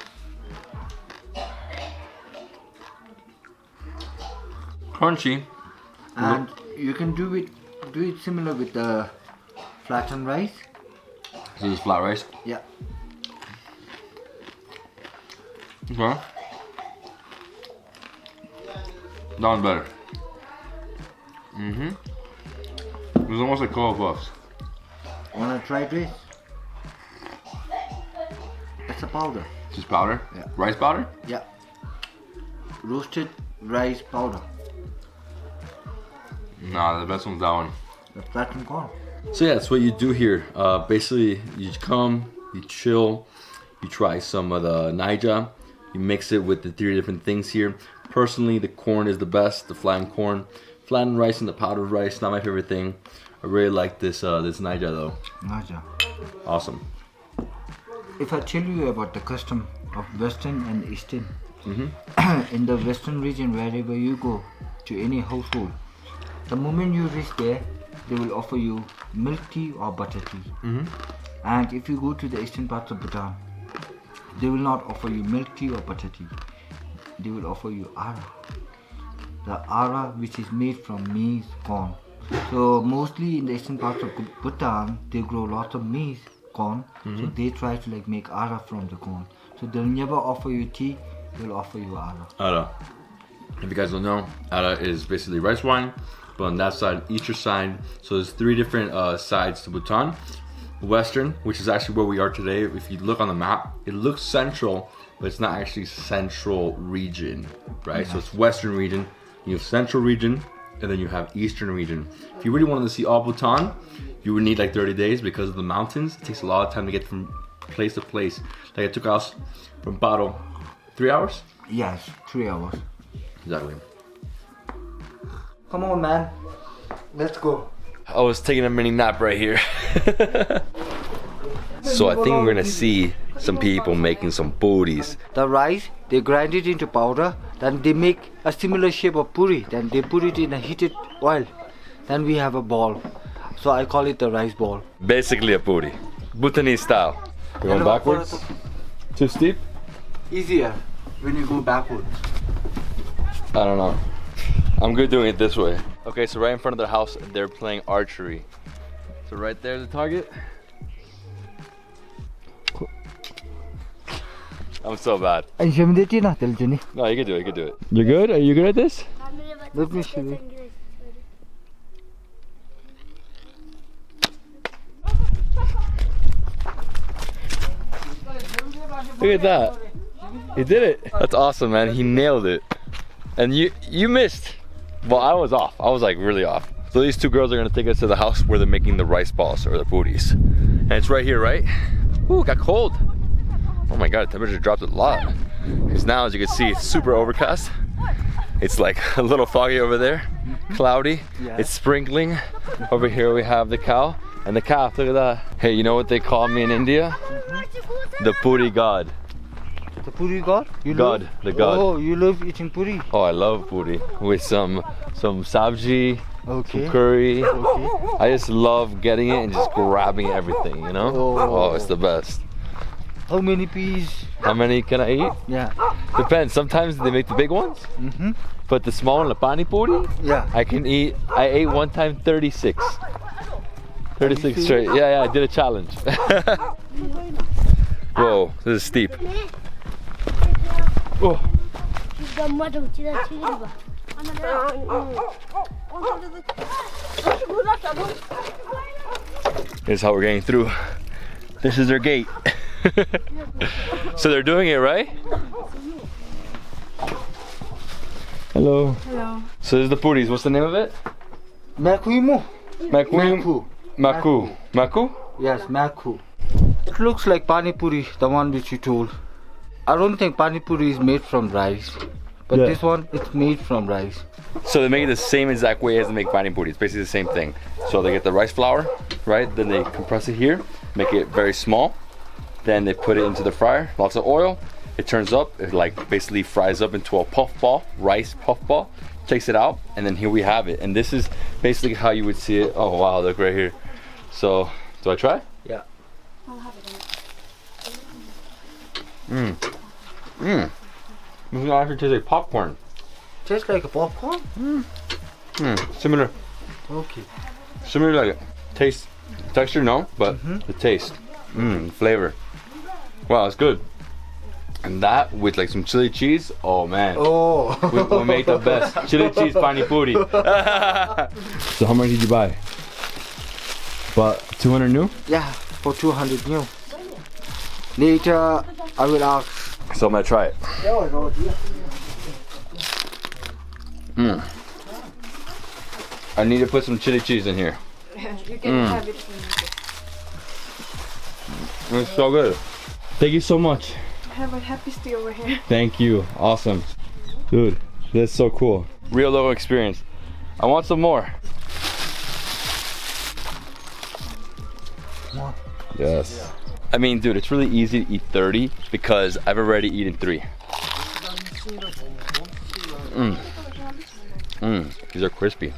Crunchy. And you can do it similar with the flattened rice. So this is flat rice. Yeah. Okay. That one's better. It's almost like cold puffs. Wanna try this? It's a powder. Just powder? Yeah. Rice powder? Yeah. Roasted rice powder. Nah, the best one's that one. The flattened corn. So yeah, that's what you do here. Basically, you come, you chill, you try some of the Naija, you mix it with the 3 different things here. Personally, the corn is the best, the flattened corn. Flattened rice and the powdered rice, not my favorite thing. I really like this this Naija though. Naija. Awesome. If I tell you about the custom of Western and Eastern, in the Western region, wherever you go to any household, the moment you reach there, they will offer you milk tea or butter tea. And if you go to the eastern parts of Bhutan, they will not offer you milk tea or butter tea. They will offer you ara. The ara, which is made from maize corn. So mostly in the eastern parts of Bhutan, they grow lots of maize corn. So they try to like make ara from the corn. So they'll never offer you tea, they'll offer you ara. Ara. If you guys don't know, ara is basically rice wine, but on that side, eastern side. So there's 3 different sides to Bhutan. Western, which is actually where we are today. If you look on the map, it looks central, but it's not actually central region, right? So it's Western region, you have central region, and then you have eastern region. If you really wanted to see all Bhutan, you would need like 30 days because of the mountains. It takes a lot of time to get from place to place. Like it took us from Paro 3 hours? Yes, 3 hours. Exactly. Come on, man. Let's go. I was taking a mini nap right here. So I think we're gonna see some people making some puris. The rice, they grind it into powder, then they make a similar shape of puri, then they put it in a heated oil. Then we have a ball. So I call it the rice ball. Basically a puri. Bhutanese style. We're going backwards? Too steep? Easier when you go backwards. I don't know. I'm good doing it this way. Okay, so right in front of their house, they're playing archery. So right there's the target. I'm so bad. No, you can do it, you can do it. You're good? Are you good at this? Let me show you. Look at that. He did it. That's awesome, man. He nailed it. And you missed. Well, I was off. I was like really off. So these 2 girls are gonna take us to the house where they're making the rice balls or the puris. And it's right here, right? Ooh, it got cold. Oh my God, the temperature dropped a lot. Because now, as you can see, it's super overcast. It's like a little foggy over there, cloudy. Yeah. It's sprinkling. Over here we have the cow and the calf. Look at that. Hey, you know what they call me in India? The puri god. The puri god? God, the god. Oh, you love eating puri? Oh, I love puri with some sabji, Okay. some curry. Okay. I just love getting it and just grabbing everything, you know? Oh, it's the best. How many peas? How many can I eat? Yeah. Depends. Sometimes they make the big ones, but the small one, the pani puri, Yeah. I ate one time 36. 36 straight. Yeah, I did a challenge. Whoa, this is steep. Oh. Here's how we're getting through. This is their gate. So they're doing it, right? Hello. Hello. So this is the puris. What's the name of it? Makuimu. Maku. Maku. Maku? Yes, maku. It looks like pani puri, the one which you told. I don't think pani puri is made from rice, but Yeah. this one it's made from rice. So they make it the same exact way as they make pani puri. It's basically the same thing. So they get the rice flour, right? Then they compress it here, make it very small. Then they put it into the fryer, lots of oil. It turns up, it like basically fries up into a puff ball, rice puff ball. Takes it out, and then here we have it. And this is basically how you would see it. Oh wow, look right here. So, do I try? Yeah. This actually tastes like popcorn. Tastes like a popcorn? Similar. Okay. Similar like taste, texture no, but the taste, flavor. Wow, it's good. And that with like some chili cheese, oh man. Oh. We made the best chili cheese pani puri. So how much did you buy? About 200 new? Yeah, for 200 new. Later, I will ask. So I'm gonna try it. I need to put some chili cheese in here. You can have it. It's so good. Thank you so much. Have a happy stay over here. Thank you. Awesome. Dude, that's so cool. Real local experience. I want some more. Yes. I mean, dude, it's really easy to eat 30 because I've already eaten 3. These are crispy.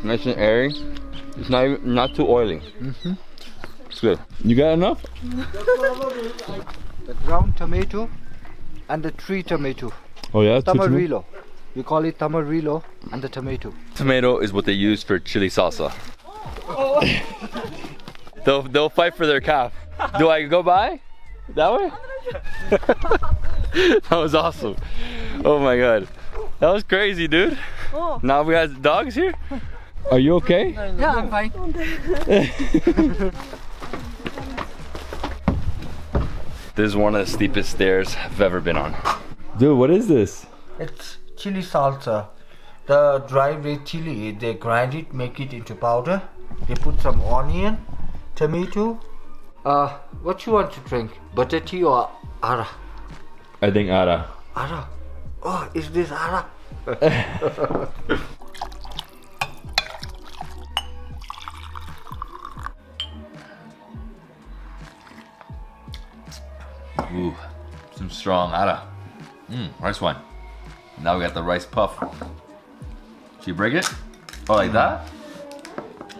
Nice and airy. It's not too oily. It's good. You got enough? The ground tomato and the tree tomato. Oh yeah, Tamarillo. We call it tamarillo and the tomato. Tomato is what they use for chili salsa. They'll fight for their calf. Do I go by? That way? That was awesome. Oh my god. That was crazy, dude. Now we got dogs here? Are you okay? Yeah, I'm fine. This is one of the steepest stairs I've ever been on. Dude, what is this? It's chili salsa. The dry red chili, they grind it, make it into powder. They put some onion, tomato. What you want to drink? Butter tea or ara? I think Ara. Ara. Oh, is this ara? Ooh, some strong Ara. Rice wine. Now we got the rice puff. Should you break it? Oh, like that?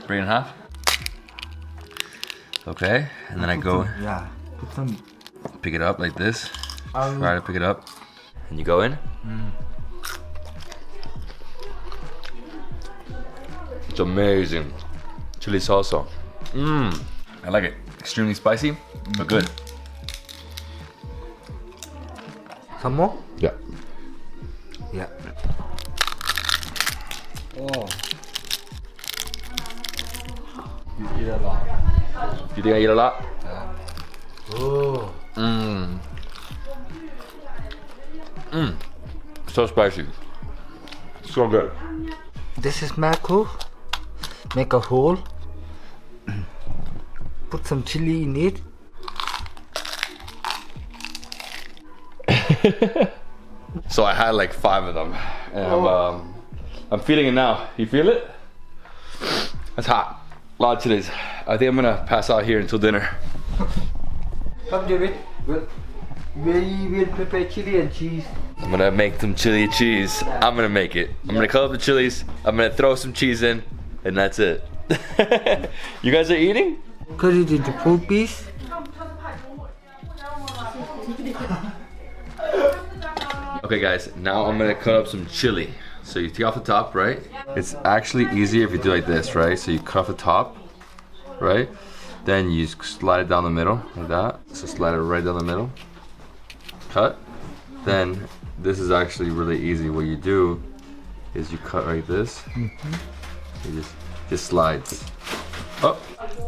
Break it in half. Okay, and then I go Yeah. Put some. pick it up like this. Try to pick it up. And you go in. It's amazing. Chili salsa. I like it. Extremely spicy, but good. Some more? Yeah. Yeah. Oh. You eat a lot. You think I eat a lot? Oh. So spicy. So good. This is maku. Make a hole. Put some chili in it. So I had like 5 of them, and I'm feeling it now. You feel it? It's hot. A lot of chilies. I think I'm gonna pass out here until dinner. Come, David. We will prepare chili and cheese. I'm gonna make some chili cheese. I'm gonna make it. I'm gonna cut up the chilies. I'm gonna throw some cheese in, and that's it. You guys are eating? Cut it into 4 pieces. Okay guys, now I'm gonna cut up some chili. So you take off the top, right? It's actually easier if you do like this, right? So you cut off the top, right? Then you slide it down the middle, like that. So slide it right down the middle. Cut. Then this is actually really easy. What you do is you cut like this. It just slides. Oh,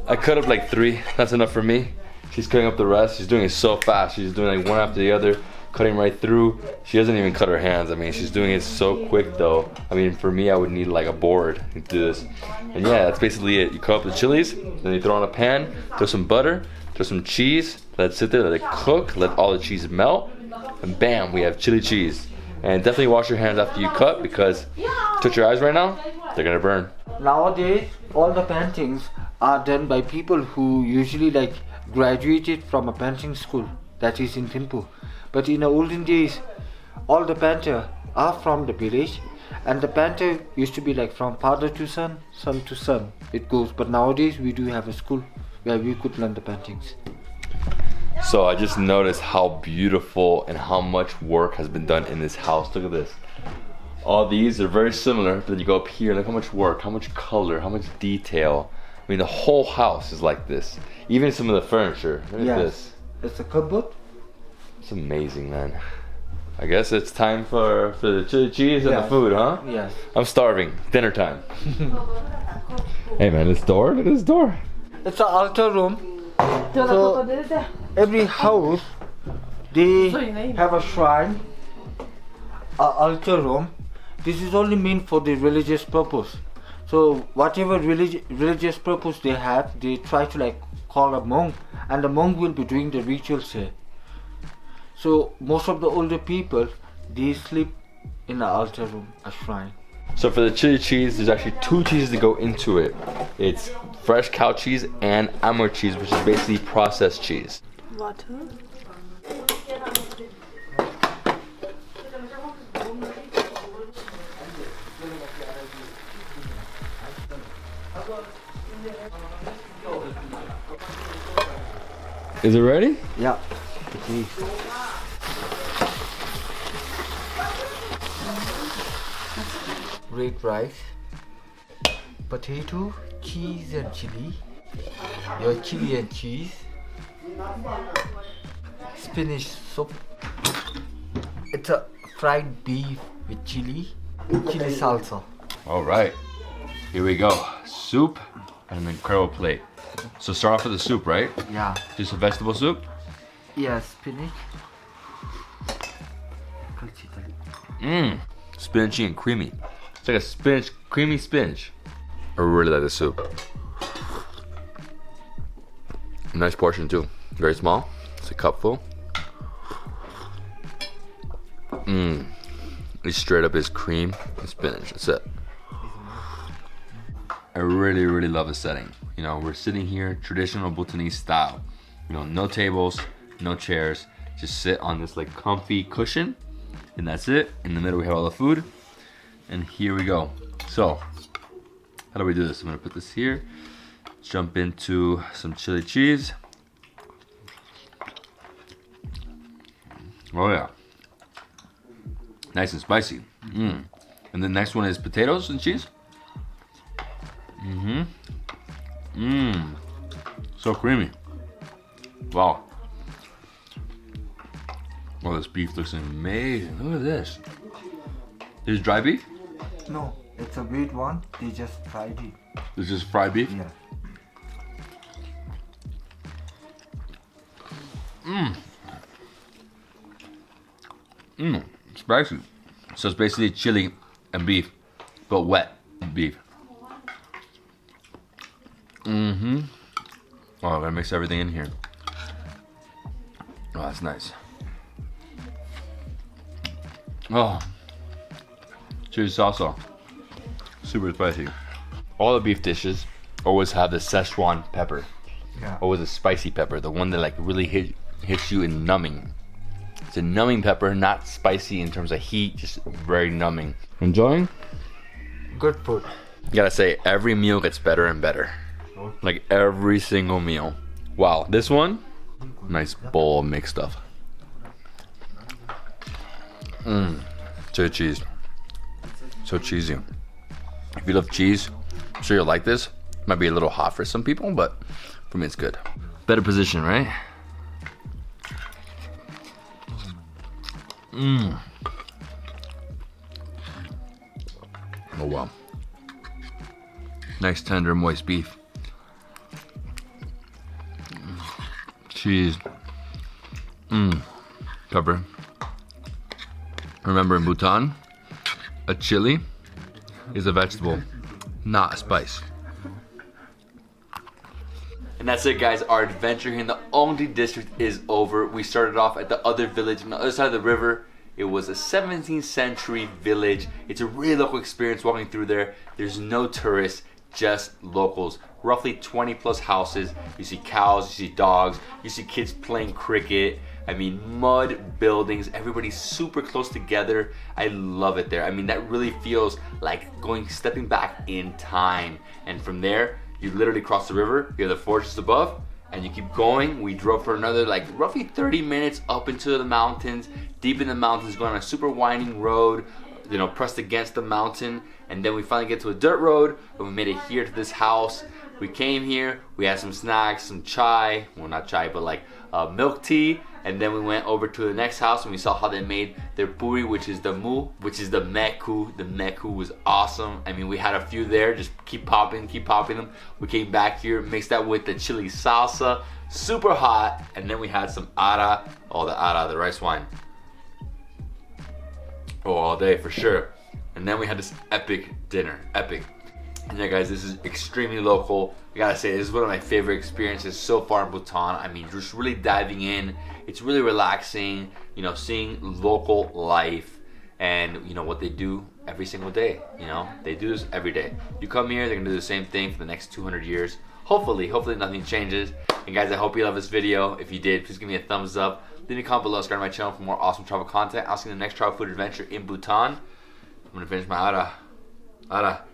I cut up like 3. That's enough for me. She's cutting up the rest. She's doing it so fast. She's doing like one after the other, cutting right through. She doesn't even cut her hands. I mean, she's doing it so quick though. I mean, for me, I would need like a board to do this. And yeah, that's basically it. You cut up the chilies, then you throw in a pan, throw some butter, throw some cheese, let it sit there, let it cook, let all the cheese melt, and bam, we have chili cheese. And definitely wash your hands after you cut, because touch your eyes right now, they're gonna burn. Nowadays, all the paintings are done by people who usually like graduated from a painting school that is in Thimphu. But in the olden days, all the painters are from the village, and the painter used to be like from father to son to son. It goes. But nowadays we do have a school where we could learn the paintings. So I just noticed how beautiful and how much work has been done in this house. Look at this. All these are very similar, but then you go up here, look how much work, how much color, how much detail. I mean, the whole house is like this. Even some of the furniture. Look at this. It's a cupboard. It's amazing, man. I guess it's time for the chili cheese and the food, huh? Yes. I'm starving. Dinner time. Hey man, this door? Look at this door. It's an altar room. So every house, they have a shrine, an altar room. This is only meant for the religious purpose. So whatever religious purpose they have, they try to like call a monk, and the monk will be doing the rituals here. So most of the older people, they sleep in the altar room, a shrine. So for the chili cheese, there's actually two cheeses that go into it. It's fresh cow cheese and Amur cheese, which is basically processed cheese. Water. Is it ready? Yeah. It is. Red rice, potato, cheese and chili, your chili and cheese, spinach soup. It's a fried beef with chili salsa. All right, here we go. Soup and an incredible plate. So start off with the soup, right? Yeah. Just a vegetable soup? Yeah, spinach. Spinachy and creamy. It's like a spinach, creamy spinach. I really like the soup. Nice portion too. Very small. It's a cup full. It straight up is cream and spinach. That's it. I really, really love the setting. You know, we're sitting here, traditional Bhutanese style. You know, no tables, no chairs. Just sit on this like comfy cushion, and that's it. In the middle we have all the food, and here we go. So, how do we do this? I'm gonna put this here. Jump into some chili cheese. Oh yeah, nice and spicy. And the next one is potatoes and cheese. So creamy. Wow. Oh, this beef looks amazing. Look at this. This is dry beef? No, it's a wheat one. They just fried it. This is fried beef? Yeah. Spicy. So it's basically chili and beef, but wet beef. Oh, I'm gonna mix everything in here. Oh, that's nice. Oh, chili salsa. Super spicy. All the beef dishes always have the Szechuan pepper. Yeah. Always a spicy pepper, the one that like really hits you in numbing. It's a numbing pepper, not spicy in terms of heat, just very numbing. Enjoying? Good food. Gotta say, every meal gets better and better. Like every single meal. Wow, this one, nice bowl of mixed stuff. Chili cheese. So cheesy. If you love cheese, I'm sure you'll like this. Might be a little hot for some people, but for me it's good. Better position, right? Oh wow. Nice tender moist beef. cheese. Pepper. Remember, in Bhutan, a chili is a vegetable, not a spice. And that's it, guys. Our adventure here in the Ongdi district is over. We started off at the other village on the other side of the river. It was a 17th century village. It's a really local experience walking through there. There's no tourists, just locals. Roughly 20 plus houses. You see cows, you see dogs, you see kids playing cricket. I mean, mud buildings, everybody's super close together. I love it there. I mean, that really feels like stepping back in time. And from there, you literally cross the river, you have the forest above, and you keep going. We drove for another roughly 30 minutes up into the mountains, deep in the mountains, going on a super winding road, you know, pressed against the mountain. And then we finally get to a dirt road, and we made it here to this house. We came here, we had some snacks, some chai, well not chai, but milk tea. And then we went over to the next house and we saw how they made their puri, which is the mu, which is the meku. The meku was awesome. I mean, we had a few there, just keep popping them. We came back here, mixed that with the chili salsa, super hot. And then we had some ara, the rice wine. Oh, all day for sure. And then we had this epic dinner, epic. And yeah, guys, this is extremely local. I gotta say, this is one of my favorite experiences so far in Bhutan. I mean, just really diving in. It's really relaxing, you know, seeing local life and, you know, what they do every single day. You know, they do this every day. You come here, they're gonna do the same thing for the next 200 years. Hopefully nothing changes. And guys, I hope you love this video. If you did, please give me a thumbs up. Leave me a comment below, subscribe to my channel for more awesome travel content. I'll see you in the next travel food adventure in Bhutan. I'm gonna finish my ara. Ara.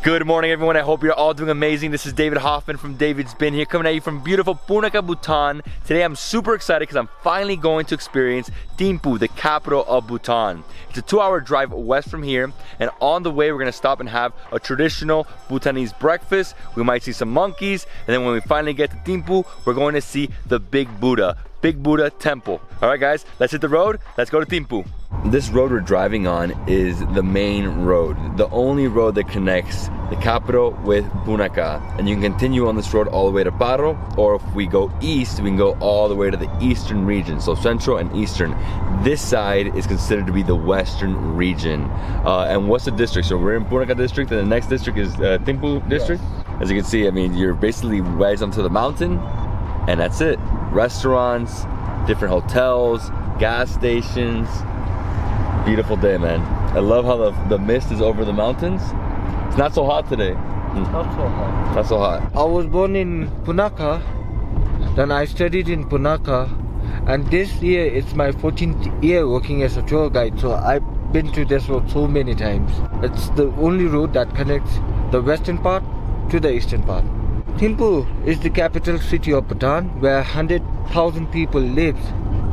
Good morning, everyone. I hope you're all doing amazing. This is David Hoffman from Davidsbeenhere, coming at you from beautiful Punakha, Bhutan. Today I'm super excited because I'm finally going to experience Thimphu, the capital of Bhutan. It's a 2-hour drive west from here, and on the way we're gonna stop and have a traditional Bhutanese breakfast. We might see some monkeys, and then when we finally get to Thimphu, we're going to see the Big Buddha temple. All right, guys, let's hit the road. Let's go to Thimphu. This road we're driving on is the main road, the only road that connects the capital with Punakha. And you can continue on this road all the way to Paro, or if we go east, we can go all the way to the eastern region, so central and eastern. This side is considered to be the western region. And what's the district? So we're in Punakha district, and the next district is Thimphu district. Yes. As you can see, I mean, you're basically wedged onto the mountain, and that's it. Restaurants, different hotels, gas stations. Beautiful day, man. I love how the mist is over the mountains. It's not so hot today. Not so hot. Not so hot. I was born in Punakha, then I studied in Punakha, and this year it's my 14th year working as a tour guide, so I've been to this road so many times. It's the only road that connects the western part to the eastern part. Thimphu is the capital city of Bhutan, where 100,000 people live.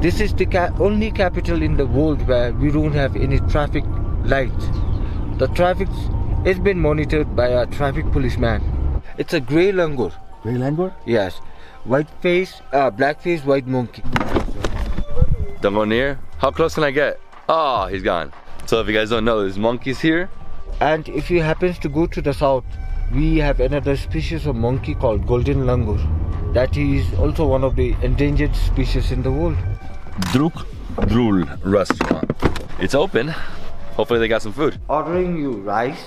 This is the only capital in the world where we don't have any traffic lights. The traffic is been monitored by a traffic policeman. It's a grey langur. Grey langur? Yes. White face, black face, white monkey. Don't go near. How close can I get? Oh, he's gone. So if you guys don't know, there's monkeys here. And if you happen to go to the south, we have another species of monkey called golden langur. That is also one of the endangered species in the world. Druk Drul restaurant. It's open. Hopefully they got some food. Ordering you rice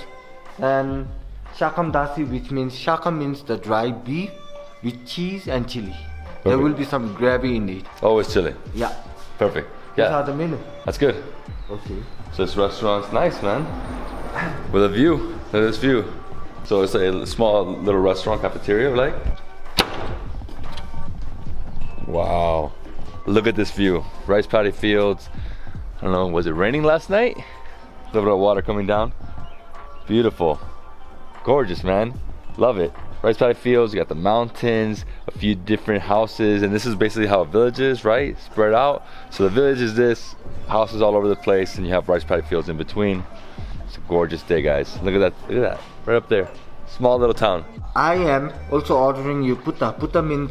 and shakam dasi, which means shakam means the dry beef with cheese and chili. There will be some gravy in it. Oh, it's chili. Yeah. Perfect. These Yeah. are the menu. That's good. Okay. So this restaurant's nice, man. With a view. Look at this view. So it's a small little restaurant cafeteria, like. Wow. Look at this view. Rice paddy fields. I don't know, was it raining last night? A little bit of water coming down. Beautiful. Gorgeous, man. Love it. Rice paddy fields, you got the mountains, a few different houses, and this is basically how a village is, right? Spread out. So the village is this, houses all over the place, and you have rice paddy fields in between. It's a gorgeous day, guys. Look at that, look at that, right up there. Small little town. I am also ordering you putta. Putta means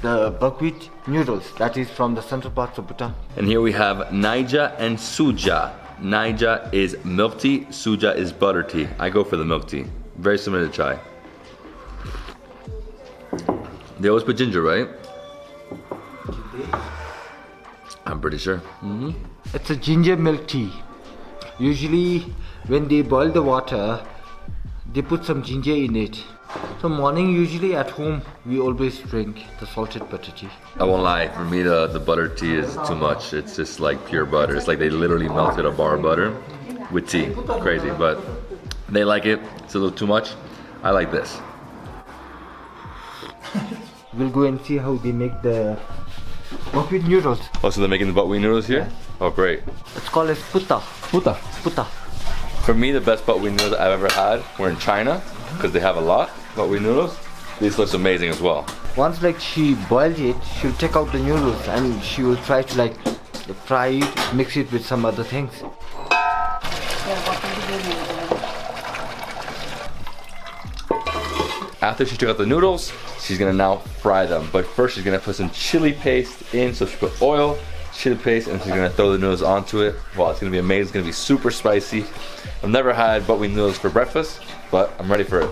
the buckwheat noodles that is from the central parts of Bhutan. And here we have Naija and Suja. Naija is milk tea, Suja is butter tea. I go for the milk tea. Very similar to chai. They always put ginger, right? I'm pretty sure. It's a ginger milk tea. Usually when they boil the water, they put some ginger in it. So morning, usually at home, we always drink the salted butter tea. I won't lie, for me the butter tea is too much. It's just like pure butter. It's like they literally melted a bar of butter with tea. Crazy, but they like it. It's a little too much. I like this. We'll go and see how they make the buckwheat noodles. Oh, so they're making the buckwheat noodles here? Oh, great. It's called as puta. Puta. Puta. For me, the best buckwheat noodles I've ever had were in China, because they have a lot of buckwheat noodles. This looks amazing as well. Once like she boils it, she'll take out the noodles and she will try to like fry it, mix it with some other things. After she took out the noodles, she's gonna now fry them. But first she's gonna put some chili paste in. So she put oil, chili paste, and she's gonna throw the noodles onto it. Wow, it's gonna be amazing. It's gonna be super spicy. I've never had buckwheat noodles for breakfast, but I'm ready for it.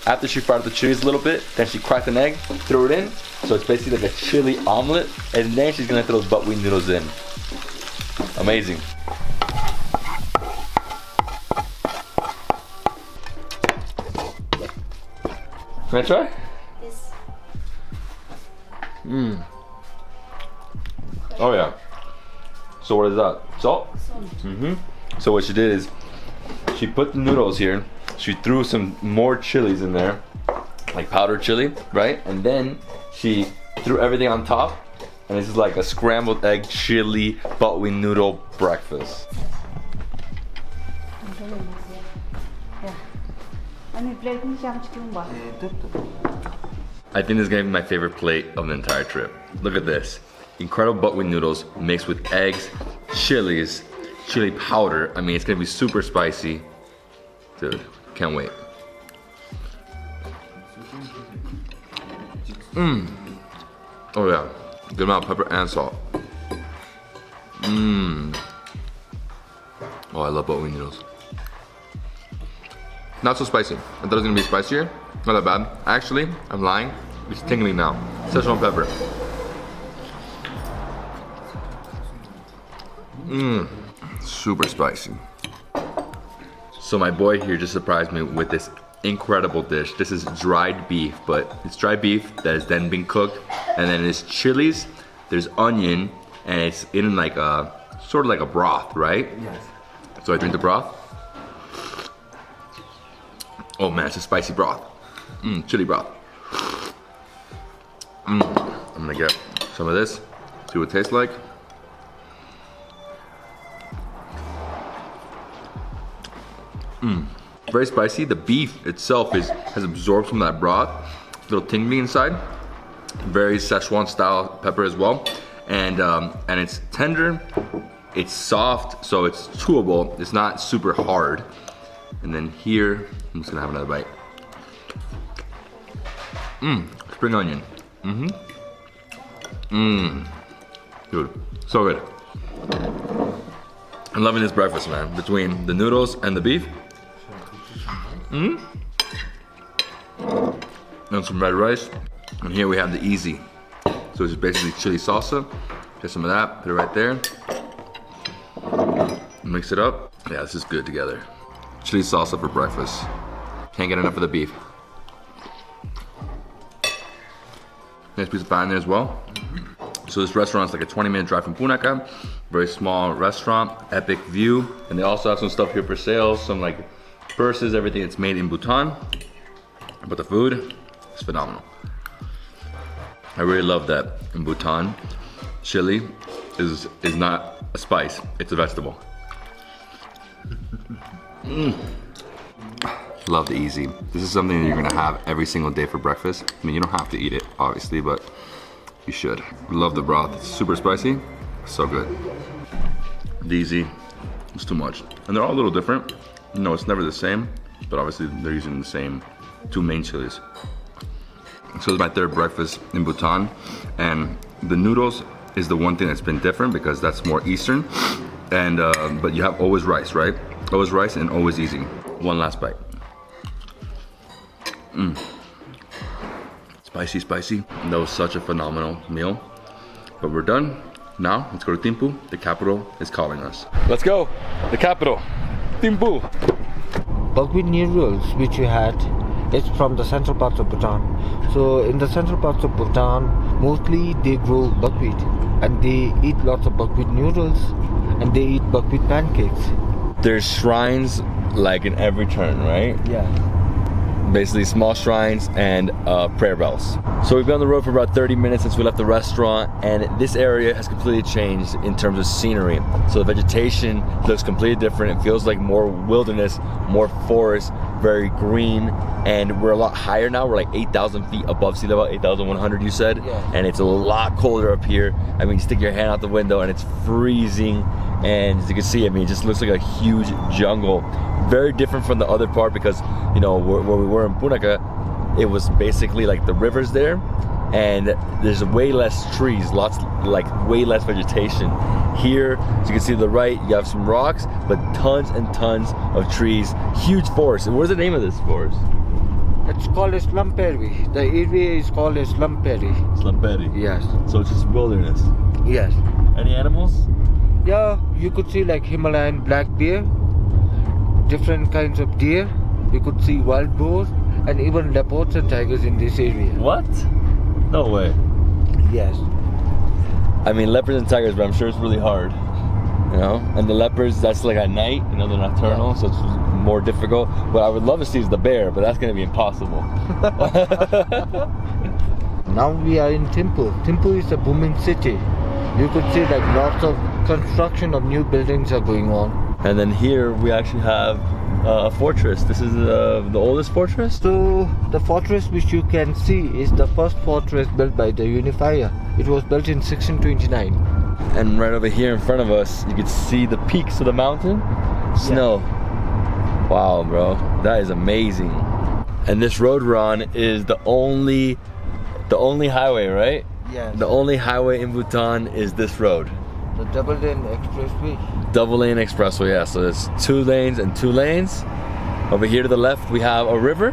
After she fried up the chilies a little bit, then she cracked an egg, threw it in. So it's basically like a chili omelet. And then she's gonna throw those buckwheat noodles in. Amazing. Can I try? Yes. Oh yeah. So what is that? Salt? So what she did is, she put the noodles here. She threw some more chilies in there, like powdered chili, right? And then she threw everything on top. And this is like a scrambled egg chili buckwheat noodle breakfast. I think this is gonna be my favorite plate of the entire trip. Look at this. Incredible buckwheat noodles mixed with eggs, chilies, chili powder. I mean, it's gonna be super spicy. Dude, can't wait. Oh yeah. Good amount of pepper and salt. Oh, I love buckwheat noodles. Not so spicy. I thought it was gonna be spicier. Not that bad. Actually, I'm lying. It's tingling now. Szechuan pepper. Super spicy. So my boy here just surprised me with this incredible dish. This is dried beef, but it's dried beef that has then been cooked, and then there's chilies, there's onion, and it's in like a sort of like a broth, right? Yes. So I drink the broth. Oh man, it's a spicy broth. Chili broth. I'm gonna get some of this, see what it tastes like. Very spicy. The beef itself has absorbed some of that broth. A little tingling inside. Very Szechuan style pepper as well. And it's tender. It's soft, so it's chewable. It's not super hard. And then here, I'm just gonna have another bite. Spring onion. Dude, so good. I'm loving this breakfast, man. Between the noodles and the beef. And some red rice. And here we have the easy. So it's basically chili salsa. Get some of that, put it right there. Mix it up. Yeah, this is good together. Chili salsa for breakfast. Can't get enough of the beef. Nice piece of pie in there as well. So this restaurant is like a 20-minute drive from Punakha. Very small restaurant, epic view. And they also have some stuff here for sale, some like purses, everything that's made in Bhutan. But the food is phenomenal. I really love that in Bhutan, chili is not a spice, it's a vegetable. Love the easy. This is something that you're gonna have every single day for breakfast. I mean, you don't have to eat it, obviously, but you should. Love the broth, it's super spicy, so good. The easy, It's too much. And they're all a little different. You know, it's never the same, but obviously they're using the same 2 main chilies. So it's my 3rd breakfast in Bhutan, and the noodles is the one thing that's been different because that's more Eastern, and but you have always rice, right? Always rice and always easy. One last bite. Spicy, spicy. That was such a phenomenal meal, but we're done. Now let's go to Thimphu. The capital is calling us. Let's go. The capital, Thimphu. Buckwheat noodles which you had, it's from the central parts of Bhutan. So in the central parts of Bhutan, mostly they grow buckwheat, and they eat lots of buckwheat noodles, and they eat buckwheat pancakes. There's shrines like in every turn, right? Yeah. Basically small shrines and prayer bells. So we've been on the road for about 30 minutes since we left the restaurant, and this area has completely changed in terms of scenery. So the vegetation looks completely different. It feels like more wilderness, more forest, very green, and we're a lot higher now. We're like 8,000 feet above sea level, 8,100 you said, Yeah. and it's a lot colder up here. I mean, you stick your hand out the window and it's freezing, and as you can see, I mean, it just looks like a huge jungle. Very different from the other part because, you know, where we were in Punakha, it was basically like the rivers there, and there's way less trees, way less vegetation. Here, as you can see to the right, you have some rocks, but tons and tons of trees, huge forest. And what's the name of this forest? It's called a slum prairie. The area is called a slum prairie. Slamperi. Yes. So it's just wilderness. Yes. Any animals? Yeah, you could see like Himalayan black bear, different kinds of deer. You could see wild boars and even leopards and tigers in this area. What? No way. Yes. I mean, leopards and tigers, but I'm sure it's really hard. You know? And the leopards, that's like at night, you know, they're nocturnal, so it's more difficult. What I would love to see is the bear, but that's gonna be impossible. Now we are in Thimphu. Thimphu is a booming city. You could see like lots of construction of new buildings are going on. And then here we actually have a fortress. This is the oldest fortress? So the fortress which you can see is the first fortress built by the Unifier. It was built in 1629. And right over here in front of us, you can see the peaks of the mountain. Snow. Wow, bro, that is amazing. And this road we're on is the only highway, right? Yes. The only highway in Bhutan is this road. The double lane expressway. Double lane expressway, yeah. So there's 2 lanes and 2 lanes. Over here to the left, we have a river.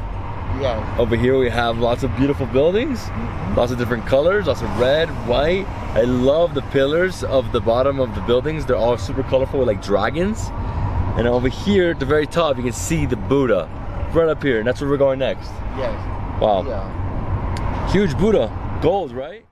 Yeah. Over here we have lots of beautiful buildings, lots of different colors, lots of red, white. I love the pillars of the bottom of the buildings. They're all super colorful with like dragons. And over here at the very top, you can see the Buddha right up here, and that's where we're going next. Yes. Wow. Yeah. Huge Buddha, gold, right?